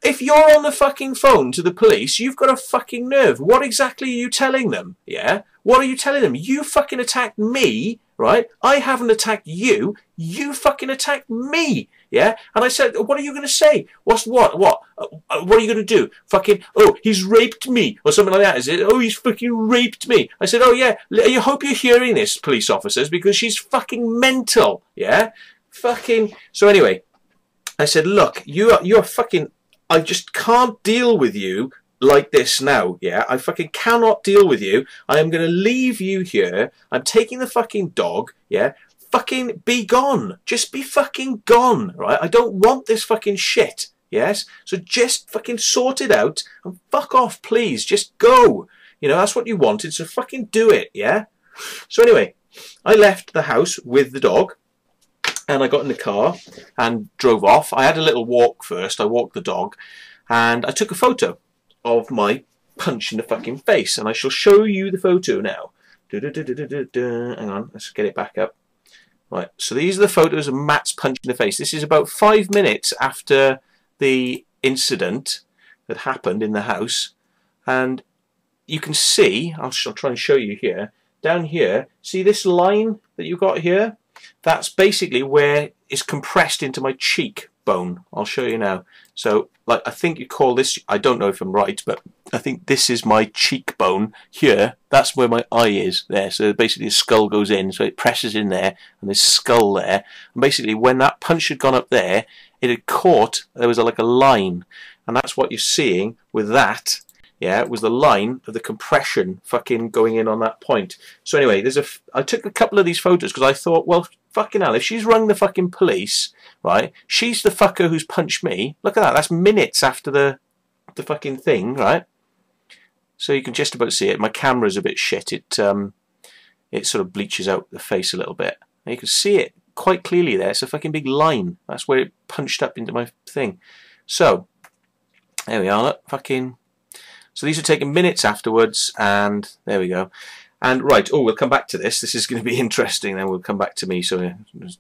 If you're on the fucking phone to the police, you've got a fucking nerve. What exactly are you telling them? Yeah? What are you telling them? You fucking attacked me, right? I haven't attacked you. You fucking attacked me. Yeah? And I said, what are you going to say? What are you going to do? Fucking, oh, he's raped me. Or something like that. Is it? Oh, he's fucking raped me. I said, oh yeah, I hope you're hearing this, police officers, because she's fucking mental. Yeah? Fucking. So anyway, I said, look, you're fucking, I just can't deal with you like this now, yeah? I fucking cannot deal with you. I am going to leave you here. I'm taking the fucking dog, yeah? Fucking be gone. Just be fucking gone, right? I don't want this fucking shit, yes? So just fucking sort it out and fuck off, please. Just go. You know, that's what you wanted, so fucking do it, yeah? So anyway, I left the house with the dog. And I got in the car and drove off. I had a little walk first. I walked the dog and I took a photo of my punch in the fucking face. And I shall show you the photo now. Hang on, let's get it back up. Right, so these are the photos of Matt's punch in the face. This is about 5 minutes after the incident that happened in the house. And you can see, I'll try and show you here, down here, see this line that you've got here? That's basically where it's compressed into my cheekbone. I'll show you now. So, like, I think you call this, I don't know if I'm right, but I think this is my cheekbone here. That's where my eye is there. So basically the skull goes in, so it presses in there, and there's skull there. And basically when that punch had gone up there, it had caught, there was like a line. And that's what you're seeing with that. Yeah, it was the line of the compression fucking going in on that point. So anyway, I took a couple of these photos because I thought, well, fucking hell, if she's rung the fucking police, right, she's the fucker who's punched me. Look at that, that's minutes after the fucking thing, right? So you can just about see it. My camera's a bit shit. It sort of bleaches out the face a little bit. And you can see it quite clearly there. It's a fucking big line. That's where it punched up into my thing. So, there we are, look, fucking... So these are taken minutes afterwards, and there we go. And right, oh, we'll come back to this. This is going to be interesting. Then we'll come back to me. So we're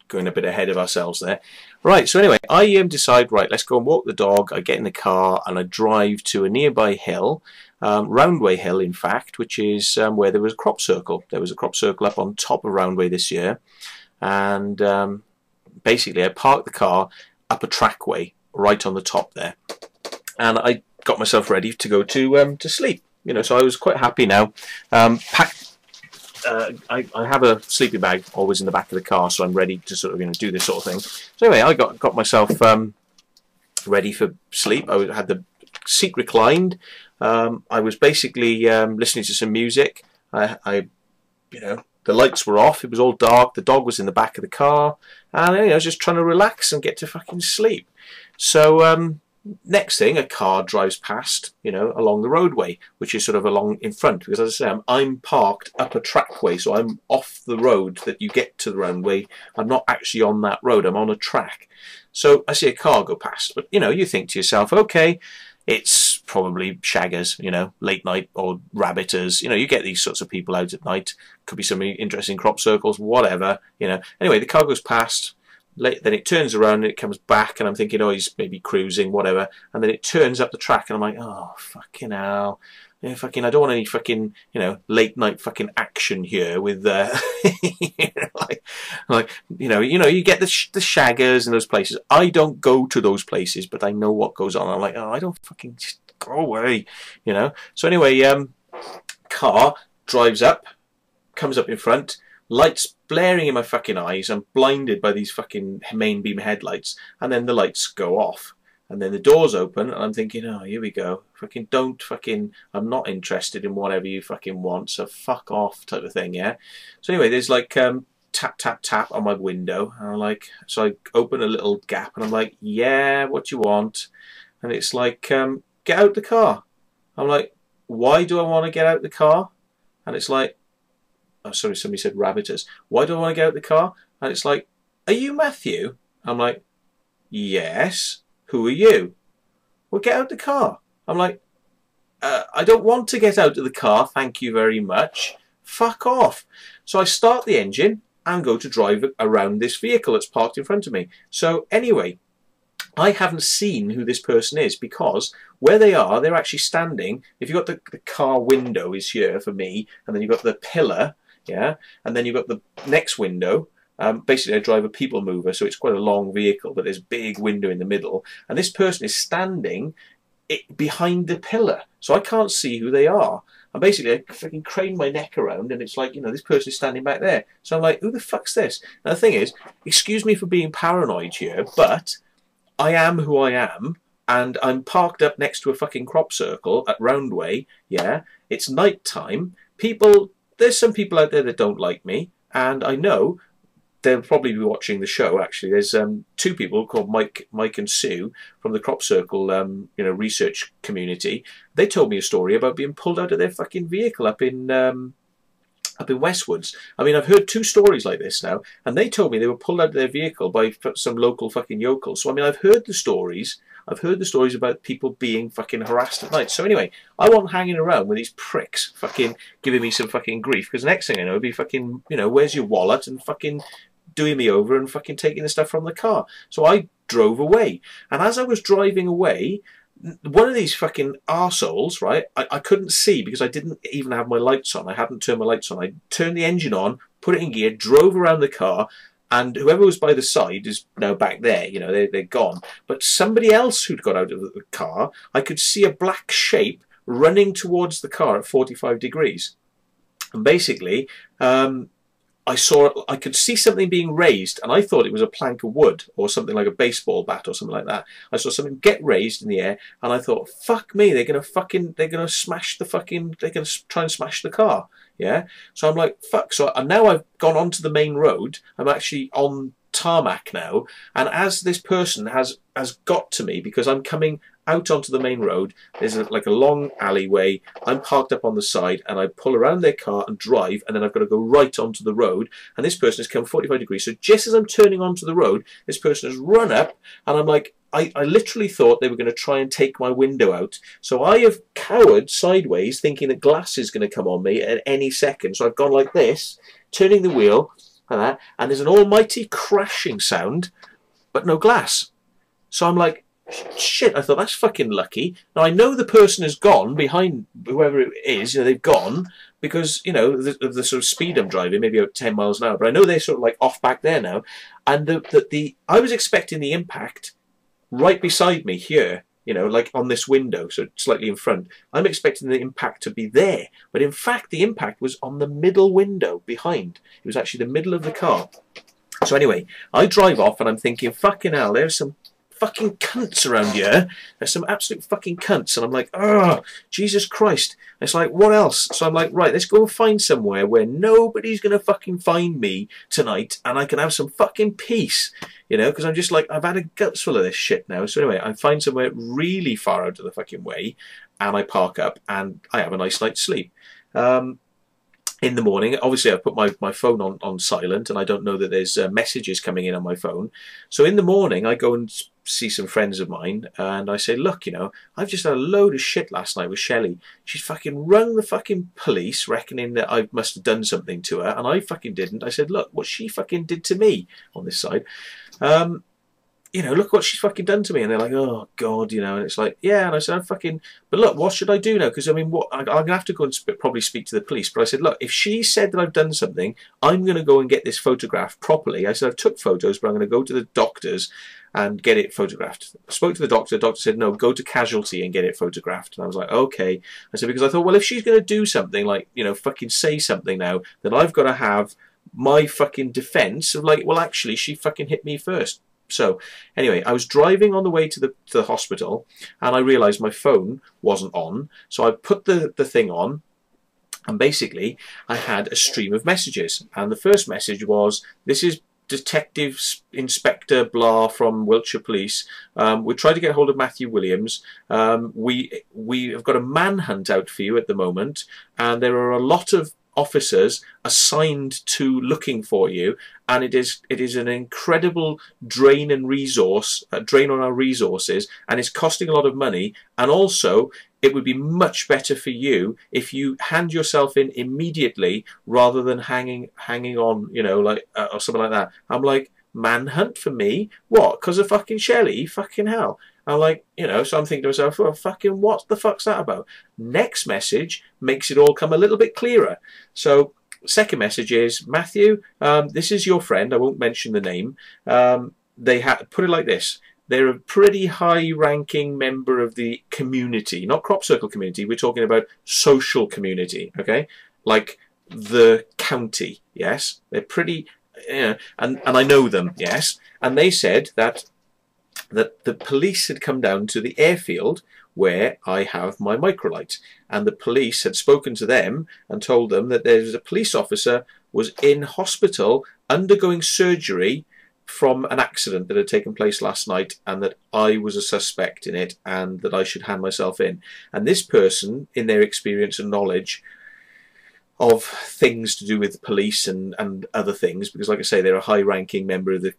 going a bit ahead of ourselves there. Right. So anyway, I decide. Right, let's go and walk the dog. I get in the car and I drive to a nearby hill, Roundway Hill, in fact, which is where there was a crop circle. There was a crop circle up on top of Roundway this year, and basically I parked the car up a trackway right on the top there, and I got myself ready to go to sleep. You know, so I was quite happy now. I have a sleeping bag always in the back of the car, so I'm ready to sort of do this sort of thing. So anyway, I got myself ready for sleep. I had the seat reclined. I was basically listening to some music. The lights were off. It was all dark. The dog was in the back of the car, and I was just trying to relax and get to fucking sleep. So next thing, a car drives past, along the roadway, which is sort of along in front, because as I say, I'm parked up a trackway, so I'm off the road that you get to the runway. I'm not actually on that road. I'm on a track. So I see a car go past, but you think to yourself, okay, it's probably shaggers, late night, or rabbiters. You get these sorts of people out at night. Could be somebody interested in crop circles, whatever. Anyway, the car goes past. Then it turns around and it comes back, and I'm thinking, oh, he's maybe cruising, whatever. And then it turns up the track, and I'm like, oh, fucking hell. I don't want any fucking, late night fucking action here with, you get the shaggers and those places. I don't go to those places, but I know what goes on. I'm like, oh, I don't fucking, just go away, So anyway, car drives up, comes up in front, lights blaring in my fucking eyes. I'm blinded by these fucking main beam headlights, and then the lights go off. And then the doors open, and I'm thinking, oh, here we go. I'm not interested in whatever you fucking want, so fuck off, type of thing, yeah? So anyway, there's like tap, tap, tap on my window, and so I open a little gap, and I'm like, yeah, what you want? And it's like, get out the car. I'm like, why do I want to get out the car? And it's like, oh, sorry, somebody said rabbiters. Why do I want to get out the car? And it's like, are you Matthew? I'm like, yes. Who are you? Well, get out the car. I'm like, I don't want to get out of the car, thank you very much. Fuck off. So I start the engine and go to drive around this vehicle that's parked in front of me. So anyway, I haven't seen who this person is, because where they are, they're actually standing. If you've got the car window is here for me, and then you've got the pillar, yeah, and then you've got the next window. Basically, I drive a people mover, so it's quite a long vehicle, but there's a big window in the middle. And this person is standing behind the pillar, so I can't see who they are. And basically, I fucking crane my neck around, and it's like, this person is standing back there. So I'm like, who the fuck's this? And the thing is, excuse me for being paranoid here, but I am who I am, and I'm parked up next to a fucking crop circle at Roundway, yeah? It's night time. There's some people out there that don't like me, and I know they'll probably be watching the show. Actually, there's two people called Mike and Sue from the crop circle, research community. They told me a story about being pulled out of their fucking vehicle up in Westwoods. I mean, I've heard two stories like this now, and they told me they were pulled out of their vehicle by some local fucking yokels. So I mean, I've heard the stories. I've heard the stories about people being fucking harassed at night. So anyway, I wasn't hanging around with these pricks fucking giving me some fucking grief, because the next thing I know, it'd be fucking, where's your wallet, and fucking doing me over and fucking taking the stuff from the car. So I drove away, and as I was driving away, one of these fucking arseholes, right, I couldn't see because I didn't even have my lights on. I hadn't turned my lights on. I turned the engine on, put it in gear, drove around the car, and whoever was by the side is now back there, they're gone. But somebody else who'd got out of the car, I could see a black shape running towards the car at 45 degrees. And basically, I could see something being raised, and I thought it was a plank of wood or something like a baseball bat or something like that. I saw something get raised in the air, and I thought, fuck me, they're gonna smash the fucking, they're gonna try and smash the car, yeah. So I'm like, fuck. So now I've gone onto the main road. I'm actually on tarmac now, and as this person has got to me, because I'm coming out onto the main road, there's like a long alleyway. I'm parked up on the side, and I pull around their car and drive, and then I've got to go right onto the road, and this person has come 45 degrees. So just as I'm turning onto the road, this person has run up, and I'm like, I literally thought they were going to try and take my window out. So I have cowered sideways, thinking that glass is going to come on me at any second. So I've gone like this, turning the wheel, like that, and there's an almighty crashing sound, but no glass. So I'm like, shit, I thought, that's fucking lucky. Now I know the person has gone behind whoever it is, they've gone, because, the sort of speed I'm driving, maybe about 10 miles an hour, but I know they're sort of like off back there now. And I was expecting the impact right beside me here, you know, like on this window, so slightly in front. I'm expecting the impact to be there, but in fact the impact was on the middle window behind. It was actually the middle of the car. So anyway, I drive off and I'm thinking, fucking hell, there's some fucking cunts around here. There's some absolute fucking cunts. And I'm like, oh, Jesus Christ. And it's like, what else? So I'm like, right, let's go and find somewhere where nobody's going to fucking find me tonight and I can have some fucking peace, you know, because I'm just like, I've had a guts full of this shit now. So anyway, I find somewhere really far out of the fucking way and I park up and I have a nice night's sleep. In the morning, obviously I've put my phone on silent and I don't know that there's messages coming in on my phone. So in the morning I go and see some friends of mine and I say, look, you know, I've just had a load of shit last night with Shelley. She's fucking rung the fucking police reckoning that I must have done something to her and I fucking didn't. I said, look, what she fucking did to me on this side. You know, look what she's fucking done to me. And they're like, oh, God, you know. And it's like, yeah. And I said, I'm fucking... But look, what should I do now? Because, I mean, what I'm going to have to go and probably speak to the police. But I said, look, if she said that I've done something, I'm going to go and get this photographed properly. I said, I've took photos, but I'm going to go to the doctors and get it photographed. I spoke to the doctor. The doctor said, no, go to casualty and get it photographed. And I was like, okay. I said, because I thought, well, if she's going to do something, like, you know, fucking say something now, then I've got to have my fucking defence of, like, well, actually, she fucking hit me first. So anyway, I was driving on the way to the hospital and I realised my phone wasn't on. So I put the thing on and basically I had a stream of messages. And the first message was, this is Detective Inspector blah from Wiltshire Police. We tried to get hold of Matthew Williams. We have got a manhunt out for you at the moment and there are a lot of officers assigned to looking for you, and it is an incredible drain on our resources, and it's costing a lot of money. And also it would be much better for you if you hand yourself in immediately rather than hanging on, you know, like or something like that. I'm like, manhunt for me? What? Because of fucking Shelley? Fucking hell. I'm like, you know, so I'm thinking to myself, well, fucking what the fuck's that about? Next message makes it all come a little bit clearer. So second message is, Matthew, this is your friend. I won't mention the name. They put it like this. They're a pretty high-ranking member of the community, not crop circle community. We're talking about social community, okay? Like the county, yes? They're pretty, you know, and I know them, yes? And they said that the police had come down to the airfield where I have my microlight, and the police had spoken to them and told them that there was a police officer was in hospital undergoing surgery from an accident that had taken place last night, and that I was a suspect in it and that I should hand myself in. And this person, in their experience and knowledge of things to do with police and other things, because like I say, they're a high-ranking member of the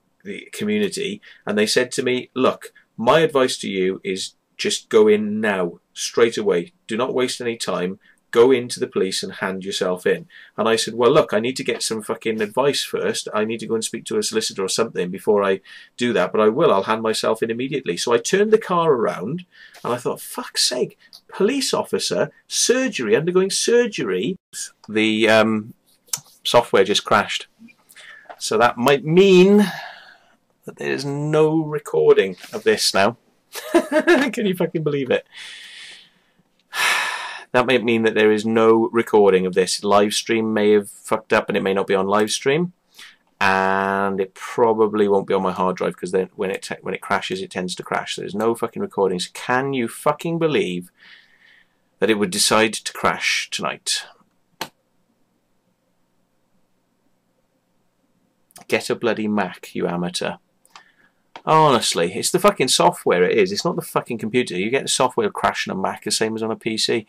community, and they said to me, look, my advice to you is just go in now, straight away. Do not waste any time. Go into the police and hand yourself in. And I said, well, look, I need to get some fucking advice first. I need to go and speak to a solicitor or something before I do that, but I will. I'll hand myself in immediately. So I turned the car around and I thought, fuck's sake, police officer, surgery, undergoing surgery. The software just crashed. So that might mean that there's no recording of this now. Can you fucking believe it? That might mean that there is no recording of this. Live stream may have fucked up and it may not be on live stream, and it probably won't be on my hard drive, because then when it crashes, it tends to crash. So there's no fucking recordings. Can you fucking believe that it would decide to crash tonight? Get a bloody Mac, you amateur. Honestly, it's the fucking software it is. It's not the fucking computer. You get the software crashing on a Mac the same as on a PC.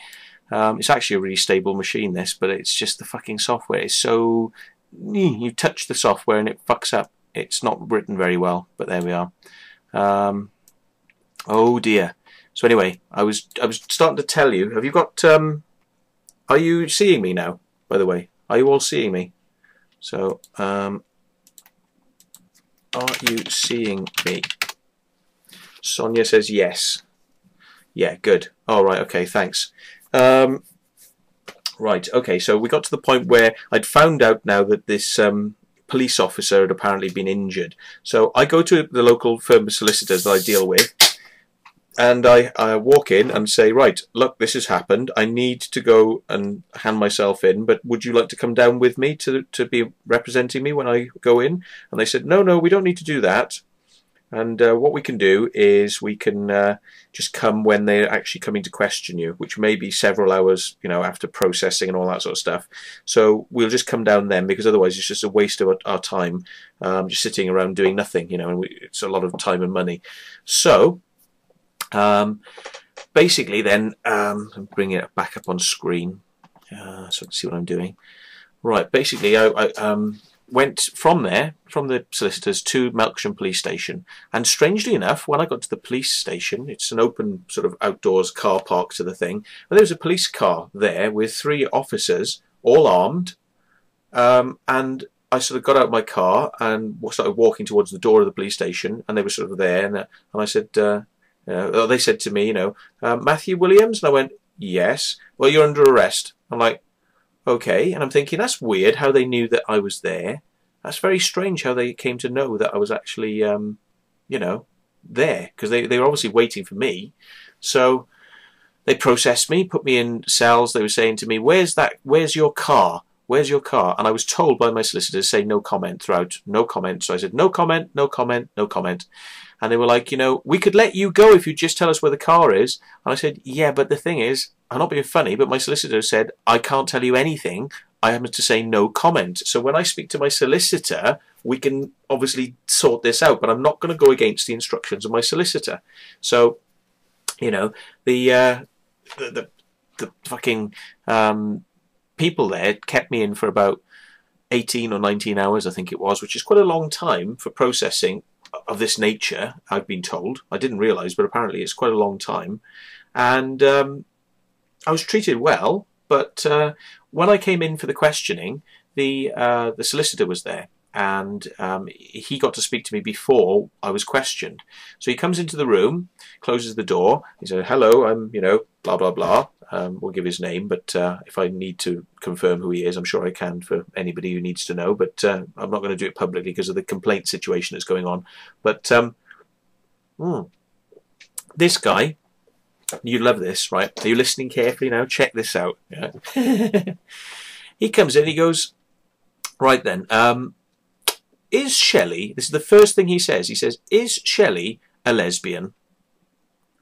It's actually a really stable machine, this, but it's just the fucking software. It's so... You touch the software and it fucks up. It's not written very well, but there we are. Oh dear. So anyway, I was starting to tell you. Have you got... are you seeing me now, by the way? Are you all seeing me? So... are you seeing me? Sonia says yes. Yeah, good. All right, okay, thanks. Right, okay, so we got to the point where I'd found out now that this police officer had apparently been injured. So I go to the local firm of solicitors that I deal with, And I walk in and say, right, look, this has happened. I need to go and hand myself in, but would you like to come down with me to be representing me when I go in? And they said, no, we don't need to do that. And what we can do is we can just come when they're actually coming to question you, which may be several hours, you know, after processing and all that sort of stuff. So we'll just come down then, because otherwise it's just a waste of our time, just sitting around doing nothing, you know, and it's a lot of time and money. So basically then, I'm bringing it back up on screen so I can see what I'm doing. Right, basically I went from there, from the solicitors, to Melksham police station, and strangely enough, when I got to the police station, it's an open sort of outdoors car park to the thing, and there was a police car there with 3 officers, all armed, and I sort of got out of my car and started walking towards the door of the police station, and they were sort of there, and I said, they said to me, you know, Matthew Williams, and I went, yes. Well, you're under arrest. I'm like, okay, and I'm thinking, that's weird how they knew that I was there. That's very strange how they came to know that I was actually, you know, there, because they were obviously waiting for me. So they processed me, put me in cells. They were saying to me, where's your car? Where's your car? And I was told by my solicitors, say no comment throughout, no comment. So I said, no comment, no comment, no comment. And they were like, you know, we could let you go if you just tell us where the car is. And I said, yeah, but the thing is, I'm not being funny, but my solicitor said, I can't tell you anything. I have to say no comment. So when I speak to my solicitor, we can obviously sort this out, but I'm not going to go against the instructions of my solicitor. So, you know, the fucking people there kept me in for about 18 or 19 hours, I think it was, which is quite a long time for processing of this nature, I've been told. I didn't realise, but apparently it's quite a long time. And I was treated well, but when I came in for the questioning, the solicitor was there, and he got to speak to me before I was questioned. So he comes into the room, closes the door, he said, hello, I'm, you know, blah, blah, blah. We'll give his name, but if I need to confirm who he is, I'm sure I can for anybody who needs to know, but I'm not going to do it publicly because of the complaint situation that's going on. But this guy, you love this, right? Are you listening carefully now? Check this out. Yeah. He comes in, he goes, right then, is Shelley, this is the first thing he says, is Shelley a lesbian?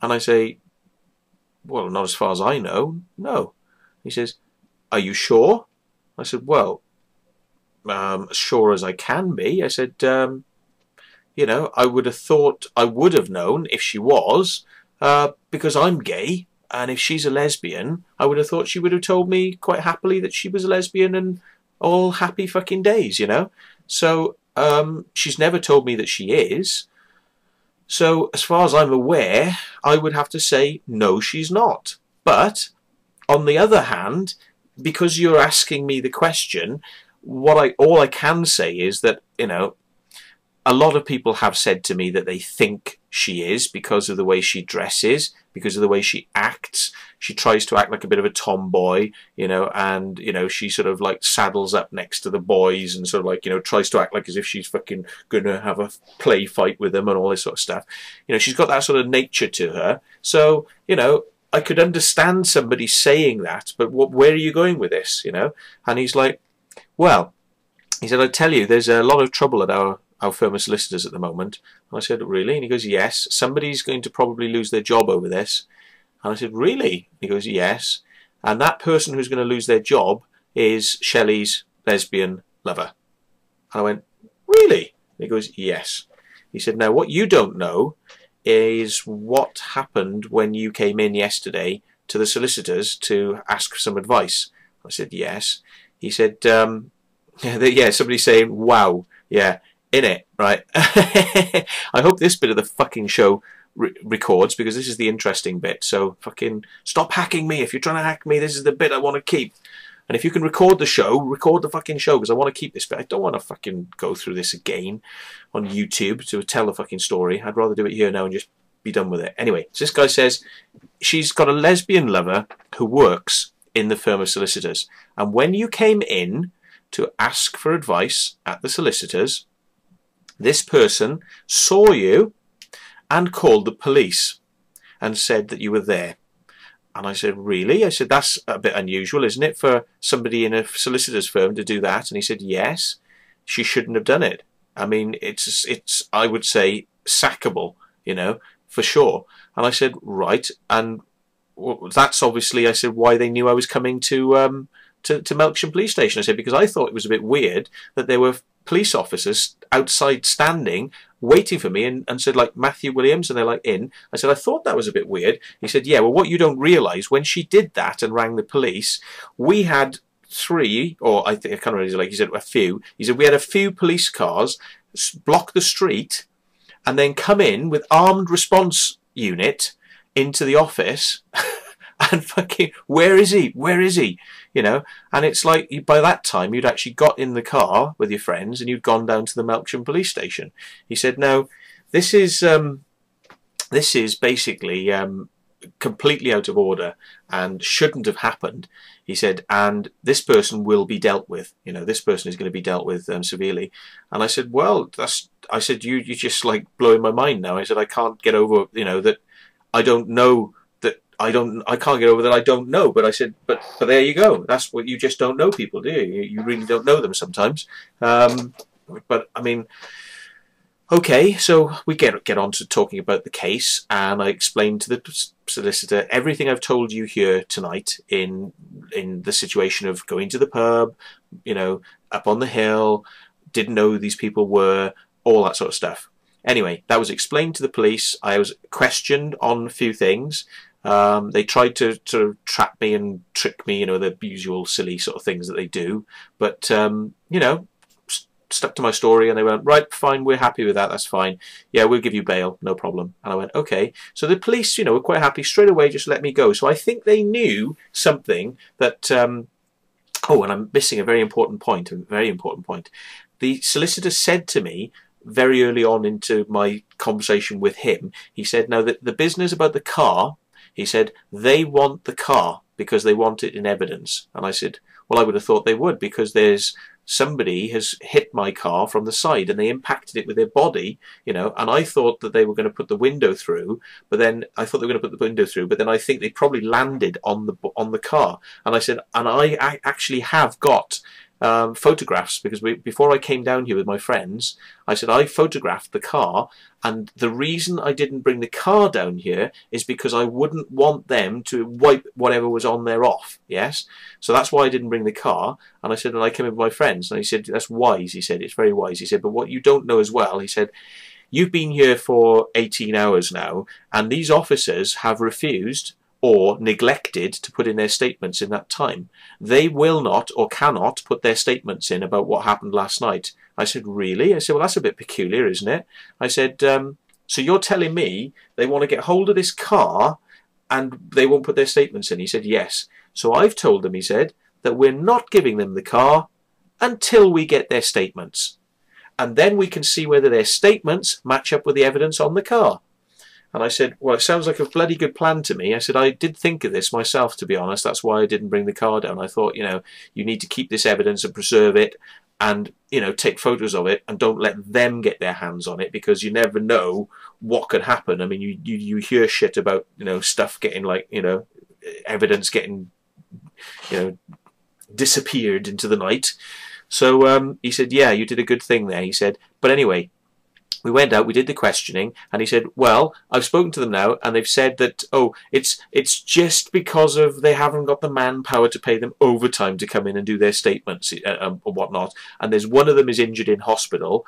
And I say, well, not as far as I know, no. He says, are you sure? I said, well, as sure as I can be. I said, you know, I would have thought I would have known if she was, because I'm gay, and if she's a lesbian, I would have thought she would have told me quite happily that she was a lesbian, and all happy fucking days, you know. So she's never told me that she is. So as far as I'm aware, I would have to say no, she's not. But on the other hand, because you're asking me the question, all I can say is that, you know, a lot of people have said to me that they think she is because of the way she dresses, because of the way she acts. She tries to act like a bit of a tomboy, you know, and, you know, she sort of like saddles up next to the boys and sort of like, you know, tries to act like as if she's fucking going to have a play fight with them and all this sort of stuff. You know, she's got that sort of nature to her. So, you know, I could understand somebody saying that, but where are you going with this, you know? And he's like, well, he said, I tell you, there's a lot of trouble at our firm of solicitors at the moment. And I said, really? And he goes, yes, somebody's going to probably lose their job over this. And I said, really? And he goes, yes. And that person who's going to lose their job is Shelley's lesbian lover. And I went, really? And he goes, yes. He said, now what you don't know is what happened when you came in yesterday to the solicitors to ask for some advice. I said, yes. He said, yeah, somebody's saying, wow, yeah. In it, right? I hope this bit of the fucking show records, because this is the interesting bit. So fucking stop hacking me. If you're trying to hack me, this is the bit I want to keep. And if you can record the show, record the fucking show, because I want to keep this bit. I don't want to fucking go through this again on YouTube to tell the fucking story. I'd rather do it here now and just be done with it. Anyway, so this guy says she's got a lesbian lover who works in the firm of solicitors. And when you came in to ask for advice at the solicitors, this person saw you and called the police. and said that you were there. And I said, really? I said, that's a bit unusual, isn't it, for somebody in a solicitor's firm to do that? And he said, yes, she shouldn't have done it. I mean, it's I would say, sackable, you know, for sure. And I said, right. And that's obviously, I said, why they knew I was coming to Melksham Police Station. I said, because I thought it was a bit weird that there were police officers outside standing waiting for me and said, like, Matthew Williams, and they're like, in. I said, I thought that was a bit weird. He said, yeah, well, what you don't realise, when she did that and rang the police, we had 3, or I think, I can't remember, like he said, a few. He said, we had a few police cars block the street and then come in with armed response unit into the office and fucking, where is he? Where is he? You know, and it's like, by that time you'd actually got in the car with your friends and you'd gone down to the Melksham Police Station. He said, no, this is basically completely out of order and shouldn't have happened. He said, and this person will be dealt with. You know, this person is going to be dealt with severely. And I said, well, I said, you're just like blowing my mind now. I said, I can't get over, you know, that I don't know. I can't get over that I don't know, but I said, but there you go. That's what, you just don't know people, do you? You really don't know them sometimes. But I mean, okay, so we get on to talking about the case, and I explained to the solicitor everything I've told you here tonight in the situation of going to the pub, you know, up on the hill, didn't know who these people were, all that sort of stuff. Anyway, that was explained to the police. I was questioned on a few things. They tried to sort of trap me and trick me, you know, the usual silly sort of things that they do. But, you know, stuck to my story, and they went, right, fine, we're happy with that, that's fine. Yeah, we'll give you bail, no problem. And I went, okay. So the police, you know, were quite happy, straight away just let me go. So I think they knew something that, oh, and I'm missing a very important point, The solicitor said to me, very early on into my conversation with him, he said, now that the business about the car, he said, they want the car because they want it in evidence. And I said, well, I would have thought they would, because there's somebody has hit my car from the side and they impacted it with their body, you know, and I thought that they were going to put the window through, but then I thought they were going to put the window through, but then I think they probably landed on the car. And I said, and I actually have got photographs, because before I came down here with my friends, I said I photographed the car, and the reason I didn't bring the car down here is because I wouldn't want them to wipe whatever was on there off. Yes, so that's why I didn't bring the car. And I said, and I came with my friends, and he said, that's wise. He said, it's very wise. He said, but what you don't know as well, he said, you've been here for 18 hours now, and these officers have refused or neglected to put in their statements in that time. They will not or cannot put their statements in about what happened last night. I said, really? I said, well, that's a bit peculiar, isn't it? I said, so you're telling me they want to get hold of this car and they won't put their statements in? He said, yes. So I've told them, he said, that we're not giving them the car until we get their statements. And then we can see whether their statements match up with the evidence on the car. And I said, well, it sounds like a bloody good plan to me. I said, I did think of this myself, to be honest. That's why I didn't bring the car down. I thought, you know, you need to keep this evidence and preserve it and, you know, take photos of it and don't let them get their hands on it, because you never know what could happen. I mean, you hear shit about, you know, stuff getting, like, you know, evidence getting, you know, disappeared into the night. So he said, yeah, you did a good thing there. He said, but anyway, we went out, we did the questioning, and he said, well, I've spoken to them now, and they've said that, oh, it's just because of they haven't got the manpower to pay them overtime to come in and do their statements or whatnot, and there's one of them is injured in hospital,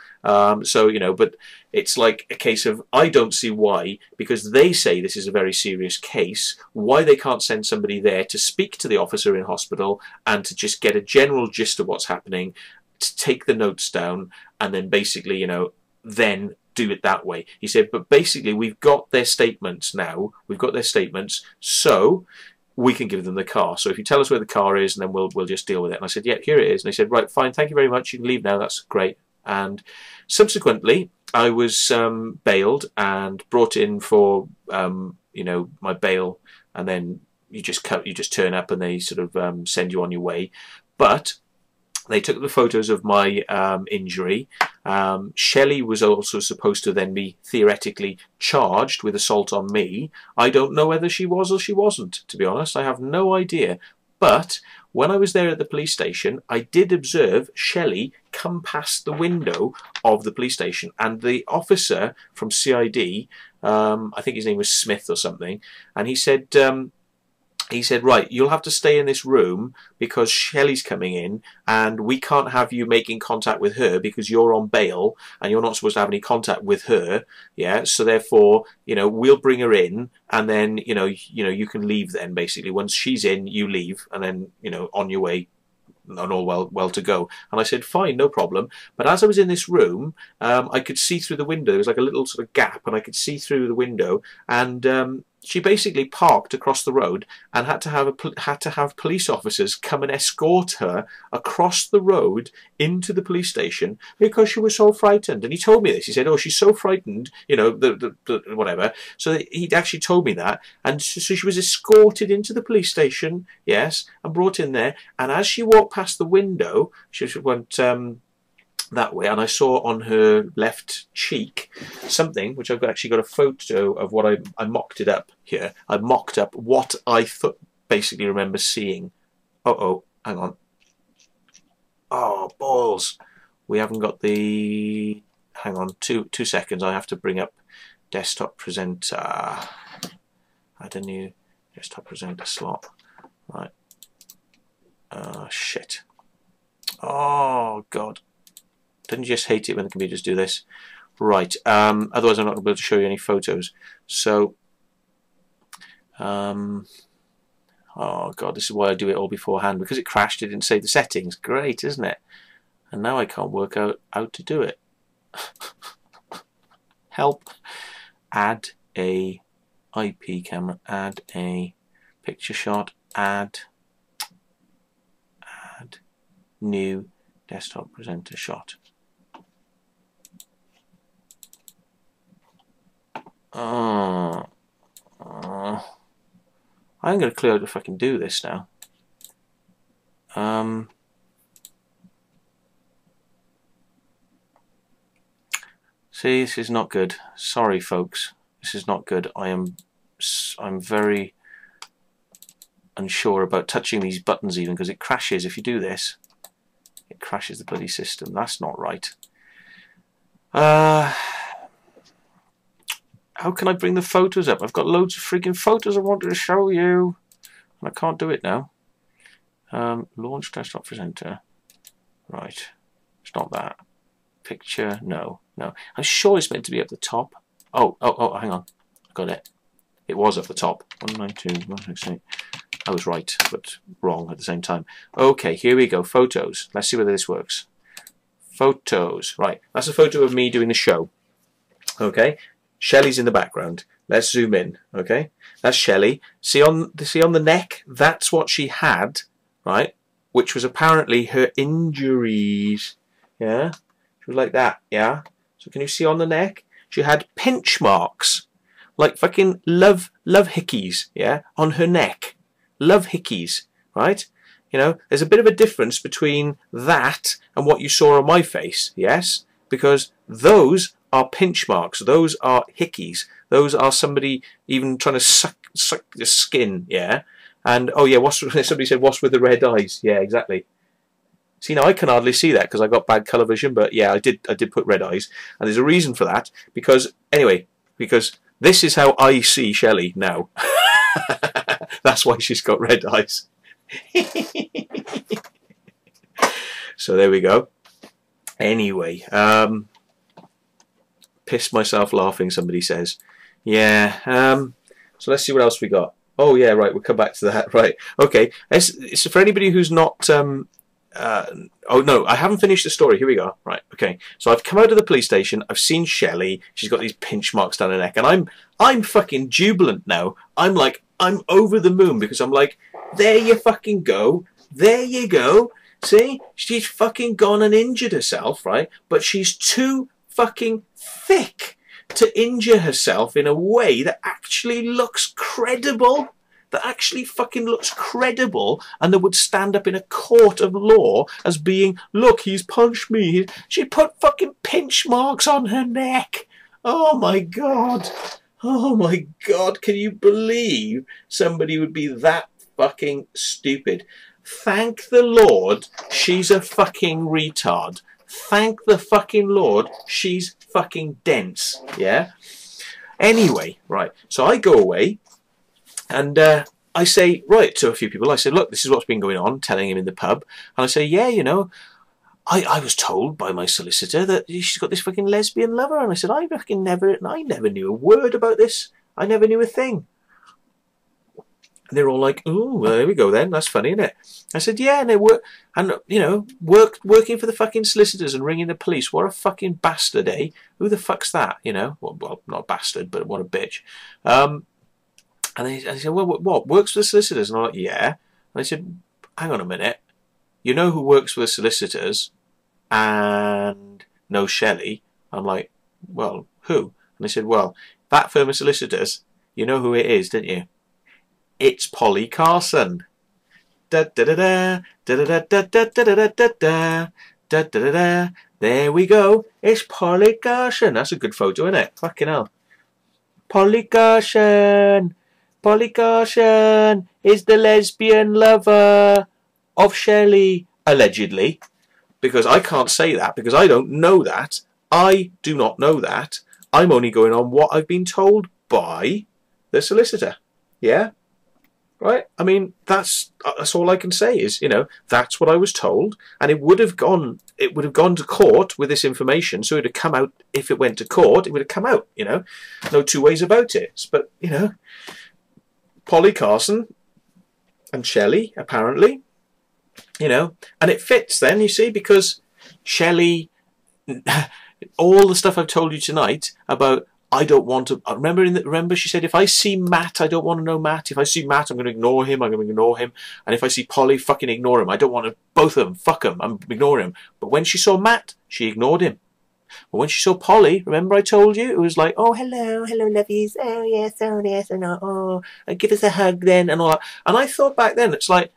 so, you know, but it's like a case of, I don't see why, because they say this is a very serious case, why they can't send somebody there to speak to the officer in hospital and to just get a general gist of what's happening, to take the notes down, and then basically, you know, then do it that way. He said, but basically we've got their statements now, so we can give them the car. So if you tell us where the car is, and then we'll just deal with it. And I said, yeah, here it is. And they said, right, fine, thank you very much, you can leave now, that's great. And subsequently I was bailed and brought in for you know, my bail, and then you just turn up and they sort of send you on your way. But They took the photos of my injury. Shelley was also supposed to then be theoretically charged with assault on me. I don't know whether she was or she wasn't, to be honest. I have no idea. But when I was there at the police station, I did observe Shelley come past the window of the police station, and the officer from CID, I think his name was Smith or something, and he said, right, you'll have to stay in this room because Shelley's coming in and we can't have you making contact with her because you're on bail and you're not supposed to have any contact with her. Yeah, so therefore, you know, we'll bring her in and then, you know, you can leave then, basically. Once she's in, you leave and then, you know, on your way and all well to go. And I said, fine, no problem. But as I was in this room, I could see through the window. There was like a little sort of gap and I could see through the window, and she basically parked across the road and had to have police officers come and escort her across the road into the police station because she was so frightened. And he told me this. He said, "Oh, she's so frightened, you know, the whatever." So he'd actually told me that, and so she was escorted into the police station, yes, and brought in there. And as she walked past the window, she went that way, and I saw on her left cheek something which I've actually got a photo of. What I mocked it up here. I mocked up what I basically remember seeing. Oh, hang on. Oh, balls. We haven't got the... Hang on, two seconds. I have to bring up desktop presenter. Add a new desktop presenter slot. Right. Shit. Oh, God. Don't you just hate it when the computers do this? Right. Otherwise, I'm not going to be able to show you any photos. So, oh God, this is why I do it all beforehand, because it crashed. It didn't save the settings. Great, isn't it? And now I can't work out how to do it. Help. Add a IP camera. Add a picture shot. Add new desktop presenter shot. I'm going to clear out if I can do this now. See, this is not good. Sorry, folks. This is not good. I'm very unsure about touching these buttons even, because it crashes if you do this. It crashes the bloody system. That's not right. How can I bring the photos up? I've got loads of freaking photos I wanted to show you, and I can't do it now. Launch desktop presenter. Right. It's not that. Picture. No. I'm sure it's meant to be at the top. Oh, hang on. I got it. It was at the top. 192.168. I was right, but wrong at the same time. Okay, here we go. Photos. Let's see whether this works. Photos. Right. That's a photo of me doing the show. Okay. Shelley's in the background. Let's zoom in. Okay. That's Shelley. See on the neck? That's what she had, right? Which was apparently her injuries. Yeah. She was like that. Yeah. So can you see on the neck? She had pinch marks, like fucking love hickeys. Yeah. On her neck. Love hickeys. Right. You know, there's a bit of a difference between that and what you saw on my face. Yes. Because those are pinch marks. Those are hickeys. Those are somebody even trying to suck the skin. Yeah. And oh yeah, somebody said, "What's with the red eyes?" Yeah, exactly. See, now I can hardly see that because I got bad colour vision, but yeah, I did put red eyes, and there's a reason for that. Because this is how I see Shelley now. That's why she's got red eyes. So there we go. Anyway, pissed myself laughing, somebody says. Yeah. So let's see what else we got. Oh yeah, right. We'll come back to that. Right. Okay. It's for anybody who's not. Oh no, I haven't finished the story. Here we go. Right. Okay. So I've come out of the police station. I've seen Shelley. She's got these pinch marks down her neck, and I'm fucking jubilant now. I'm over the moon because I'm like, there you fucking go. There you go. See, she's fucking gone and injured herself, right? But she's too fucking thick to injure herself in a way that actually looks credible. that actually fucking looks credible and that would stand up in a court of law as being, look, he's punched me. She put fucking pinch marks on her neck. Oh my God. Oh my God. Can you believe somebody would be that fucking stupid? Thank the Lord she's a fucking retard. Thank the fucking Lord she's fucking dense. Yeah? Anyway, right. So I go away and I say, right, to a few people, I said, look, this is what's been going on, telling him in the pub. And I say, yeah, you know, I was told by my solicitor that she's got this fucking lesbian lover. And I said, I never knew a word about this. I never knew a thing. And they're all like, oh, well, there we go then. That's funny, isn't it? I said, yeah, and they work, and you know, working for the fucking solicitors and ringing the police. What a fucking bastard, eh? Who the fuck's that? You know, well, not a bastard, but what a bitch. And they said, well, what works for the solicitors? And I'm like, yeah. And I said, hang on a minute. You know who works for the solicitors and knows Shelley? I'm like, well, who? And they said, well, that firm of solicitors, you know who it is, didn't you? It's Polly Carson. Da da da da da da da da da da da da da da da. There we go. It's Polly Carson. That's a good photo, isn't it? Fucking hell. Polly Carson. Polly Carson is the lesbian lover of Shelley, allegedly. Because I can't say that, because I don't know that. I do not know that. I'm only going on what I've been told by the solicitor. Yeah? Right? I mean, that's all I can say is, you know, that's what I was told, and it would have gone to court with this information, so it would have come out. If it went to court, it would have come out, you know. No two ways about it. But, you know, Polly Carson and Shelley, apparently, you know, and it fits then, you see, because Shelley, all the stuff I've told you tonight about, I don't want to, remember she said, if I see Matt, I don't want to know Matt. If I see Matt, I'm going to ignore him. I'm going to ignore him. And if I see Polly, fucking ignore him. I don't want to, both of them, fuck them. I'm ignoring him. But when she saw Matt, she ignored him. But when she saw Polly, remember I told you, it was like, oh, hello, lovies. Oh, yes, and oh, and give us a hug then, and all that. And I thought back then, it's like,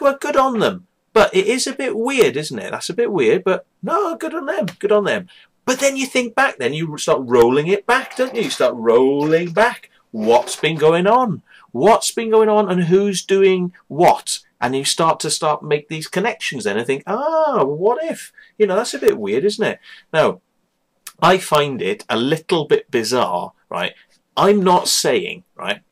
well, good on them. But it is a bit weird, isn't it? That's a bit weird, but no, good on them. Good on them. But then you think back, then you start rolling it back, don't you? You start rolling back. What's been going on? What's been going on and who's doing what? And you start to make these connections then and think, ah, what if? You know, that's a bit weird, isn't it? Now, I find it a little bit bizarre, right? I'm not saying that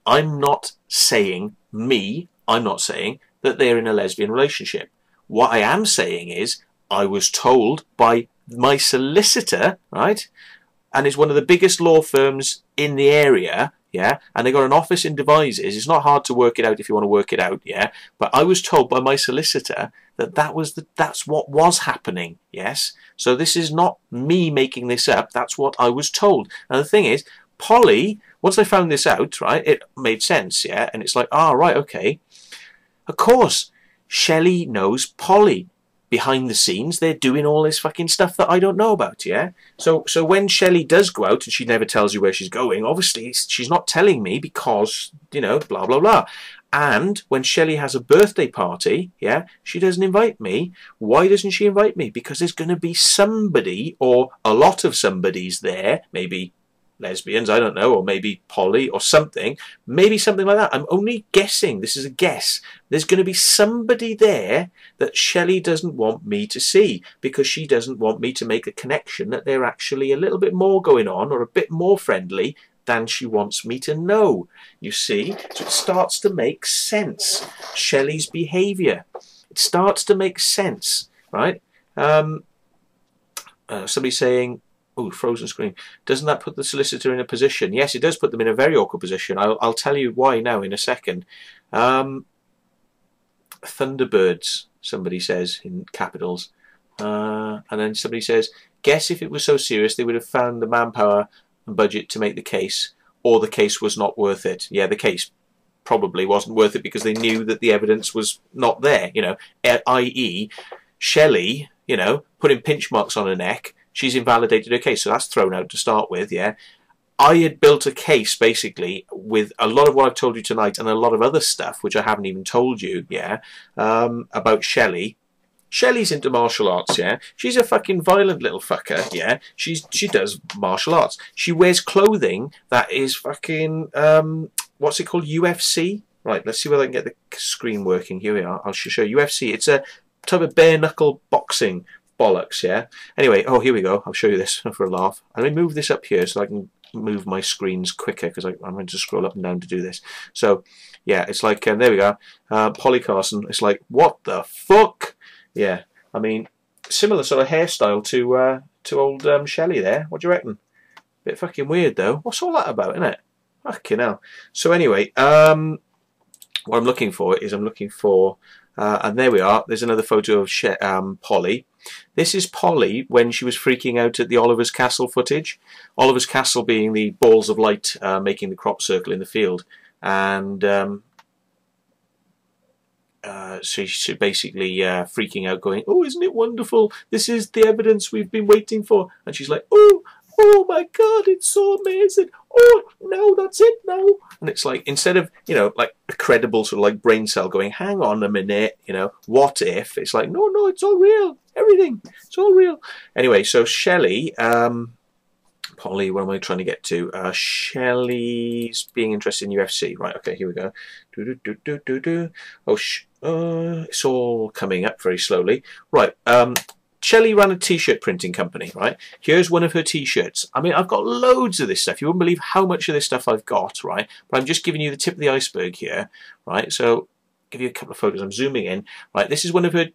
they're in a lesbian relationship. What I am saying is, I was told by my solicitor, right, and it's one of the biggest law firms in the area, yeah, and they got an office in Devizes. It's not hard to work it out if you want to work it out, yeah, but I was told by my solicitor that that's what was happening, yes, so this is not me making this up, that's what I was told. And the thing is, Polly, once I found this out, right, it made sense, yeah, and it's like, ah, right, okay, of course, Shelley knows Polly. Behind the scenes, they're doing all this fucking stuff that I don't know about, yeah? So when Shelley does go out and she never tells you where she's going, obviously she's not telling me because, you know, blah, blah, blah. And when Shelley has a birthday party, yeah, she doesn't invite me. Why doesn't she invite me? Because there's going to be somebody or a lot of somebodies there, maybe lesbians, I don't know, or maybe Polly or something, maybe something like that. I'm only guessing, this is a guess. There's going to be somebody there that Shelley doesn't want me to see because she doesn't want me to make a connection that they're actually a little bit more going on or a bit more friendly than she wants me to know. You see? So it starts to make sense. Shelley's behaviour. It starts to make sense, right? Somebody saying, oh, frozen screen. Doesn't that put the solicitor in a position? Yes, it does put them in a very awkward position. I'll tell you why now in a second. Thunderbirds, somebody says in capitals. And then somebody says, guess if it was so serious, they would have found the manpower and budget to make the case, or the case was not worth it. Yeah, the case probably wasn't worth it because they knew that the evidence was not there, you know, i.e. Shelley, you know, putting pinch marks on her neck, she's invalidated her case, so that's thrown out to start with, yeah. I had built a case basically with a lot of what I've told you tonight and a lot of other stuff which I haven't even told you, yeah, about Shelley. Shelley's into martial arts, yeah. She's a fucking violent little fucker, yeah. She does martial arts. She wears clothing that is fucking what's it called? UFC. Right, let's see whether I can get the screen working. Here we are. I'll show you UFC. It's a type of bare knuckle boxing bollocks, yeah. Anyway, oh here we go. I'll show you this for a laugh. Let me move this up here so I can move my screens quicker because I'm going to scroll up and down to do this. So yeah, it's like there we go. Polly Carson. It's like what the fuck? Yeah, I mean similar sort of hairstyle to old Shelley there. What do you reckon? Bit fucking weird though. What's all that about, isn't it? Fucking hell. So anyway, what I'm looking for is and there we are. There's another photo of Polly. This is Polly when she was freaking out at the Oliver's Castle footage. Oliver's Castle being the balls of light making the crop circle in the field. And so she's basically freaking out going, oh, isn't it wonderful? This is the evidence we've been waiting for. And she's like, oh my God, it's so amazing. Oh, no, that's it now. And it's like, instead of, you know, like a credible sort of like brain cell going, hang on a minute, you know, what if? It's like, no, it's all real. Everything. It's all real. Anyway, so Shelley, Polly, what am I trying to get to? Shelley's being interested in UFC. Right, okay, here we go. It's all coming up very slowly. Right, Shelley ran a t-shirt printing company, right? Here's one of her t-shirts. I mean, I've got loads of this stuff. You wouldn't believe how much of this stuff I've got, right? But I'm just giving you the tip of the iceberg here, right? So, give you a couple of photos. I'm zooming in. Right, this is one of her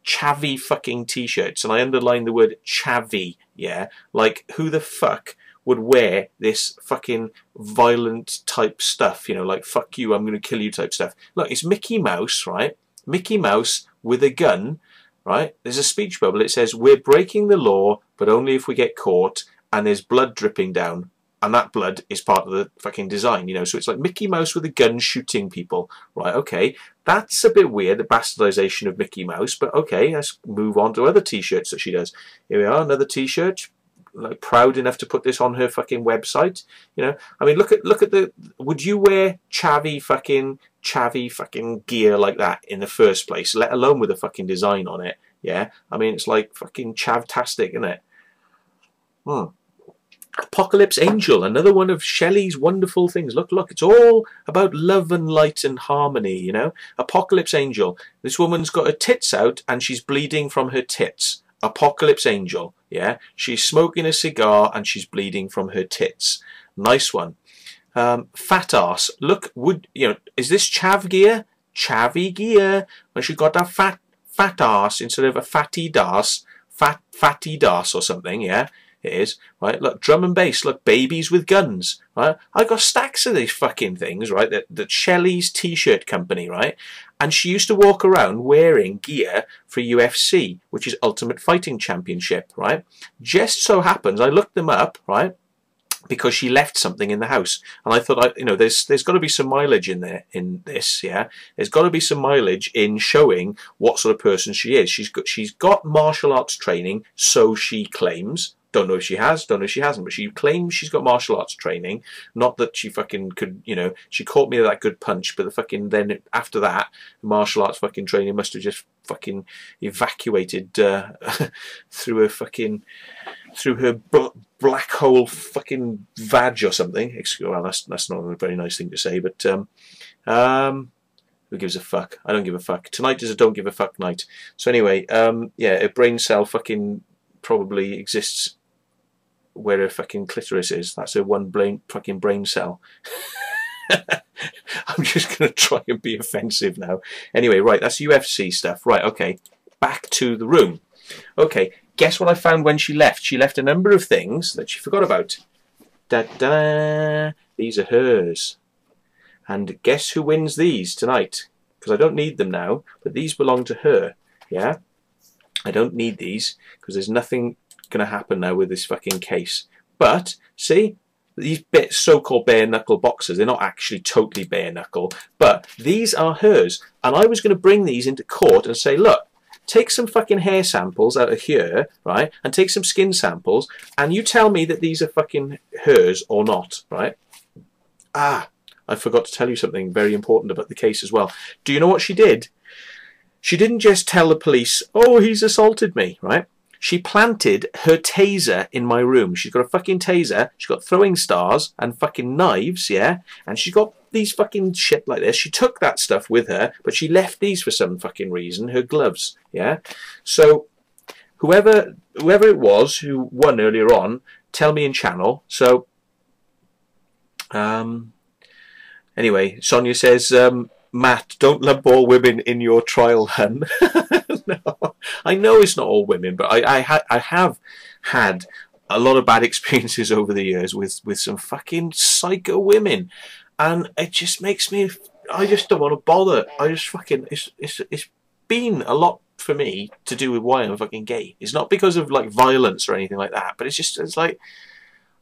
chavvy fucking t-shirts, and I underline the word chavvy, yeah? Like, who the fuck would wear this fucking violent type stuff, you know, like, fuck you, I'm going to kill you type stuff. Look, it's Mickey Mouse, right? Mickey Mouse with a gun. Right? There's a speech bubble. It says, we're breaking the law, but only if we get caught, and there's blood dripping down. And that blood is part of the fucking design, you know. So it's like Mickey Mouse with a gun shooting people. Right, okay. That's a bit weird, the bastardization of Mickey Mouse. But okay, let's move on to other t-shirts that she does. Here we are, another t-shirt. Like, proud enough to put this on her fucking website. You know, I mean, look at the, would you wear chavvy fucking gear like that in the first place, let alone with a fucking design on it? Yeah, I mean, it's like fucking chavtastic, isn't it? Apocalypse Angel, another one of Shelley's wonderful things. Look, it's all about love and light and harmony, you know. Apocalypse Angel. This woman's got her tits out and she's bleeding from her tits. Apocalypse Angel, yeah. She's smoking a cigar and she's bleeding from her tits. Nice one. Fat ass. Look, is this chav gear? Chavvy gear. When she got that fat ass instead of a fatty das, fatty das or something, yeah. It is, right? Look, drum and bass. Look, babies with guns, right? I got stacks of these fucking things, right? That Shelley's t-shirt company, right? And she used to walk around wearing gear for UFC, which is Ultimate Fighting Championship, right? Just so happens, I looked them up, right? Because she left something in the house, and I thought, you know, there's got to be some mileage in there in this, yeah. There's got to be some mileage in showing what sort of person she is. She's got martial arts training, so she claims. Don't know if she has, don't know if she hasn't, but she claims she's got martial arts training. Not that she fucking could, you know, she caught me with that good punch, but the fucking, then after that, martial arts fucking training must have just fucking evacuated through her black hole fucking vag or something. Well, that's not a very nice thing to say, but who gives a fuck? I don't give a fuck. Tonight is a don't give a fuck night. So anyway, yeah, a brain cell fucking probably exists where her fucking clitoris is. That's her one fucking brain cell. I'm just going to try and be offensive now. Anyway, right, that's UFC stuff. Right, okay, back to the room. Okay, guess what I found when she left? She left a number of things that she forgot about. Da-da! These are hers. And guess who wins these tonight? Because I don't need them now, but these belong to her. Yeah? I don't need these because there's nothing going to happen now with this fucking case. But, see, these so-called bare-knuckle boxers, they're not actually totally bare-knuckle, but these are hers. And I was going to bring these into court and say, look, take some fucking hair samples out of here, right, and take some skin samples, and you tell me that these are fucking hers or not, right? Ah, I forgot to tell you something very important about the case as well. Do you know what she did? She didn't just tell the police, oh, he's assaulted me, right? She planted her taser in my room. She's got a fucking taser. She's got throwing stars and fucking knives, yeah? And she's got these fucking shit like this. She took that stuff with her, but she left these for some fucking reason, her gloves, yeah? So whoever it was who won earlier on, tell me in channel. So, anyway, Sonia says, Matt, don't lump all women in your trial, hun. No, I know it's not all women, but I have had a lot of bad experiences over the years with some fucking psycho women, and it just makes me, I just don't want to bother. I just fucking, it's been a lot for me to do with why I'm fucking gay. It's not because of like violence or anything like that, but it's like,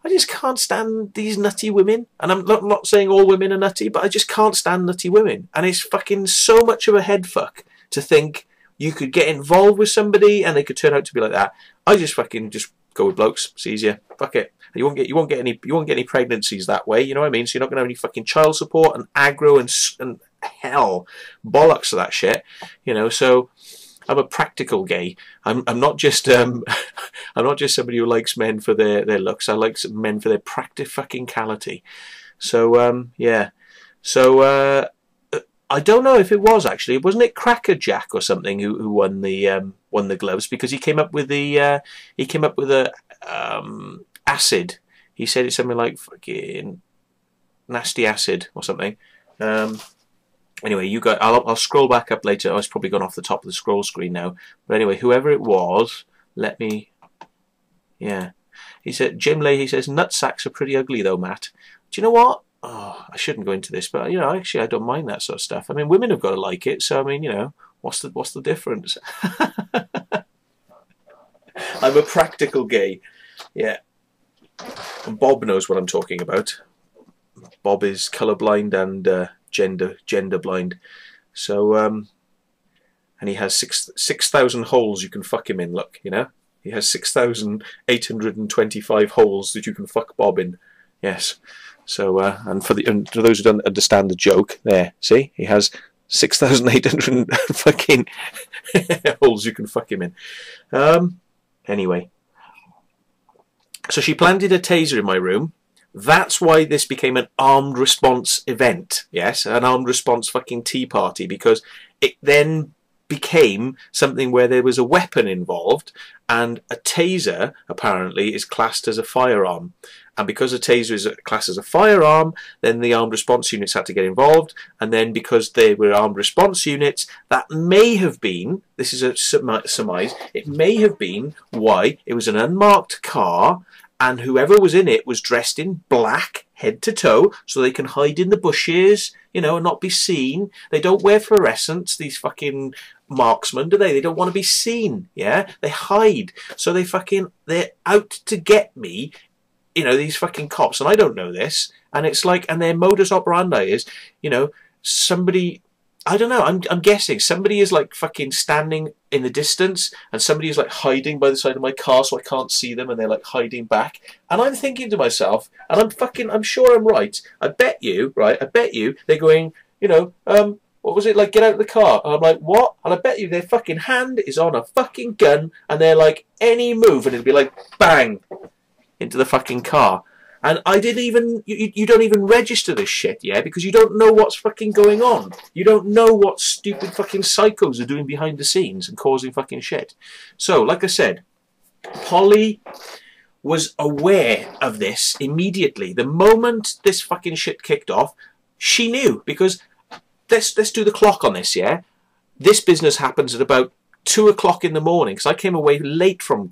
I just can't stand these nutty women. And I'm not saying all women are nutty, but I just can't stand nutty women. And it's fucking so much of a head fuck to think you could get involved with somebody and they could turn out to be like that. I just fucking just go with blokes. It's easier. Fuck it. You won't get any pregnancies that way. You know what I mean? So you're not gonna have any fucking child support and aggro and hell bollocks of that shit. You know. So I'm a practical gay. I'm not just I'm not just somebody who likes men for their looks. I like men for their practicality. So yeah. So I don't know if it was actually, wasn't it Cracker Jack or something who won the gloves, because he came up with the acid. He said it's something like fucking nasty acid or something. Anyway, you guys, I'll scroll back up later. Oh, it's probably gone off the top of the scroll screen now. But anyway, whoever it was, let me. Yeah, he said Jim Leahy says nutsacks are pretty ugly though, Matt. Do you know what? Oh, I shouldn't go into this, but you know, actually, I don't mind that sort of stuff. I mean, women have got to like it, so I mean, you know, what's the difference? I'm a practical gay, yeah. And Bob knows what I'm talking about. Bob is colourblind and gender blind, so and he has 6,000 holes you can fuck him in. Look, you know, he has 6,825 holes that you can fuck Bob in. Yes. So, and for those who don't understand the joke, there, see, he has 6,800 fucking holes you can fuck him in. Anyway, so she planted a taser in my room. That's why this became an armed response event. Yes, an armed response fucking tea party, because it then became something where there was a weapon involved, and a taser apparently is classed as a firearm. And because a taser is classed as a firearm, then the armed response units had to get involved. And then because they were armed response units, that may have been, this is a surmise, it may have been why it was an unmarked car, and whoever was in it was dressed in black, head to toe, so they can hide in the bushes, you know, and not be seen. They don't wear fluorescents, these fucking marksmen, do they? They don't want to be seen, yeah? They hide. So they're out to get me. You know, these fucking cops, and I don't know this, and it's like, and their modus operandi is, you know, somebody, I don't know, I'm guessing somebody is like fucking standing in the distance, and somebody is like hiding by the side of my car so I can't see them, and they're like hiding back, and I'm thinking to myself, and I'm sure I'm right, I bet you, they're going, you know, what was it, like, get out of the car, and I'm like, what? And I bet you their fucking hand is on a fucking gun, and they're like, any move, and it'd be like, bang, into the fucking car. And I didn't even, you don't even register this shit, yeah, because you don't know what's fucking going on. You don't know what stupid fucking psychos are doing behind the scenes and causing fucking shit. So, like I said, Polly was aware of this immediately. The moment this fucking shit kicked off, she knew, because let's do the clock on this, yeah? This business happens at about 2 o'clock in the morning, because I came away late from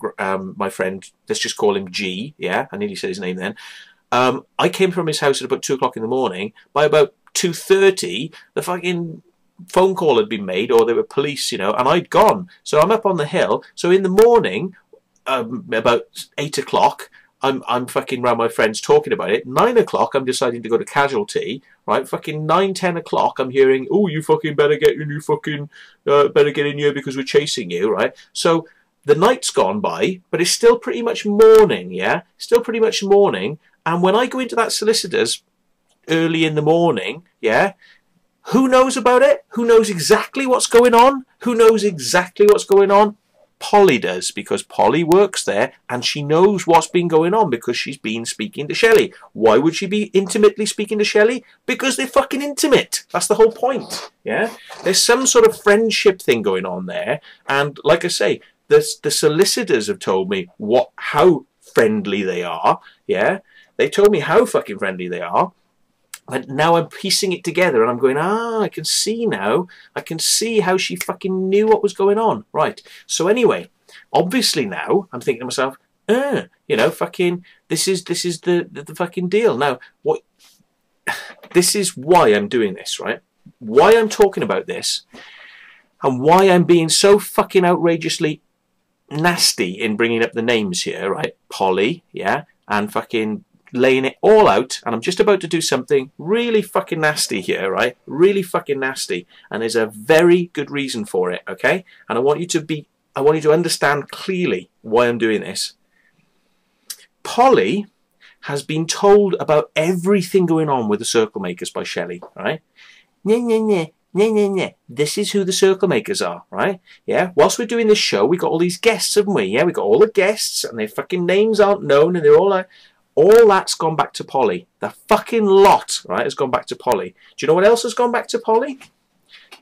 my friend, let's just call him G, yeah, I nearly said his name then. I came from his house at about 2 o'clock in the morning. By about 2:30, the fucking phone call had been made, or there were police, you know, and I'd gone. So I'm up on the hill. So in the morning, about 8 o'clock, I'm fucking round my friends talking about it. 9 o'clock, I'm deciding to go to casualty. Right, fucking 9, 10 o'clock, I'm hearing, oh, you fucking better get in, you fucking better get in here because we're chasing you, right? So the night's gone by, but it's still pretty much morning, yeah? Still pretty much morning. And when I go into that solicitor's early in the morning, yeah, who knows about it? Who knows exactly what's going on? Who knows exactly what's going on? Polly does, because Polly works there and she knows what's been going on because she's been speaking to Shelley. Why would she be intimately speaking to Shelley? Because they're fucking intimate. That's the whole point, yeah? There's some sort of friendship thing going on there, and like I say, the solicitors have told me how friendly they are, yeah? They told me how fucking friendly they are. But now I'm piecing it together and I'm going, I can see now. I can see how she fucking knew what was going on. Right. So anyway, obviously now I'm thinking to myself, you know, fucking, this is the fucking deal. Now, this is why I'm doing this, right? Why I'm talking about this and why I'm being so fucking outrageously nasty in bringing up the names here, right? Polly, yeah, and fucking laying it all out, and I'm just about to do something really fucking nasty here, right? Really fucking nasty, and there's a very good reason for it, okay? And I want you to understand clearly why I'm doing this. Polly has been told about everything going on with the Circle Makers by Shelley, right? This is who the Circle Makers are, right? Yeah. Whilst we're doing this show, we got all these guests, haven't we? Yeah, we got all the guests, and their fucking names aren't known, and they're all like. All that's gone back to Polly. The fucking lot, right, has gone back to Polly. Do you know what else has gone back to Polly?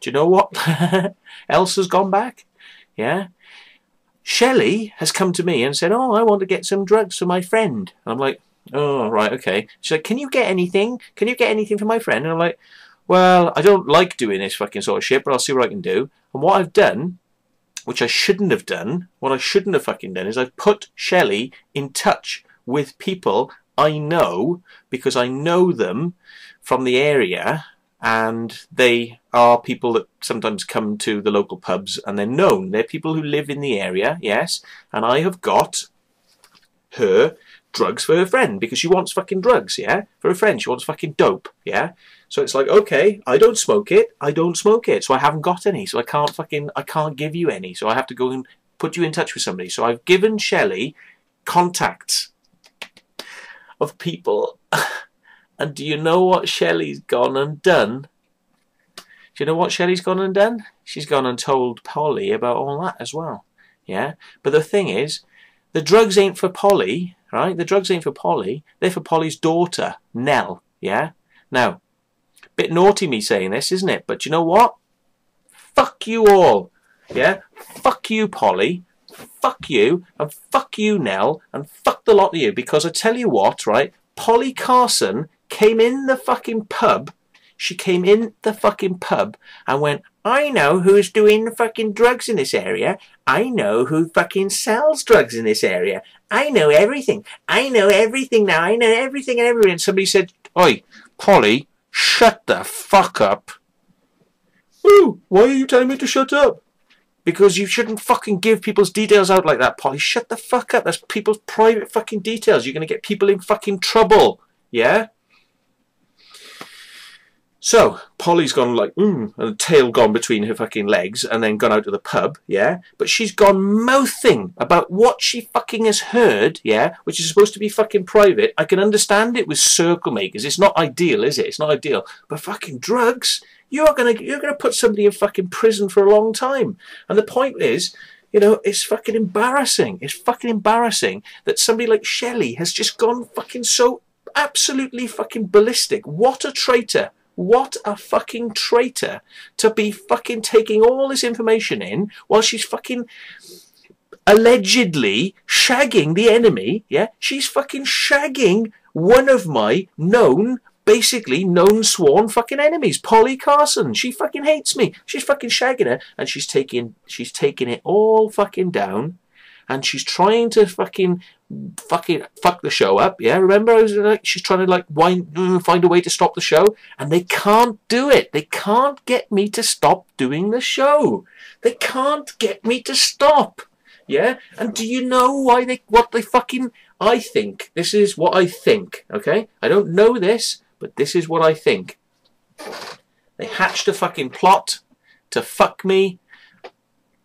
Do you know what else has gone back? Yeah. Shelley has come to me and said, oh, I want to get some drugs for my friend. And I'm like, oh, right, okay. She's like, can you get anything? Can you get anything for my friend? And I'm like, well, I don't like doing this fucking sort of shit, but I'll see what I can do. And what I've done, which I shouldn't have done, what I shouldn't have fucking done, is I've put Shelley in touch with people I know, because I know them from the area, and they are people that sometimes come to the local pubs, and they're known. They're people who live in the area, yes, and I have got her drugs for her friend, because she wants fucking drugs, yeah, for her friend. She wants fucking dope, yeah. So it's like, okay, I don't smoke it, so I haven't got any, so I can't give you any, so I have to go and put you in touch with somebody. So I've given Shelley contacts of people, and do you know what Shelley's gone and done? Do you know what Shelley's gone and done? She's gone and told Polly about all that as well, yeah? But the thing is, the drugs ain't for Polly, right? The drugs ain't for Polly, they're for Polly's daughter, Nell, yeah? Now, bit naughty me saying this, isn't it? But you know what? Fuck you all, yeah? Fuck you, Polly. Fuck you, and fuck you, Nell, and fuck the lot of you, because I tell you what, right, Polly Carson came in the fucking pub, she came in the fucking pub and went, I know who's doing the fucking drugs in this area, I know who fucking sells drugs in this area, I know everything now, I know everything and everything, and somebody said, oi, Polly, shut the fuck up. Ooh, why are you telling me to shut up? Because you shouldn't fucking give people's details out like that, Polly. Shut the fuck up. That's people's private fucking details. You're going to get people in fucking trouble. Yeah? So, Polly's gone like, and the tail gone between her fucking legs and then gone out to the pub, yeah? But she's gone mouthing about what she fucking has heard, yeah? Which is supposed to be fucking private. I can understand it with Circle Makers. It's not ideal, is it? It's not ideal. But fucking drugs... You're gonna put somebody in fucking prison for a long time. And the point is, you know, it's fucking embarrassing. It's fucking embarrassing that somebody like Shelley has just gone fucking so absolutely fucking ballistic. What a traitor. What a fucking traitor to be fucking taking all this information in while she's fucking allegedly shagging the enemy. Yeah, she's fucking shagging one of my basically known sworn fucking enemies, Polly Carson. She fucking hates me. She's fucking shagging her, and she's taking it all fucking down, and she's trying to fucking fuck the show up. Yeah, remember I was like, she's trying to like find a way to stop the show, and they can't do it. They can't get me to stop doing the show. They can't get me to stop. Yeah, and do you know why what they fucking I think, this is what I think, okay? I don't know this, but this is what I think. They hatched a fucking plot to fuck me,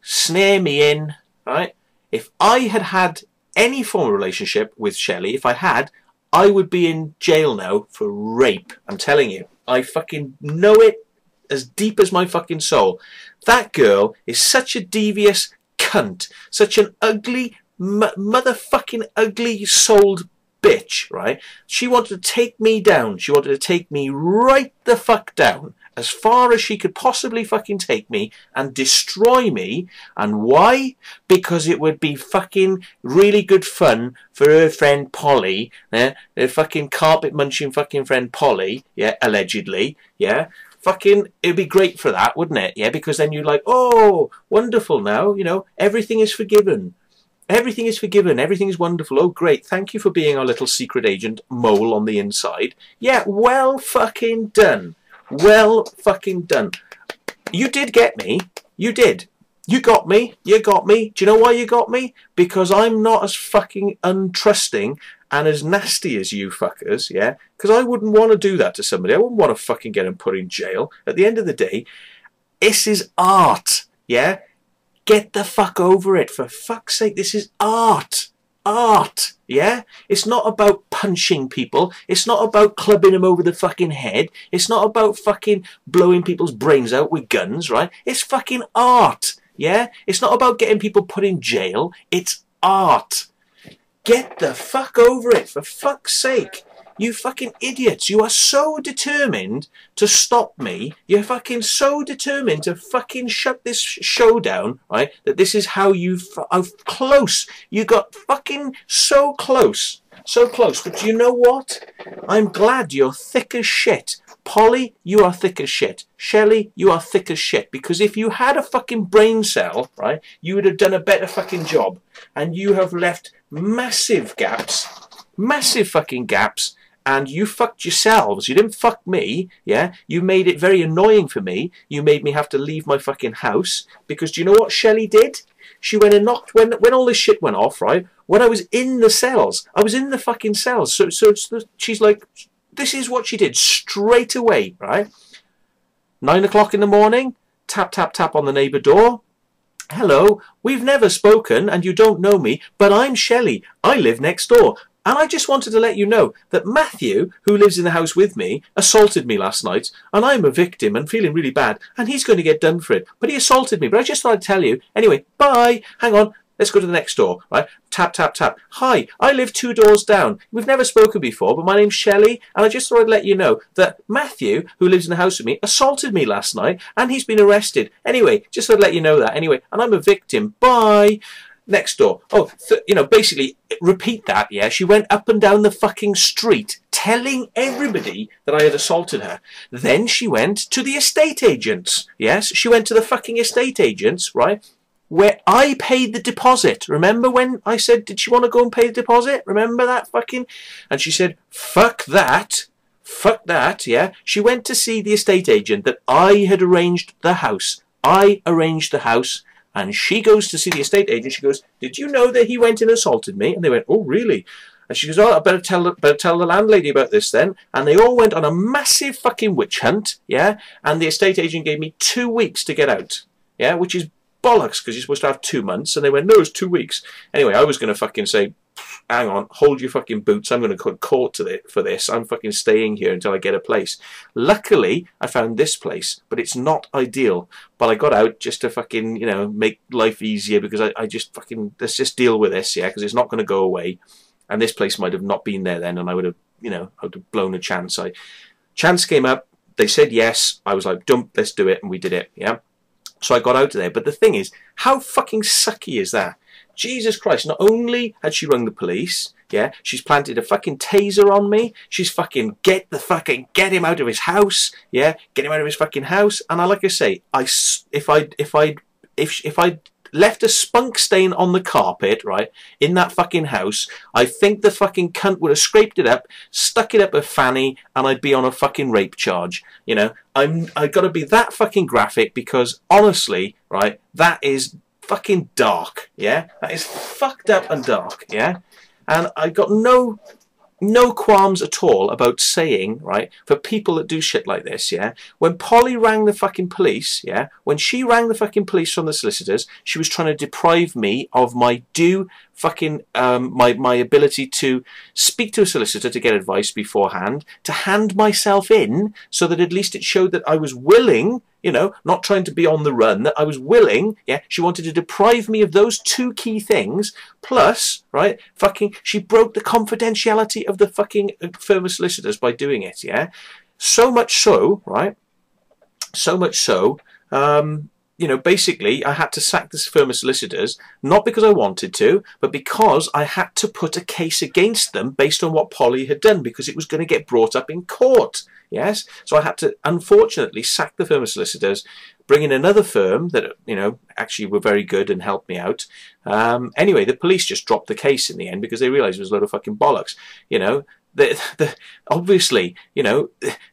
snare me in, right? If I had had any form of relationship with Shelley, if I had, I would be in jail now for rape. I'm telling you. I fucking know it as deep as my fucking soul. That girl is such a devious cunt. Such an ugly, motherfucking ugly souled bitch, right? She wanted to take me down. She wanted to take me right the fuck down. As far as she could possibly fucking take me and destroy me. And why? Because it would be fucking really good fun for her friend Polly, her fucking carpet munching fucking friend Polly, yeah, allegedly, yeah. Fucking, it'd be great for that, wouldn't it? Yeah, because then you're like, oh, wonderful now, you know, everything is forgiven. Everything is forgiven. Everything is wonderful. Oh, great. Thank you for being our little secret agent mole on the inside. Yeah, well fucking done. Well fucking done. You did get me. You did. You got me. You got me. Do you know why you got me? Because I'm not as fucking untrusting and as nasty as you fuckers, yeah? Because I wouldn't want to do that to somebody. I wouldn't want to fucking get them put in jail. At the end of the day, this is art, yeah? Get the fuck over it. For fuck's sake, this is art. Art, yeah? It's not about punching people. It's not about clubbing them over the fucking head. It's not about fucking blowing people's brains out with guns, right? It's fucking art, yeah? It's not about getting people put in jail. It's art. Get the fuck over it, for fuck's sake. You fucking idiots. You are so determined to stop me. You're fucking so determined to fucking shut this show down, right? That this is how you... How close. You got fucking so close. So close. But you know what? I'm glad you're thick as shit. Polly, you are thick as shit. Shelley, you are thick as shit. Because if you had a fucking brain cell, right, you would have done a better fucking job. And you have left massive gaps. Massive fucking gaps. And you fucked yourselves. You didn't fuck me, yeah? You made it very annoying for me. You made me have to leave my fucking house. Because do you know what Shelley did? She went and knocked, when all this shit went off, right? When I was in the cells. I was in the fucking cells. So she's like, this is what she did straight away, right? 9 o'clock in the morning. Tap, tap, tap on the neighbour door. Hello, we've never spoken and you don't know me, but I'm Shelley. I live next door. And I just wanted to let you know that Matthew, who lives in the house with me, assaulted me last night, and I'm a victim and feeling really bad, and he's going to get done for it. But he assaulted me, but I just thought I'd tell you. Anyway, bye. Hang on. Let's go to the next door, right? Tap, tap, tap. Hi, I live 2 doors down. We've never spoken before, but my name's Shelley, and I just thought I'd let you know that Matthew, who lives in the house with me, assaulted me last night, and he's been arrested. Anyway, just thought I'd let you know that. Anyway, and I'm a victim. Bye. Next door. Oh, you know, basically, repeat that, yeah? She went up and down the fucking street telling everybody that I had assaulted her. Then she went to the estate agents, yes? She went to the fucking estate agents, right? Where I paid the deposit. Remember when I said, did she want to go and pay the deposit? Remember that fucking... And she said, fuck that. Fuck that, yeah? She went to see the estate agent that I had arranged the house. I arranged the house. And she goes to see the estate agent. She goes, did you know that he went and assaulted me? And they went, oh, really? And she goes, oh, I better tell the landlady about this then. And they all went on a massive fucking witch hunt, yeah? And the estate agent gave me 2 weeks to get out, yeah? Which is bollocks, because you're supposed to have 2 months. And they went, no, it's 2 weeks. Anyway, I was going to fucking say, hang on, hold your fucking boots. I'm going to go to court for this. I'm fucking staying here until I get a place. Luckily, I found this place, but it's not ideal. But I got out just to fucking, you know, make life easier, because I just fucking, let's just deal with this, yeah, because it's not going to go away. And this place might have not been there then, and I would have, you know, I would have blown a chance. Chance came up. They said yes. I was like, dump, let's do it, and we did it, yeah. So I got out of there. But the thing is, how fucking sucky is that? Jesus Christ, not only had she rung the police, yeah, she's planted a fucking taser on me. She's fucking get him out of his house, yeah, get him out of his fucking house. And like I say, if I left a spunk stain on the carpet, right, in that fucking house, I think the fucking cunt would have scraped it up, stuck it up a fanny, and I'd be on a fucking rape charge. You know, I've got to be that fucking graphic, because honestly, right, that is fucking dark, yeah? That is fucked up and dark, yeah? And I got no qualms at all about saying, right, for people that do shit like this, yeah, when Polly rang the fucking police, yeah, when she rang the fucking police from the solicitors, she was trying to deprive me of my due fucking, my ability to speak to a solicitor to get advice beforehand, to hand myself in so that at least it showed that I was willing, you know, not trying to be on the run, that I was willing, yeah, she wanted to deprive me of those two key things, plus, right, fucking, she broke the confidentiality of the fucking firm of solicitors by doing it, yeah, so much so, right, so much so, you know, basically I had to sack this firm of solicitors, not because I wanted to, but because I had to put a case against them based on what Polly had done, because it was going to get brought up in court. Yes, so I had to, unfortunately, sack the firm of solicitors, bring in another firm that, you know, actually were very good and helped me out. Anyway, the police just dropped the case in the end because they realised it was a load of fucking bollocks. You know, obviously, you know,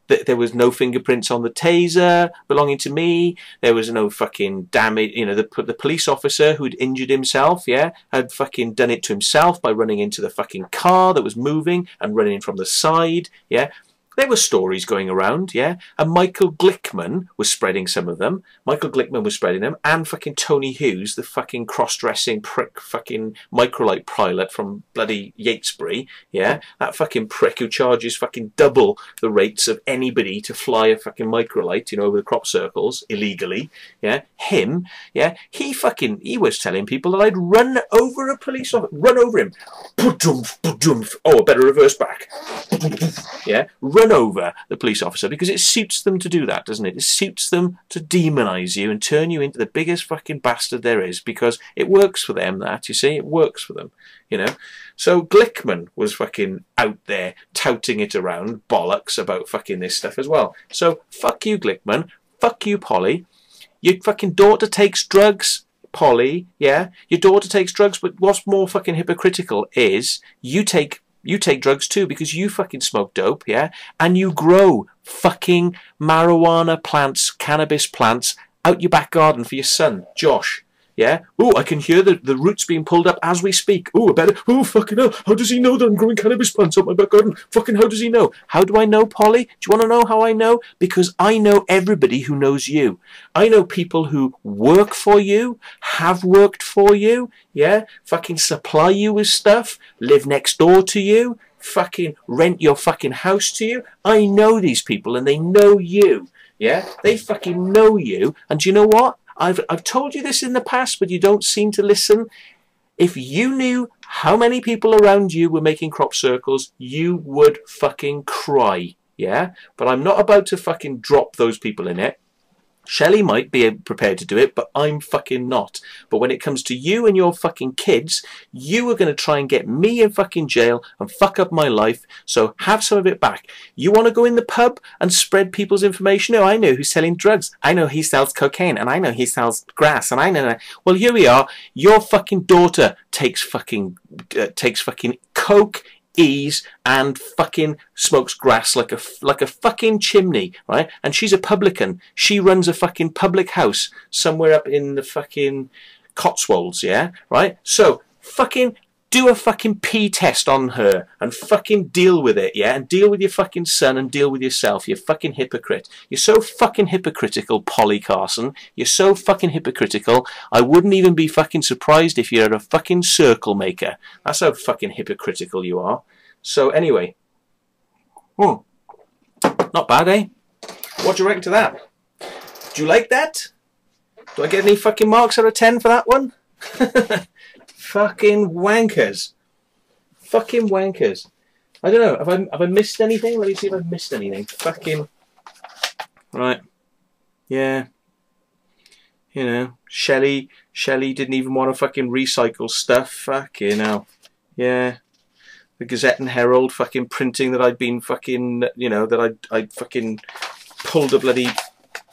there was no fingerprints on the taser belonging to me. There was no fucking damage. You know, the police officer who'd injured himself, yeah, had fucking done it to himself by running into the fucking car that was moving and running in from the side, yeah. There were stories going around, yeah, and Michael Glickman was spreading some of them. Michael Glickman was spreading them, and fucking Tony Hughes, the fucking cross-dressing prick, fucking microlight pilot from bloody Yatesbury, yeah, that fucking prick who charges fucking double the rates of anybody to fly a fucking microlight, you know, over the crop circles illegally, yeah, him, yeah, he was telling people that I'd run over a police officer, run over him, oh, I better reverse back, yeah, run over the police officer, because it suits them to do that, doesn't it? It suits them to demonize you and turn you into the biggest fucking bastard there is, because it works for them, that, you see, it works for them, you know. So Glickman was fucking out there touting it around, bollocks, about fucking this stuff as well. So fuck you, Glickman, fuck you, Polly, your fucking daughter takes drugs, Polly, yeah, your daughter takes drugs, but what's more fucking hypocritical is you take drugs too, because you fucking smoke dope, yeah? And you grow fucking marijuana plants, cannabis plants, out your back garden for your son, Josh, yeah? Oh, I can hear the roots being pulled up as we speak. Oh, I better, oh, fucking hell, how does he know that I'm growing cannabis plants out my back garden? Fucking how does he know? How do I know, Polly? Do you want to know how I know? Because I know everybody who knows you. I know people who work for you, have worked for you, yeah? Fucking supply you with stuff, live next door to you, fucking rent your fucking house to you. I know these people and they know you, yeah? They fucking know you, and do you know what? I've told you this in the past, but you don't seem to listen. If you knew how many people around you were making crop circles, you would fucking cry, yeah? But I'm not about to fucking drop those people in it. Shelley might be prepared to do it, but I'm fucking not. But when it comes to you and your fucking kids, you are going to try and get me in fucking jail and fuck up my life, so have some of it back. You want to go in the pub and spread people's information? No, I know who's selling drugs. I know he sells cocaine, and I know he sells grass, and I know. Well, here we are. Your fucking daughter takes fucking coke, ease, and fucking smokes grass like a fucking chimney, right? And she's a publican. She runs a fucking public house somewhere up in the fucking Cotswolds, yeah, right? So fucking do a fucking pee test on her and fucking deal with it, yeah? And deal with your fucking son and deal with yourself, you fucking hypocrite. You're so fucking hypocritical, Polly Carson. You're so fucking hypocritical. I wouldn't even be fucking surprised if you're a fucking circle maker. That's how fucking hypocritical you are. So anyway. Not bad, eh? What do you reckon to that? Do you like that? Do I get any fucking marks out of 10 for that one? Fucking wankers. Fucking wankers. I don't know. Have I missed anything? Let me see if I've missed anything. Fucking. Right. Yeah. You know. Shelley didn't even want to fucking recycle stuff. Fucking hell. Yeah. The Gazette and Herald fucking printing that I'd been fucking, you know, that I'd fucking pulled a bloody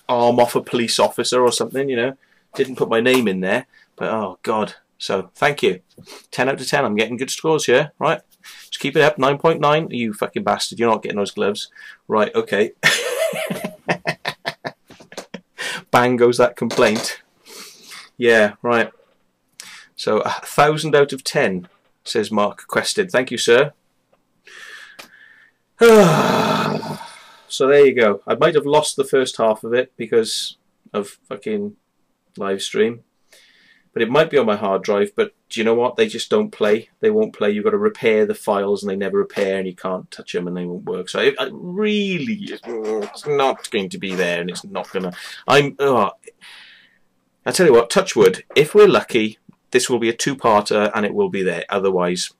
arm off a police officer or something, you know. Didn't put my name in there. But, oh, God. So, thank you. 10 out of 10. I'm getting good scores here. Right. Just keep it up. 9.9. You fucking bastard. You're not getting those gloves. Right. Okay. Bang goes that complaint. Yeah. Right. So, 1,000 out of 10. says Mark Quested. Thank you, sir. So there you go. I might have lost the first half of it because of fucking live stream. But it might be on my hard drive, but do you know what? They just don't play. They won't play. You've got to repair the files and they never repair and you can't touch them and they won't work. So I really, it's not going to be there and it's not going to... I tell you what, touch wood, if we're lucky, this will be a two-parter and it will be there. Otherwise,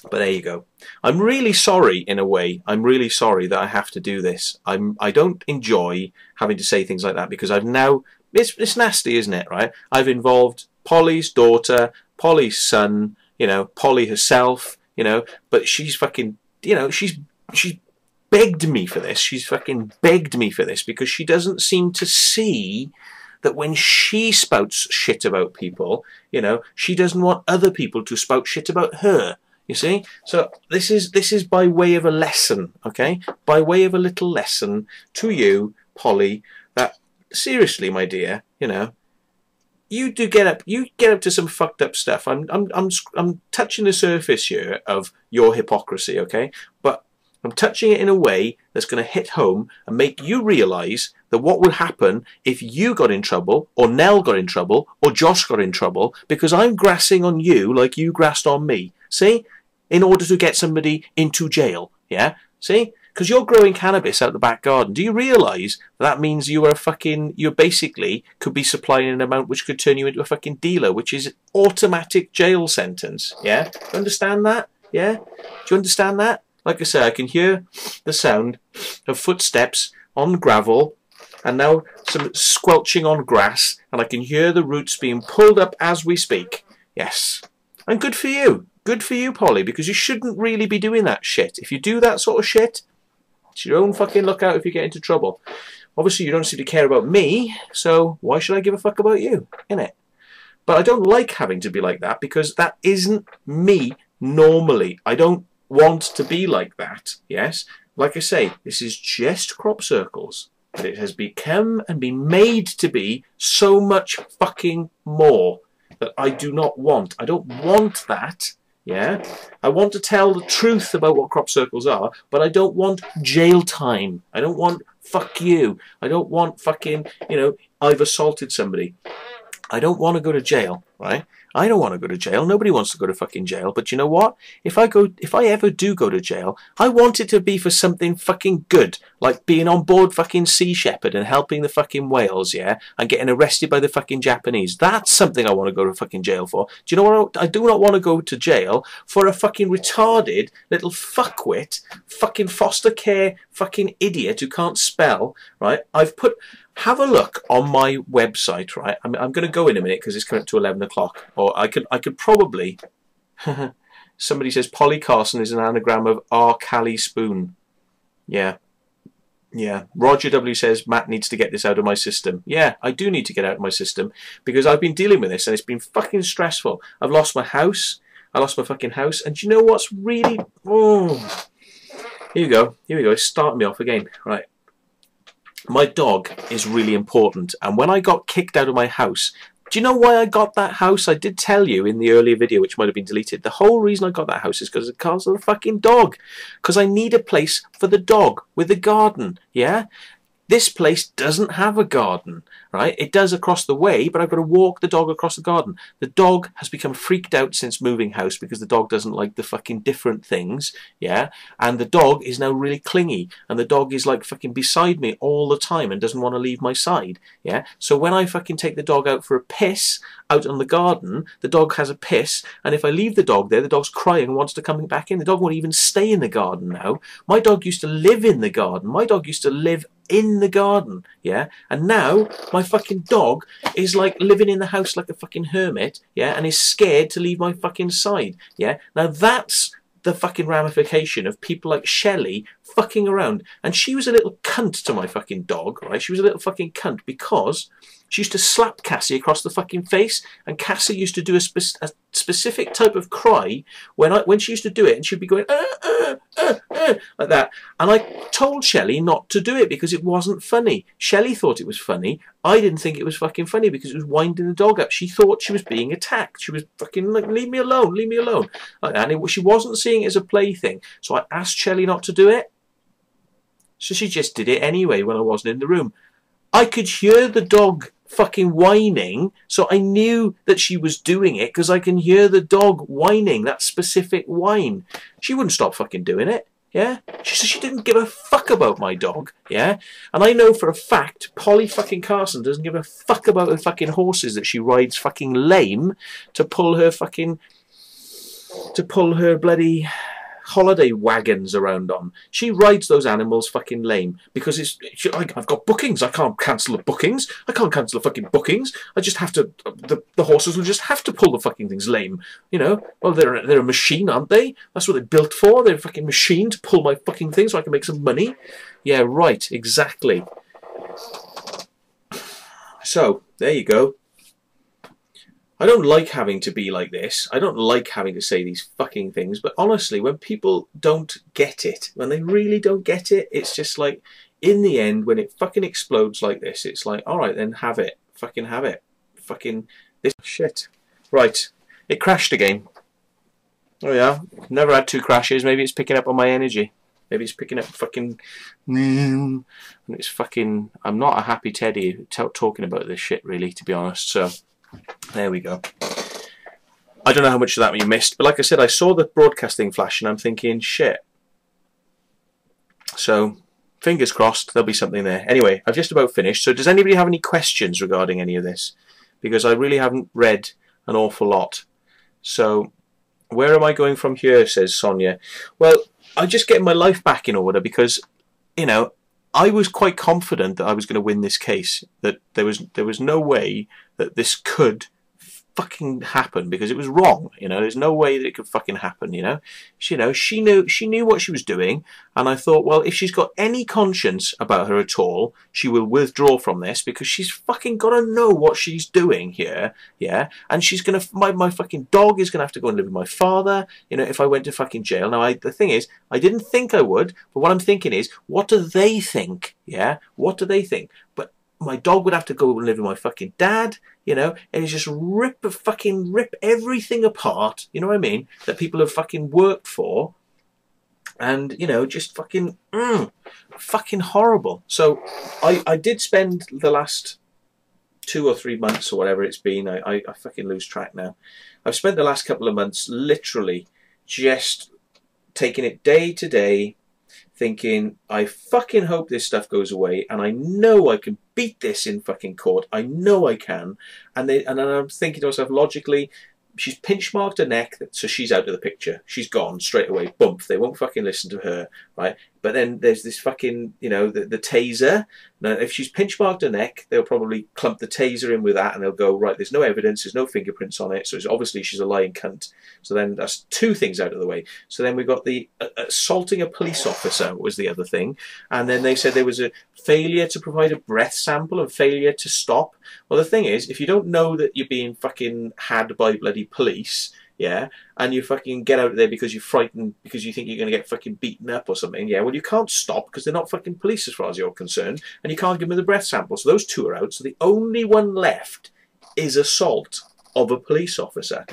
but there you go. I'm really sorry in a way. I'm really sorry that I have to do this. I don't enjoy having to say things like that because I've now... It's nasty, isn't it, right? I've involved Polly's daughter, Polly's son, you know, Polly herself, you know, but she's fucking, you know, she's begged me for this. She's fucking begged me for this because she doesn't seem to see that when she spouts shit about people, you know, she doesn't want other people to spout shit about her. You see? So this is by way of a lesson, okay? By way of a little lesson to you, Polly, that seriously, my dear, you know, you get up to some fucked up stuff. I'm touching the surface here of your hypocrisy, okay? But I'm touching it in a way that's going to hit home and make you realise that what would happen if you got in trouble, or Nell got in trouble, or Josh got in trouble, because I'm grassing on you like you grassed on me. See? In order to get somebody into jail, yeah? See? Because you're growing cannabis out the back garden. Do you realise that means you are you basically could be supplying an amount which could turn you into a fucking dealer, which is automatic jail sentence, yeah? Do you understand that? Yeah? Do you understand that? Like I say, I can hear the sound of footsteps on gravel and now some squelching on grass, and I can hear the roots being pulled up as we speak. Yes. And good for you. Good for you, Polly, because you shouldn't really be doing that shit. If you do that sort of shit, it's your own fucking lookout if you get into trouble. Obviously, you don't seem to care about me, so why should I give a fuck about you, innit? But I don't like having to be like that because that isn't me normally. I don't want to be like that, yes? Like I say, this is just crop circles. But it has become and been made to be so much fucking more that I do not want. I don't want that. Yeah, I want to tell the truth about what crop circles are, but I don't want jail time. I don't want fuck you. I don't want fucking, you know, I've assaulted somebody. I don't want to go to jail, right? I don't want to go to jail. Nobody wants to go to fucking jail. But you know what? If I ever do go to jail, I want it to be for something fucking good, like being on board fucking Sea Shepherd and helping the fucking whales, yeah, and getting arrested by the fucking Japanese. That's something I want to go to fucking jail for. Do you know what? I do not want to go to jail for a fucking retarded little fuckwit, fucking foster care fucking idiot who can't spell, right? Have a look on my website, right? I'm going to go in a minute because it's coming up to 11 o'clock. Or I could probably... Somebody says Polly Carson is an anagram of R. Callie Spoon. Yeah. Yeah. Roger W says Matt needs to get this out of my system. Yeah, I do need to get out of my system because I've been dealing with this and it's been fucking stressful. I've lost my house. I lost my fucking house. And do you know what's really... Oh. Here we go. Here we go. It's starting me off again. Right. My dog is really important, and when I got kicked out of my house, do you know why I got that house? I did tell you in the earlier video, which might have been deleted. The whole reason I got that house is because of the fucking dog. Because I need a place for the dog with a garden, yeah? This place doesn't have a garden, right? It does across the way, but I've got to walk the dog across the garden. The dog has become freaked out since moving house because the dog doesn't like the fucking different things, yeah? And the dog is now really clingy, and the dog is like fucking beside me all the time and doesn't want to leave my side, yeah? So when I fucking take the dog out for a piss out on the garden, the dog has a piss, and if I leave the dog there, the dog's crying and wants to come back in. The dog won't even stay in the garden now. My dog used to live in the garden. My dog used to live in the garden, yeah, and now my fucking dog is like living in the house like a fucking hermit, yeah, and is scared to leave my fucking side, yeah. Now that's the fucking ramification of people like Shelley fucking around, and she was a little cunt to my fucking dog, right? She was a little fucking cunt because she used to slap Cassie across the fucking face, and Cassie used to do a specific type of cry when she used to do it, and she'd be going like that. And I told Shelley not to do it because it wasn't funny. Shelley thought it was funny. I didn't think it was fucking funny because it was winding the dog up. She thought she was being attacked. She was fucking like, leave me alone, leave me alone. Like that. And she wasn't seeing it as a plaything. So I asked Shelley not to do it. So she just did it anyway when I wasn't in the room. I could hear the dog fucking whining, so I knew that she was doing it because I can hear the dog whining, that specific whine. She wouldn't stop fucking doing it, yeah? She didn't give a fuck about my dog, yeah? And I know for a fact Polly fucking Carson doesn't give a fuck about the fucking horses that she rides fucking lame to pull her bloody holiday wagons around on. She rides those animals fucking lame because I've got bookings. I can't cancel the bookings. I can't cancel the fucking bookings. I just have to. The horses will just have to pull the fucking things lame. You know. Well, they're a machine, aren't they? That's what they're built for. They're a fucking machine to pull my fucking thing so I can make some money. Yeah, right. Exactly. So there you go. I don't like having to be like this. I don't like having to say these fucking things. But honestly, when people don't get it, when they really don't get it, it's just like, in the end, when it fucking explodes like this, it's like, all right, then have it. Fucking have it. Fucking this shit. Right. It crashed again. Oh yeah. Never had 2 crashes. Maybe it's picking up on my energy. Maybe it's picking up fucking... And it's fucking... I'm not a happy Teddy talking about this shit, really, to be honest. So... there we go. I don't know how much of that you missed, but like I said, I saw the broadcasting flash and I'm thinking, shit. So, fingers crossed, there'll be something there. Anyway, I've just about finished. So does anybody have any questions regarding any of this? Because I really haven't read an awful lot. So, where am I going from here, says Sonia. Well, I'm just getting my life back in order because, you know, I was quite confident that I was going to win this case, that there was no way that this could fucking happen because it was wrong. You know, there's no way that it could fucking happen. You know, she knew what she was doing, and I thought, well, if she's got any conscience about her at all, she will withdraw from this because she's fucking got to know what she's doing here. Yeah, and she's gonna my fucking dog is gonna have to go and live with my father. You know, if I went to fucking jail. Now, the thing is, I didn't think I would, but what I'm thinking is, what do they think? Yeah, what do they think? But my dog would have to go and live with my fucking dad, you know, and it's just rip everything apart, you know what I mean, that people have fucking worked for, and, you know, just fucking, fucking horrible. So, I did spend the last 2 or 3 months, or whatever it's been, I fucking lose track now, I've spent the last couple of months literally just taking it day to day, thinking, I fucking hope this stuff goes away, and I know I can beat this in fucking court. I know I can. And then I'm thinking to myself, logically, she's pinch marked her neck, so she's out of the picture. She's gone straight away. Bump. They won't fucking listen to her, right? But then there's this fucking, you know, the taser. Now, if she's pinch marked her neck, they'll probably clump the taser in with that, and they'll go, right, there's no evidence, there's no fingerprints on it, so it's obviously she's a lying cunt. So then that's 2 things out of the way. So then we've got the assaulting a police officer was the other thing. And then they said there was a failure to provide a breath sample and failure to stop. Well, the thing is, if you don't know that you're being fucking had by bloody police, yeah, and you fucking get out of there because you're frightened because you think you're going to get fucking beaten up or something, yeah, well, you can't stop because they're not fucking police as far as you're concerned, and you can't give them the breath sample. So those 2 are out. So the only one left is assault of a police officer.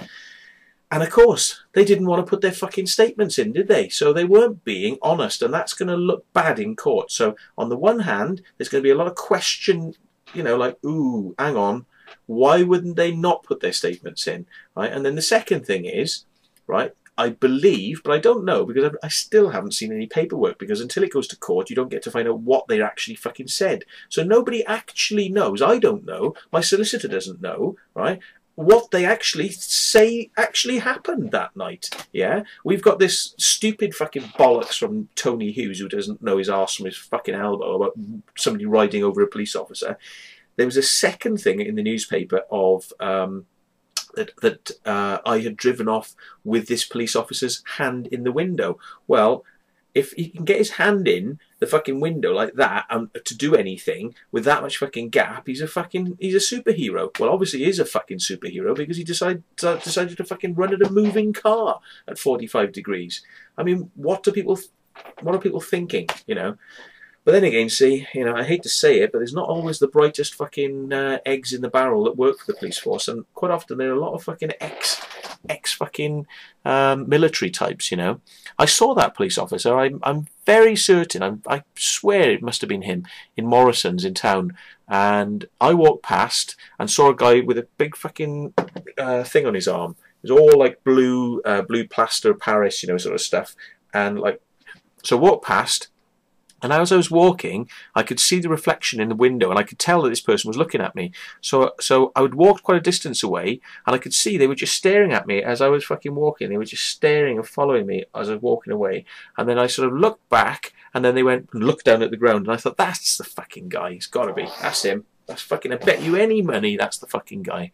And of course, they didn't want to put their fucking statements in, did they? So they weren't being honest, and that's going to look bad in court. So on the one hand, there's going to be a lot of question, you know, like, ooh, hang on, why wouldn't they not put their statements in, right? And then the second thing is, right, I believe, but I don't know because I still haven't seen any paperwork, because until it goes to court, you don't get to find out what they actually fucking said. So nobody actually knows. I don't know. My solicitor doesn't know, right, what they actually say actually happened that night. Yeah, we've got this stupid fucking bollocks from Tony Hughes who doesn't know his arse from his fucking elbow about somebody riding over a police officer. There was a second thing in the newspaper of that I had driven off with this police officer's hand in the window. Well, if he can get his hand in the fucking window like that to do anything with that much fucking gap, he's a superhero. Well, obviously he is a fucking superhero because he decided to fucking run at a moving car at 45 degrees. I mean, what are people thinking, you know? But then again, see, you know, I hate to say it, but there's not always the brightest fucking eggs in the barrel that work for the police force, and quite often there are a lot of fucking ex fucking military types, you know. I saw that police officer. I'm very certain. I swear it must have been him in Morrison's in town. And I walked past and saw a guy with a big fucking thing on his arm. It was all like blue plaster Paris, you know, sort of stuff. And like, so I walked past. And as I was walking, I could see the reflection in the window, and I could tell that this person was looking at me. So I would walk quite a distance away, and I could see they were just staring at me as I was fucking walking. They were just staring and following me as I was walking away. And then I sort of looked back, and then they went and looked down at the ground, and I thought, that's the fucking guy. He's got to be. That's him. That's fucking, I bet you any money that's the fucking guy.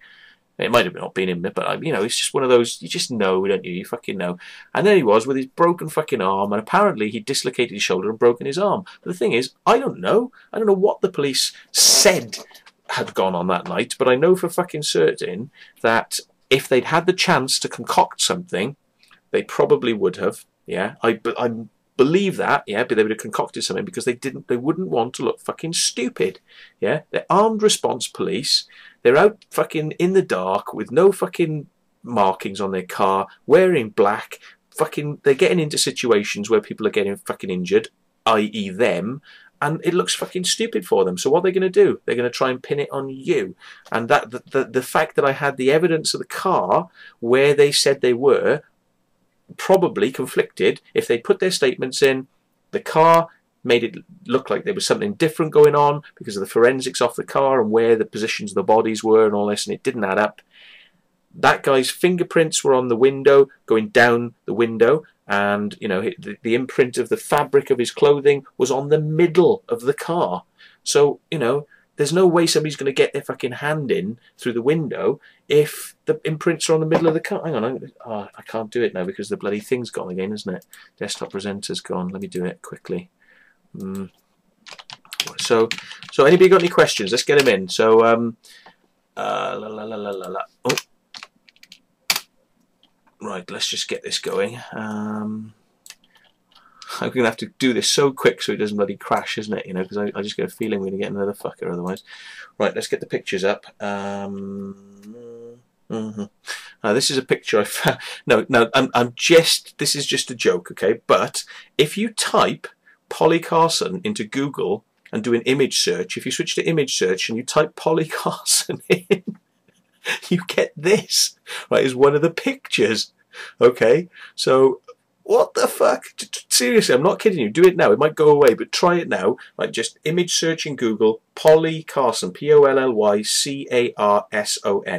It might have not been him, but you know, it's just one of those, you just know, don't you? You fucking know. And there he was with his broken fucking arm, and apparently he dislocated his shoulder and broken his arm. But the thing is, I don't know. I don't know what the police said had gone on that night, but I know for fucking certain that if they'd had the chance to concoct something, they probably would have. Yeah, I believe that. Yeah, but they would have concocted something because they wouldn't want to look fucking stupid. Yeah, they're armed response police. They're out fucking in the dark with no fucking markings on their car, wearing black. Fucking, they're getting into situations where people are getting fucking injured, i.e. them, and it looks fucking stupid for them. So what are they going to do? They're going to try and pin it on you. And that the fact that I had the evidence of the car where they said they were probably conflicted. If they put their statements in, the car made it look like there was something different going on because of the forensics off the car and where the positions of the bodies were and all this, and it didn't add up. That guy's fingerprints were on the window, going down the window, and you know, the imprint of the fabric of his clothing was on the middle of the car. So, you know, there's no way somebody's going to get their fucking hand in through the window if the imprints are on the middle of the car. Hang on, I can't do it now because the bloody thing's gone again, isn't it? Desktop presenter's gone. Let me do it quickly. So anybody got any questions? Let's get them in. So oh. Right, let's just get this going. I'm going to have to do this so quick so it doesn't bloody crash, isn't it? You know, because I just get a feeling we're going to get another fucker otherwise. Right, let's get the pictures up. This is a picture I found. No, this is just a joke, okay? But if you type Polly Carson into Google and do an image search, if you switch to image search and you type Polly Carson in, you get this, right, is one of the pictures, okay? So, what the fuck? Seriously, I'm not kidding you. Do it now. It might go away, but try it now. Like, just image search in Google, Polly Carson, P-O-L-L-Y-C-A-R-S-O-N,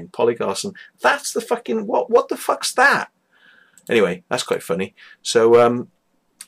Polly Carson. That's the fucking, what the fuck's that? Anyway, that's quite funny. So,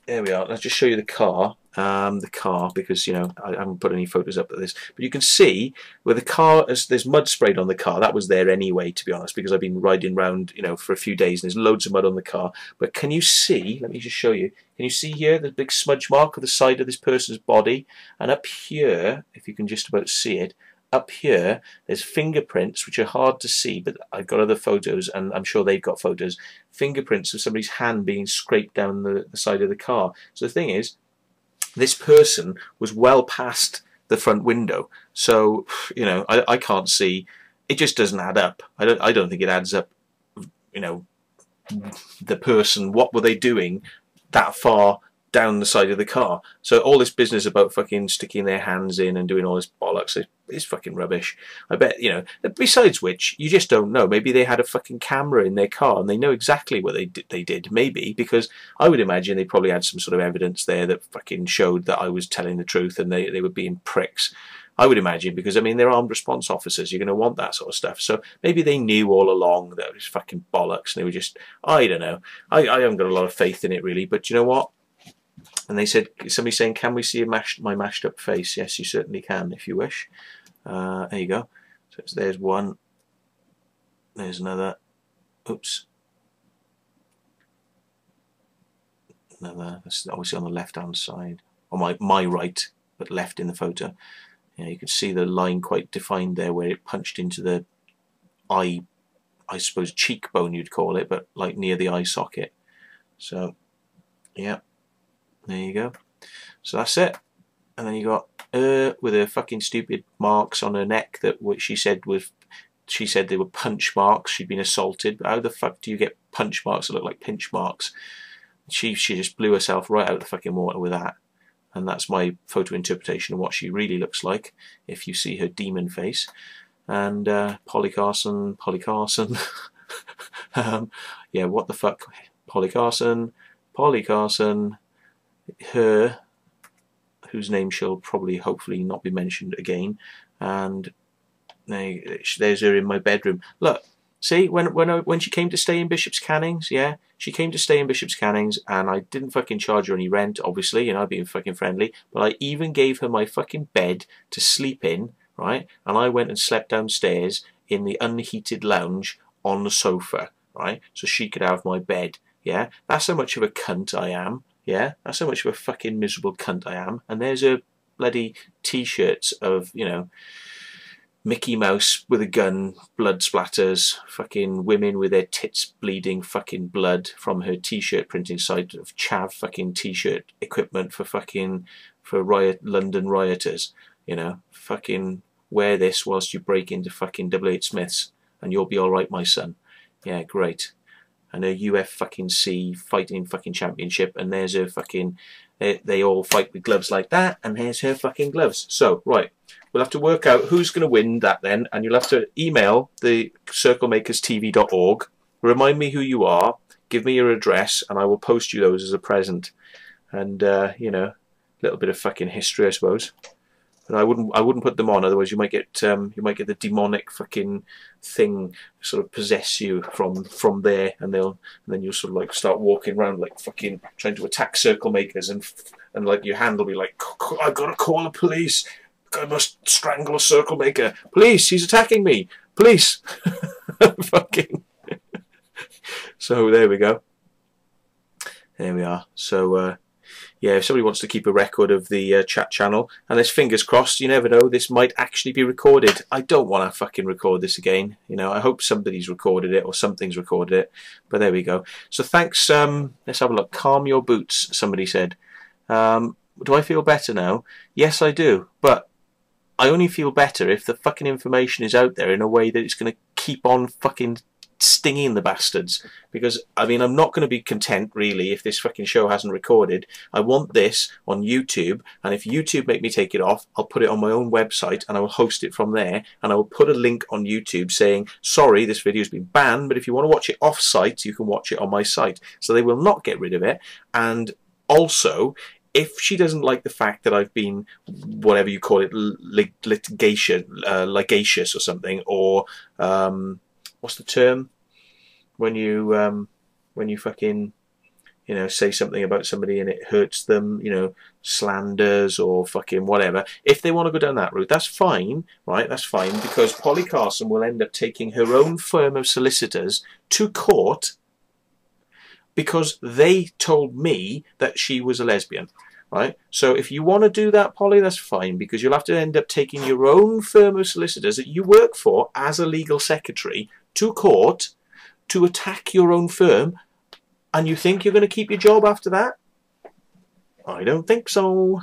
there we are. Let's just show you the car. Because, you know, I haven't put any photos up of this, but you can see where the car, there's mud sprayed on the car. That was there anyway, to be honest, because I've been riding around, you know, for a few days, and there's loads of mud on the car. But can you see, let me just show you, can you see here the big smudge mark of the side of this person's body? And up here, if you can just about see it, up here there's fingerprints which are hard to see, but I've got other photos and I'm sure they've got photos, fingerprints of somebody's hand being scraped down the side of the car. So the thing is, this person was well past the front window, so you know, I can't see. It just doesn't add up. I don't think it adds up. You know, the person, what were they doing that far down the side of the car? So all this business about fucking sticking their hands in and doing all this bollocks is fucking rubbish. I bet, you know, besides which, you just don't know. Maybe they had a fucking camera in their car and they know exactly what they did. Maybe, because I would imagine they probably had some sort of evidence there that fucking showed that I was telling the truth and they were being pricks. I would imagine, because I mean, they're armed response officers, you're going to want that sort of stuff. So maybe they knew all along that it was fucking bollocks and they were just, I don't know. I haven't got a lot of faith in it really, but you know what? And they said, somebody saying, can we see my mashed up face? Yes, you certainly can if you wish. There you go. So there's one. There's another. Oops. Another. That's obviously on the left hand side. on my right, but left in the photo. Yeah, you can see the line quite defined there where it punched into the eye, I suppose cheekbone you'd call it, but like near the eye socket. So yeah, there you go. So that's it. And then you got with her fucking stupid marks on her neck that what she said they were punch marks. She'd been assaulted. But how the fuck do you get punch marks that look like pinch marks? She just blew herself right out of the fucking water with that. And that's my photo interpretation of what she really looks like if you see her demon face. And Polly Carson. Yeah, what the fuck? Polly Carson, her, whose name shall probably hopefully not be mentioned again, and there's her in my bedroom. Look, see, when she came to stay in Bishop's Cannings, yeah, she came to stay in Bishop's Cannings, and I didn't fucking charge her any rent, obviously, you know, being fucking friendly, but I even gave her my fucking bed to sleep in, right, and I went and slept downstairs in the unheated lounge on the sofa, right, so she could have my bed, yeah, that's how much of a cunt I am, yeah, that's how much of a fucking miserable cunt I am, and there's her bloody t-shirts of, you know, Mickey Mouse with a gun, blood splatters, fucking women with their tits bleeding fucking blood from her t-shirt printing site of chav fucking t-shirt equipment for London rioters, you know, fucking wear this whilst you break into fucking W.H. Smith's and you'll be alright, my son. Yeah, great. And her UF fucking C fighting fucking championship, and there's her fucking, they all fight with gloves like that, and there's her fucking gloves. So, right, we'll have to work out who's going to win that then, and you'll have to email the CirclemakersTV.org, remind me who you are, give me your address, and I will post you those as a present. And, you know, a little bit of fucking history, I suppose. But I wouldn't put them on, otherwise you might get the demonic fucking thing sort of possess you from there, and then you'll sort of like start walking around like fucking trying to attack circle makers, and like your hand will be like, I gotta call the police, I must strangle a circle maker, police, he's attacking me, police. Fucking. So there we go. There we are. So. Yeah, if somebody wants to keep a record of the chat channel, and there's fingers crossed, you never know, this might actually be recorded. I don't want to fucking record this again. You know, I hope somebody's recorded it or something's recorded it. But there we go. So thanks. Let's have a look. Calm your boots, somebody said. Do I feel better now? Yes, I do. But I only feel better if the fucking information is out there in a way that it's going to keep on fucking stinging the bastards, because I mean I'm not going to be content really if this fucking show hasn't recorded. I want this on YouTube, and if YouTube make me take it off, I'll put it on my own website and I will host it from there, and I will put a link on YouTube saying sorry, this video has been banned, but if you want to watch it off site you can watch it on my site. So they will not get rid of it. And also, if she doesn't like the fact that I've been, whatever you call it, litigious or something, or what's the term when you fucking, you know, say something about somebody and it hurts them, you know, slanders or fucking whatever. If they want to go down that route, that's fine, right? That's fine, because Polly Carson will end up taking her own firm of solicitors to court because they told me that she was a lesbian. Right, so if you want to do that, Polly, that's fine, because you'll have to end up taking your own firm of solicitors that you work for as a legal secretary to court to attack your own firm, and you think you're going to keep your job after that? I don't think so.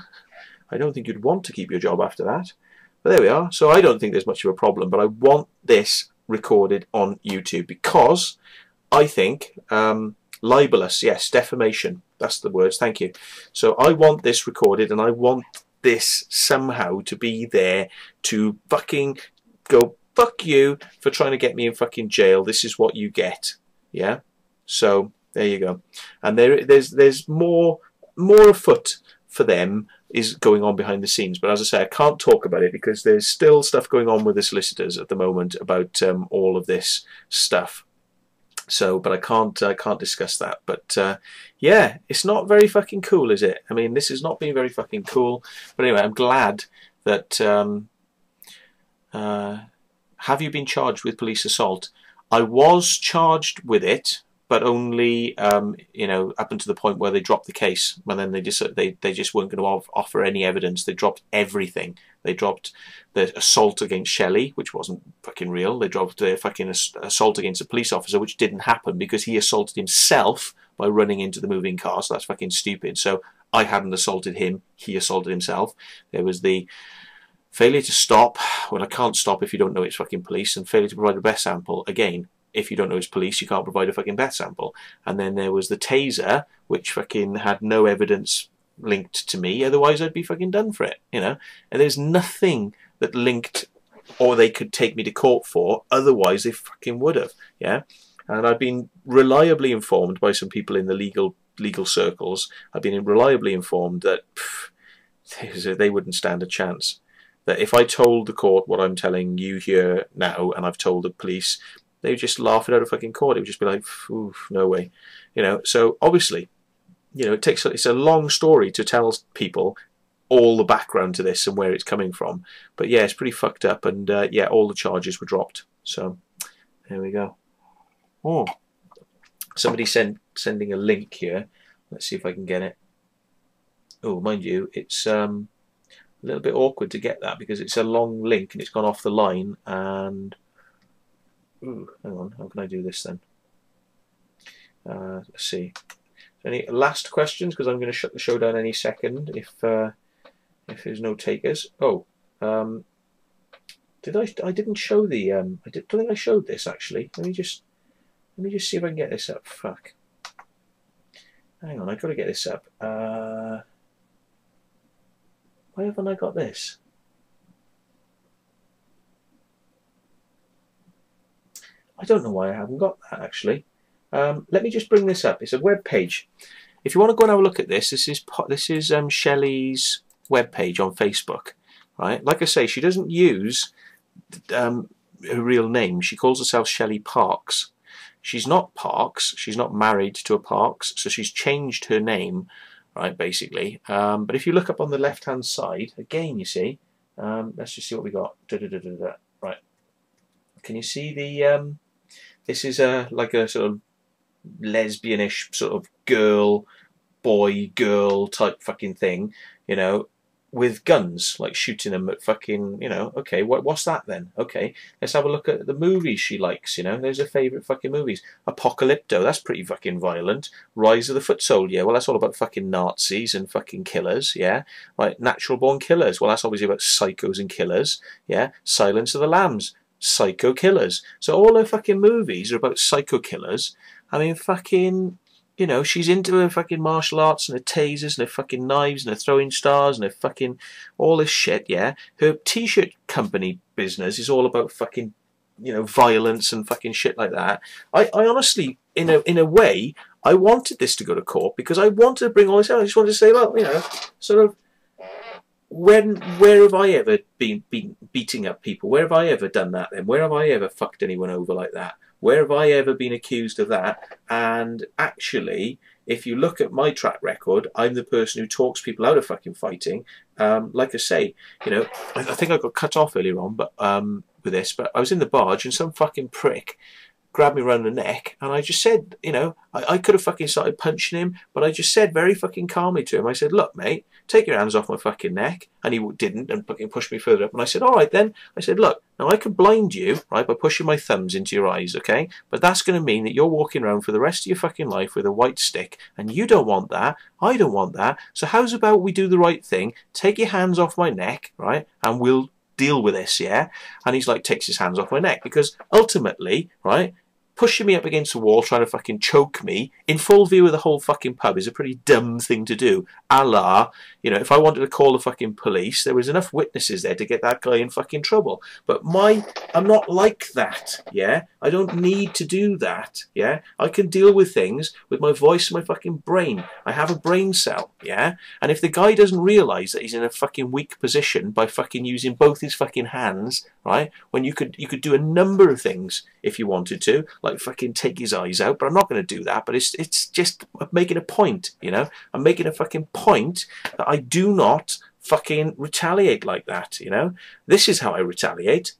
I don't think you'd want to keep your job after that. But there we are. So I don't think there's much of a problem, but I want this recorded on YouTube because I think libelous, yes, defamation. That's the words, thank you. So I want this recorded, and I want this somehow to be there to fucking go, fuck you for trying to get me in fucking jail. This is what you get. Yeah? So there you go. And there's more afoot for them is going on behind the scenes. But as I say, I can't talk about it because there's still stuff going on with the solicitors at the moment about all of this stuff. So, but I can't discuss that. But yeah, it's not very fucking cool, is it? I mean, this has not been very fucking cool. But anyway, I'm glad that. Have you been charged with police assault? I was charged with it, but only you know, up until the point where they dropped the case, and then they just weren't going to offer any evidence. They dropped everything. They dropped the assault against Shelley, which wasn't fucking real. They dropped the fucking assault against a police officer, which didn't happen because he assaulted himself by running into the moving car. So that's fucking stupid. So I hadn't assaulted him; he assaulted himself. There was the failure to stop. Well, I can't stop if you don't know it's fucking police, and failure to provide a breath sample. Again, if you don't know it's police, you can't provide a fucking breath sample. And then there was the taser, which fucking had no evidence linked to me. Otherwise, I'd be fucking done for it, you know. And there's nothing that linked, or they could take me to court for. Otherwise, they fucking would have, yeah. And I've been reliably informed by some people in the legal circles. I've been reliably informed that they wouldn't stand a chance. That if I told the court what I'm telling you here now, and I've told the police, they would just laugh it out of fucking court. It would just be like, no way, you know. So obviously, you know, it's a long story to tell people all the background to this and where it's coming from. But yeah, it's pretty fucked up, and yeah, all the charges were dropped. So there we go. Oh, somebody sending a link here. Let's see if I can get it. Oh, mind you, it's a little bit awkward to get that because it's a long link and it's gone off the line. And ooh, hang on, how can I do this then? Let's see. Any last questions? Because I'm going to shut the show down any second if there's no takers. Oh, did I didn't show the don't think I showed this actually. Let me just see if I can get this up. Fuck. Hang on, I got to get this up. Why haven't I got this? I don't know why I haven't got that actually. Let me just bring this up. It's a web page. If you want to go and have a look at this, this is Shelley's web page on Facebook, right? Like I say, she doesn't use her real name. She calls herself Shelley Parks. She's not Parks. She's not married to a Parks, so she's changed her name, right? Basically, but if you look up on the left-hand side again, you see. Let's just see what we got. Right? Can you see the? This is like a sort of lesbianish sort of boy girl type fucking thing, you know, with guns, like shooting them at fucking, you know. Okay, what's that then? Okay, let's have a look at the movies she likes, you know. There's her favourite fucking movies. Apocalypto, that's pretty fucking violent. Rise of the Foot Soldier, well, that's all about fucking Nazis and fucking killers, yeah. Right, Natural Born Killers, well, that's obviously about psychos and killers, yeah. Silence of the Lambs, psycho killers. So all her fucking movies are about psycho killers. I mean, fucking, you know, she's into her fucking martial arts and her tasers and her fucking knives and her throwing stars and her fucking all this shit, yeah. Her t-shirt company business is all about fucking, you know, violence and fucking shit like that. I honestly, in a way, I wanted this to go to court because I wanted to bring all this out. I just wanted to say, well, you know, sort of, where have I ever been beating up people? Where have I ever done that then? Where have I ever fucked anyone over like that? Where have I ever been accused of that? And actually, if you look at my track record, I'm the person who talks people out of fucking fighting. Like I say, you know, I think I got cut off earlier on, but with this, but I was in the barge and some fucking prick grabbed me around the neck, and I just said, you know, I could have fucking started punching him, but I just said very fucking calmly to him, I said, look, mate, take your hands off my fucking neck. And he didn't, and fucking pushed me further up. And I said, all right then. I said, look, now I could blind you, right, by pushing my thumbs into your eyes, okay? But that's going to mean that you're walking around for the rest of your fucking life with a white stick, and you don't want that. I don't want that. So how's about we do the right thing? Take your hands off my neck, right, and we'll deal with this, yeah? And he's like, takes his hands off my neck, because ultimately, right, pushing me up against the wall, trying to fucking choke me in full view of the whole fucking pub is a pretty dumb thing to do. A la, you know, if I wanted to call the fucking police, there was enough witnesses there to get that guy in fucking trouble. But I'm not like that, yeah? I don't need to do that, yeah? I can deal with things with my voice and my fucking brain. I have a brain cell, yeah? And if the guy doesn't realise that he's in a fucking weak position by fucking using both his fucking hands, right, when you could do a number of things if you wanted to, like fucking take his eyes out, but I'm not going to do that. But it's just making a point, you know? I'm making a fucking point that I do not fucking retaliate like that, you know? This is how I retaliate.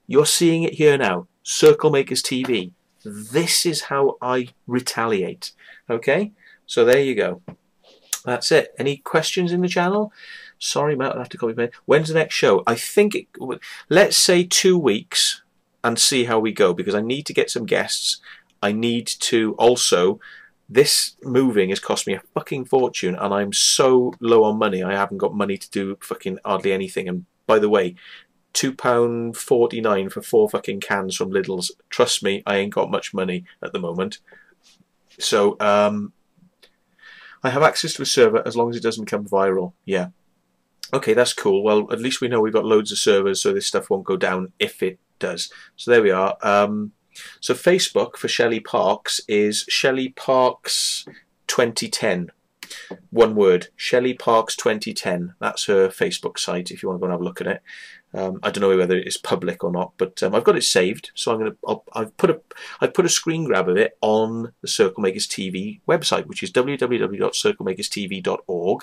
You're seeing it here now. CirclemakersTV. This is how I retaliate. Okay, so there you go. That's it. Any questions in the channel? Sorry, Matt, I'll have to copy paste. When's the next show? I think let's say 2 weeks and see how we go, because I need to get some guests. I need to also, this moving has cost me a fucking fortune, and I'm so low on money. I haven't got money to do fucking hardly anything. And by the way, £2.49 for 4 fucking cans from Lidl's. Trust me, I ain't got much money at the moment. So I have access to a server as long as it doesn't become viral. Yeah. Okay, that's cool. Well, at least we know we've got loads of servers, so this stuff won't go down if it does. So there we are. So Facebook for Shelley Parks is Shelley Parks 2010. One word, Shelley Parks 2010. That's her Facebook site if you want to go and have a look at it. I don't know whether it is public or not, but I've got it saved, so I've put a screen grab of it on the Circlemakers TV website, which is www.circlemakerstv.org.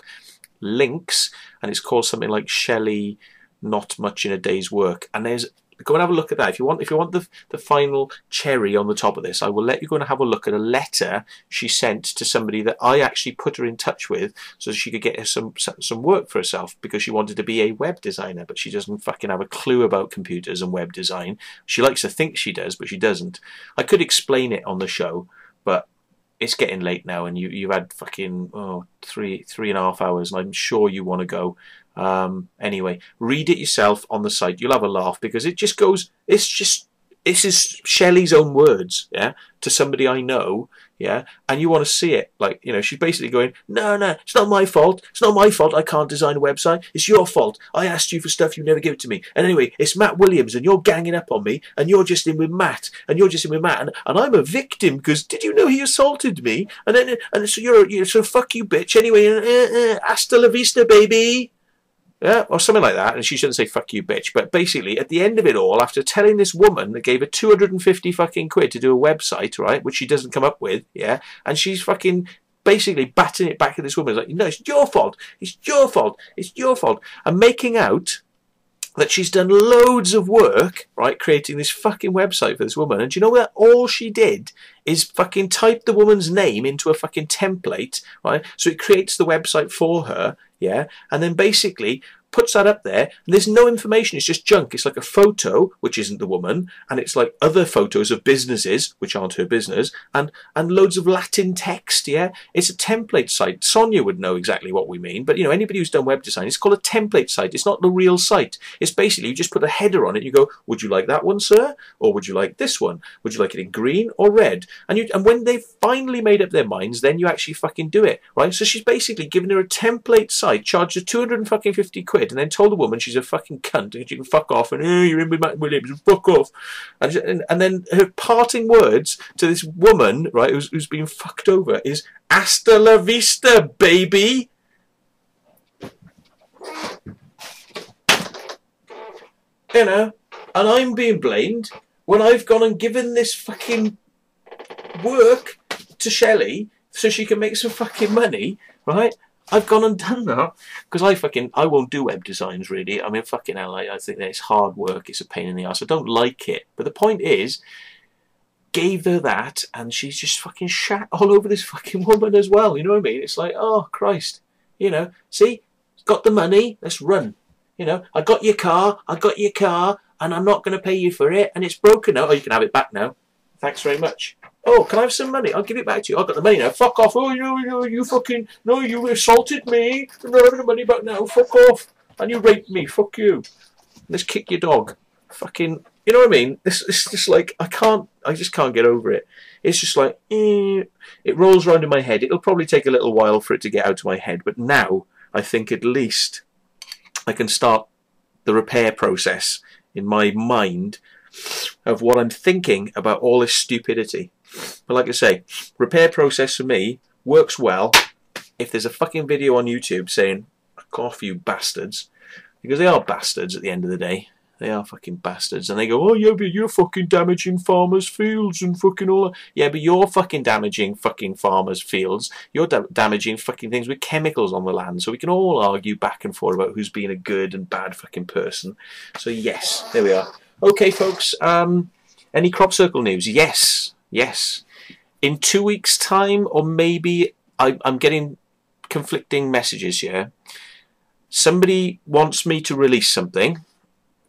Links, and it's called something like Shelley Not Much in a Day's Work, and there's, go and have a look at that. If you want the final cherry on the top of this, I will let you go and have a look at a letter she sent to somebody that I actually put her in touch with so she could get her some work for herself, because she wanted to be a web designer, but she doesn't fucking have a clue about computers and web design. She likes to think she does, but she doesn't. I could explain it on the show, but it's getting late now, and you've had fucking 3.5 hours, and I'm sure you want to go. Anyway, read it yourself on the site. You'll have a laugh, because it just goes, this is Shelley's own words, yeah, to somebody I know, yeah, and you want to see it. Like, you know, she's basically going, no, it's not my fault. It's not my fault I can't design a website. It's your fault. I asked you for stuff you never give it to me. And anyway, it's Matt Williams, and you're ganging up on me, and you're just in with Matt, and you're just in with Matt, and I'm a victim, because did you know he assaulted me? And so you're so fuck you, bitch. Anyway, hasta la vista, baby. Yeah, or something like that, and she shouldn't say fuck you bitch, but basically at the end of it all, after telling this woman that gave her 250 fucking quid to do a website, right, which she doesn't come up with, yeah, and she's fucking basically batting it back at this woman, like, no, it's your fault, it's your fault, it's your fault, and making out that she's done loads of work, right, creating this fucking website for this woman. And do you know what? All she did is fucking type the woman's name into a fucking template, right, so it creates the website for her, yeah, and then basically puts that up there, and there's no information. It's just junk. It's like a photo, which isn't the woman, and it's like other photos of businesses, which aren't her business, and loads of Latin text, yeah? It's a template site. Sonia would know exactly what we mean, but, you know, anybody who's done web design, it's called a template site. It's not the real site. It's basically, you just put a header on it, you go, would you like that one, sir? Or would you like this one? Would you like it in green or red? And when they've finally made up their minds, then you actually fucking do it, right? So she's basically given her a template site, charged her 250 quid, and then told the woman she's a fucking cunt and she can fuck off, and you're in with Matt Williams and fuck off. And then her parting words to this woman, right, who's been fucked over, is hasta la vista, baby. You know, and I'm being blamed when I've gone and given this fucking work to Shelley so she can make some fucking money, right? I've gone and done that because I won't do web designs really. I mean, fucking hell, I think that it's hard work. It's a pain in the ass. I don't like it. But the point is, gave her that, and she's just fucking shat all over this fucking woman as well. You know what I mean? It's like, oh Christ, you know. See, got the money. Let's run. You know, I got your car, and I'm not going to pay you for it, and it's broken now. Oh, you can have it back now. Thanks very much. Oh, can I have some money? I'll give it back to you. I've got the money now. Fuck off. Oh, you fucking, no, you assaulted me. I'm not having the money back now. Fuck off. And you raped me. Fuck you. Let's kick your dog. Fucking, you know what I mean? It's just like, I just can't get over it. It's just like, it rolls around in my head. It'll probably take a little while for it to get out of my head, but now I think at least I can start the repair process in my mind of what I'm thinking about all this stupidity. But like I say, repair process for me works well if there's a fucking video on YouTube saying, fuck off you bastards, because they are bastards at the end of the day. They are fucking bastards. And they go, oh yeah, but you're fucking damaging farmers' fields and fucking all that. Yeah, but you're fucking damaging fucking farmers' fields. You're damaging fucking things with chemicals on the land. So we can all argue back and forth about who's being a good and bad fucking person. So yes, there we are. Okay, folks, any crop circle news? Yes, Yes. In 2 weeks' time, or maybe I'm getting conflicting messages here. Somebody wants me to release something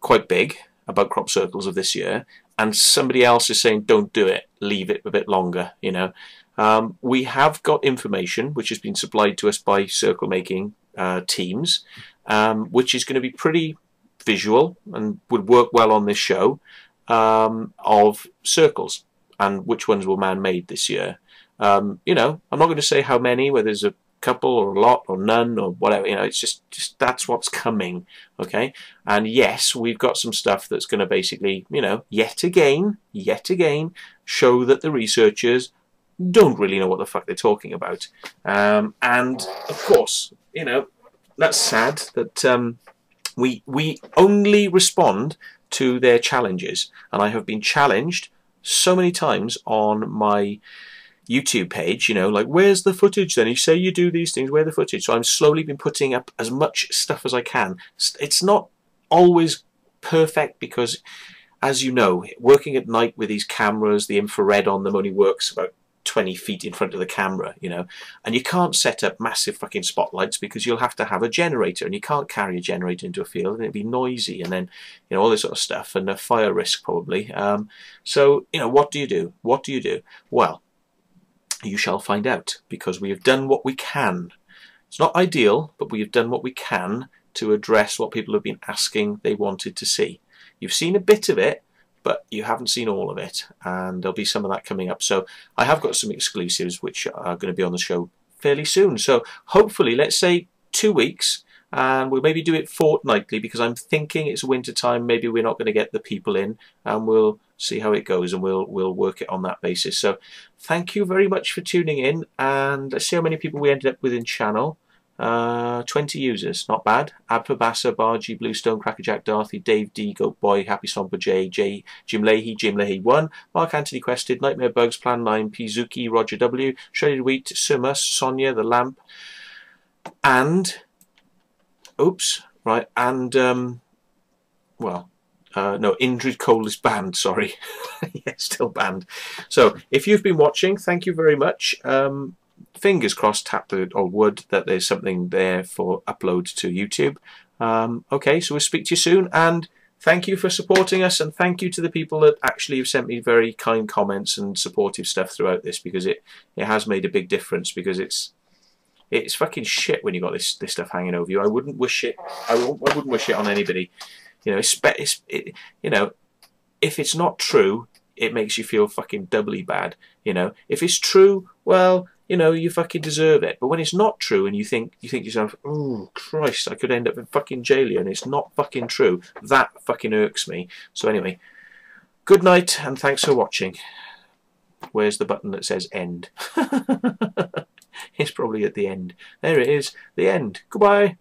quite big about crop circles of this year, and somebody else is saying don't do it, leave it a bit longer, you know. We have got information which has been supplied to us by circle making teams, which is going to be pretty visual and would work well on this show, of circles and which ones were man-made this year. You know, I'm not going to say how many, whether there's a couple or a lot or none or whatever, you know, it's just that's what's coming, okay? And yes, we've got some stuff that's going to basically, you know, yet again show that the researchers don't really know what the fuck they're talking about. And of course, you know, that's sad that we only respond to their challenges, and I have been challenged so many times on my YouTube page, you know, like, where's the footage then? You say you do these things, where's the footage? So I'm slowly been putting up as much stuff as I can. It's not always perfect because, as you know, working at night with these cameras, the infrared on them only works about 20 feet in front of the camera, you know, and you can't set up massive fucking spotlights because you'll have to have a generator, and you can't carry a generator into a field and it'd be noisy, and then, you know, all this sort of stuff, and a fire risk probably. So, you know, what do you do? What do you do? Well, you shall find out, because we have done what we can. It's not ideal, but we have done what we can to address what people have been asking they wanted to see. You've seen a bit of it, but you haven't seen all of it, and there'll be some of that coming up. So I have got some exclusives which are going to be on the show fairly soon. So hopefully, let's say 2 weeks, and we'll maybe do it fortnightly, because I'm thinking it's winter time, maybe we're not going to get the people in, and we'll see how it goes, and we'll work it on that basis. So thank you very much for tuning in, and let's see how many people we ended up with in channel. 20 users, not bad. Abfabassa, Bargy, Bluestone, Crackerjack, Darthy, Dave D, Goat Boy, Happy Stomper J, Jim Leahy 1, Mark Anthony Quested, Nightmare Bugs, Plan 9, Pizuki, Roger W, Shredded Wheat, Sumus, Sonia, The Lamp, and oops, right, and well, no, Indrid Cole is banned, sorry. Yeah, still banned. So if you've been watching, thank you very much. Fingers crossed, tap the old wood, that there's something there for upload to YouTube. Okay, so we'll speak to you soon, and thank you for supporting us, and thank you to the people that actually have sent me very kind comments and supportive stuff throughout this, because it has made a big difference, because it's fucking shit when you got this stuff hanging over you. I wouldn't wish it. I wouldn't wish it on anybody. You know, you know, if it's not true, it makes you feel fucking doubly bad. You know, if it's true, well, you know, you fucking deserve it. But when it's not true, and you think to yourself, oh Christ, I could end up in fucking jail here, and it's not fucking true, that fucking irks me. So anyway, good night, and thanks for watching. Where's the button that says end? It's probably at the end. There it is, the end. Goodbye.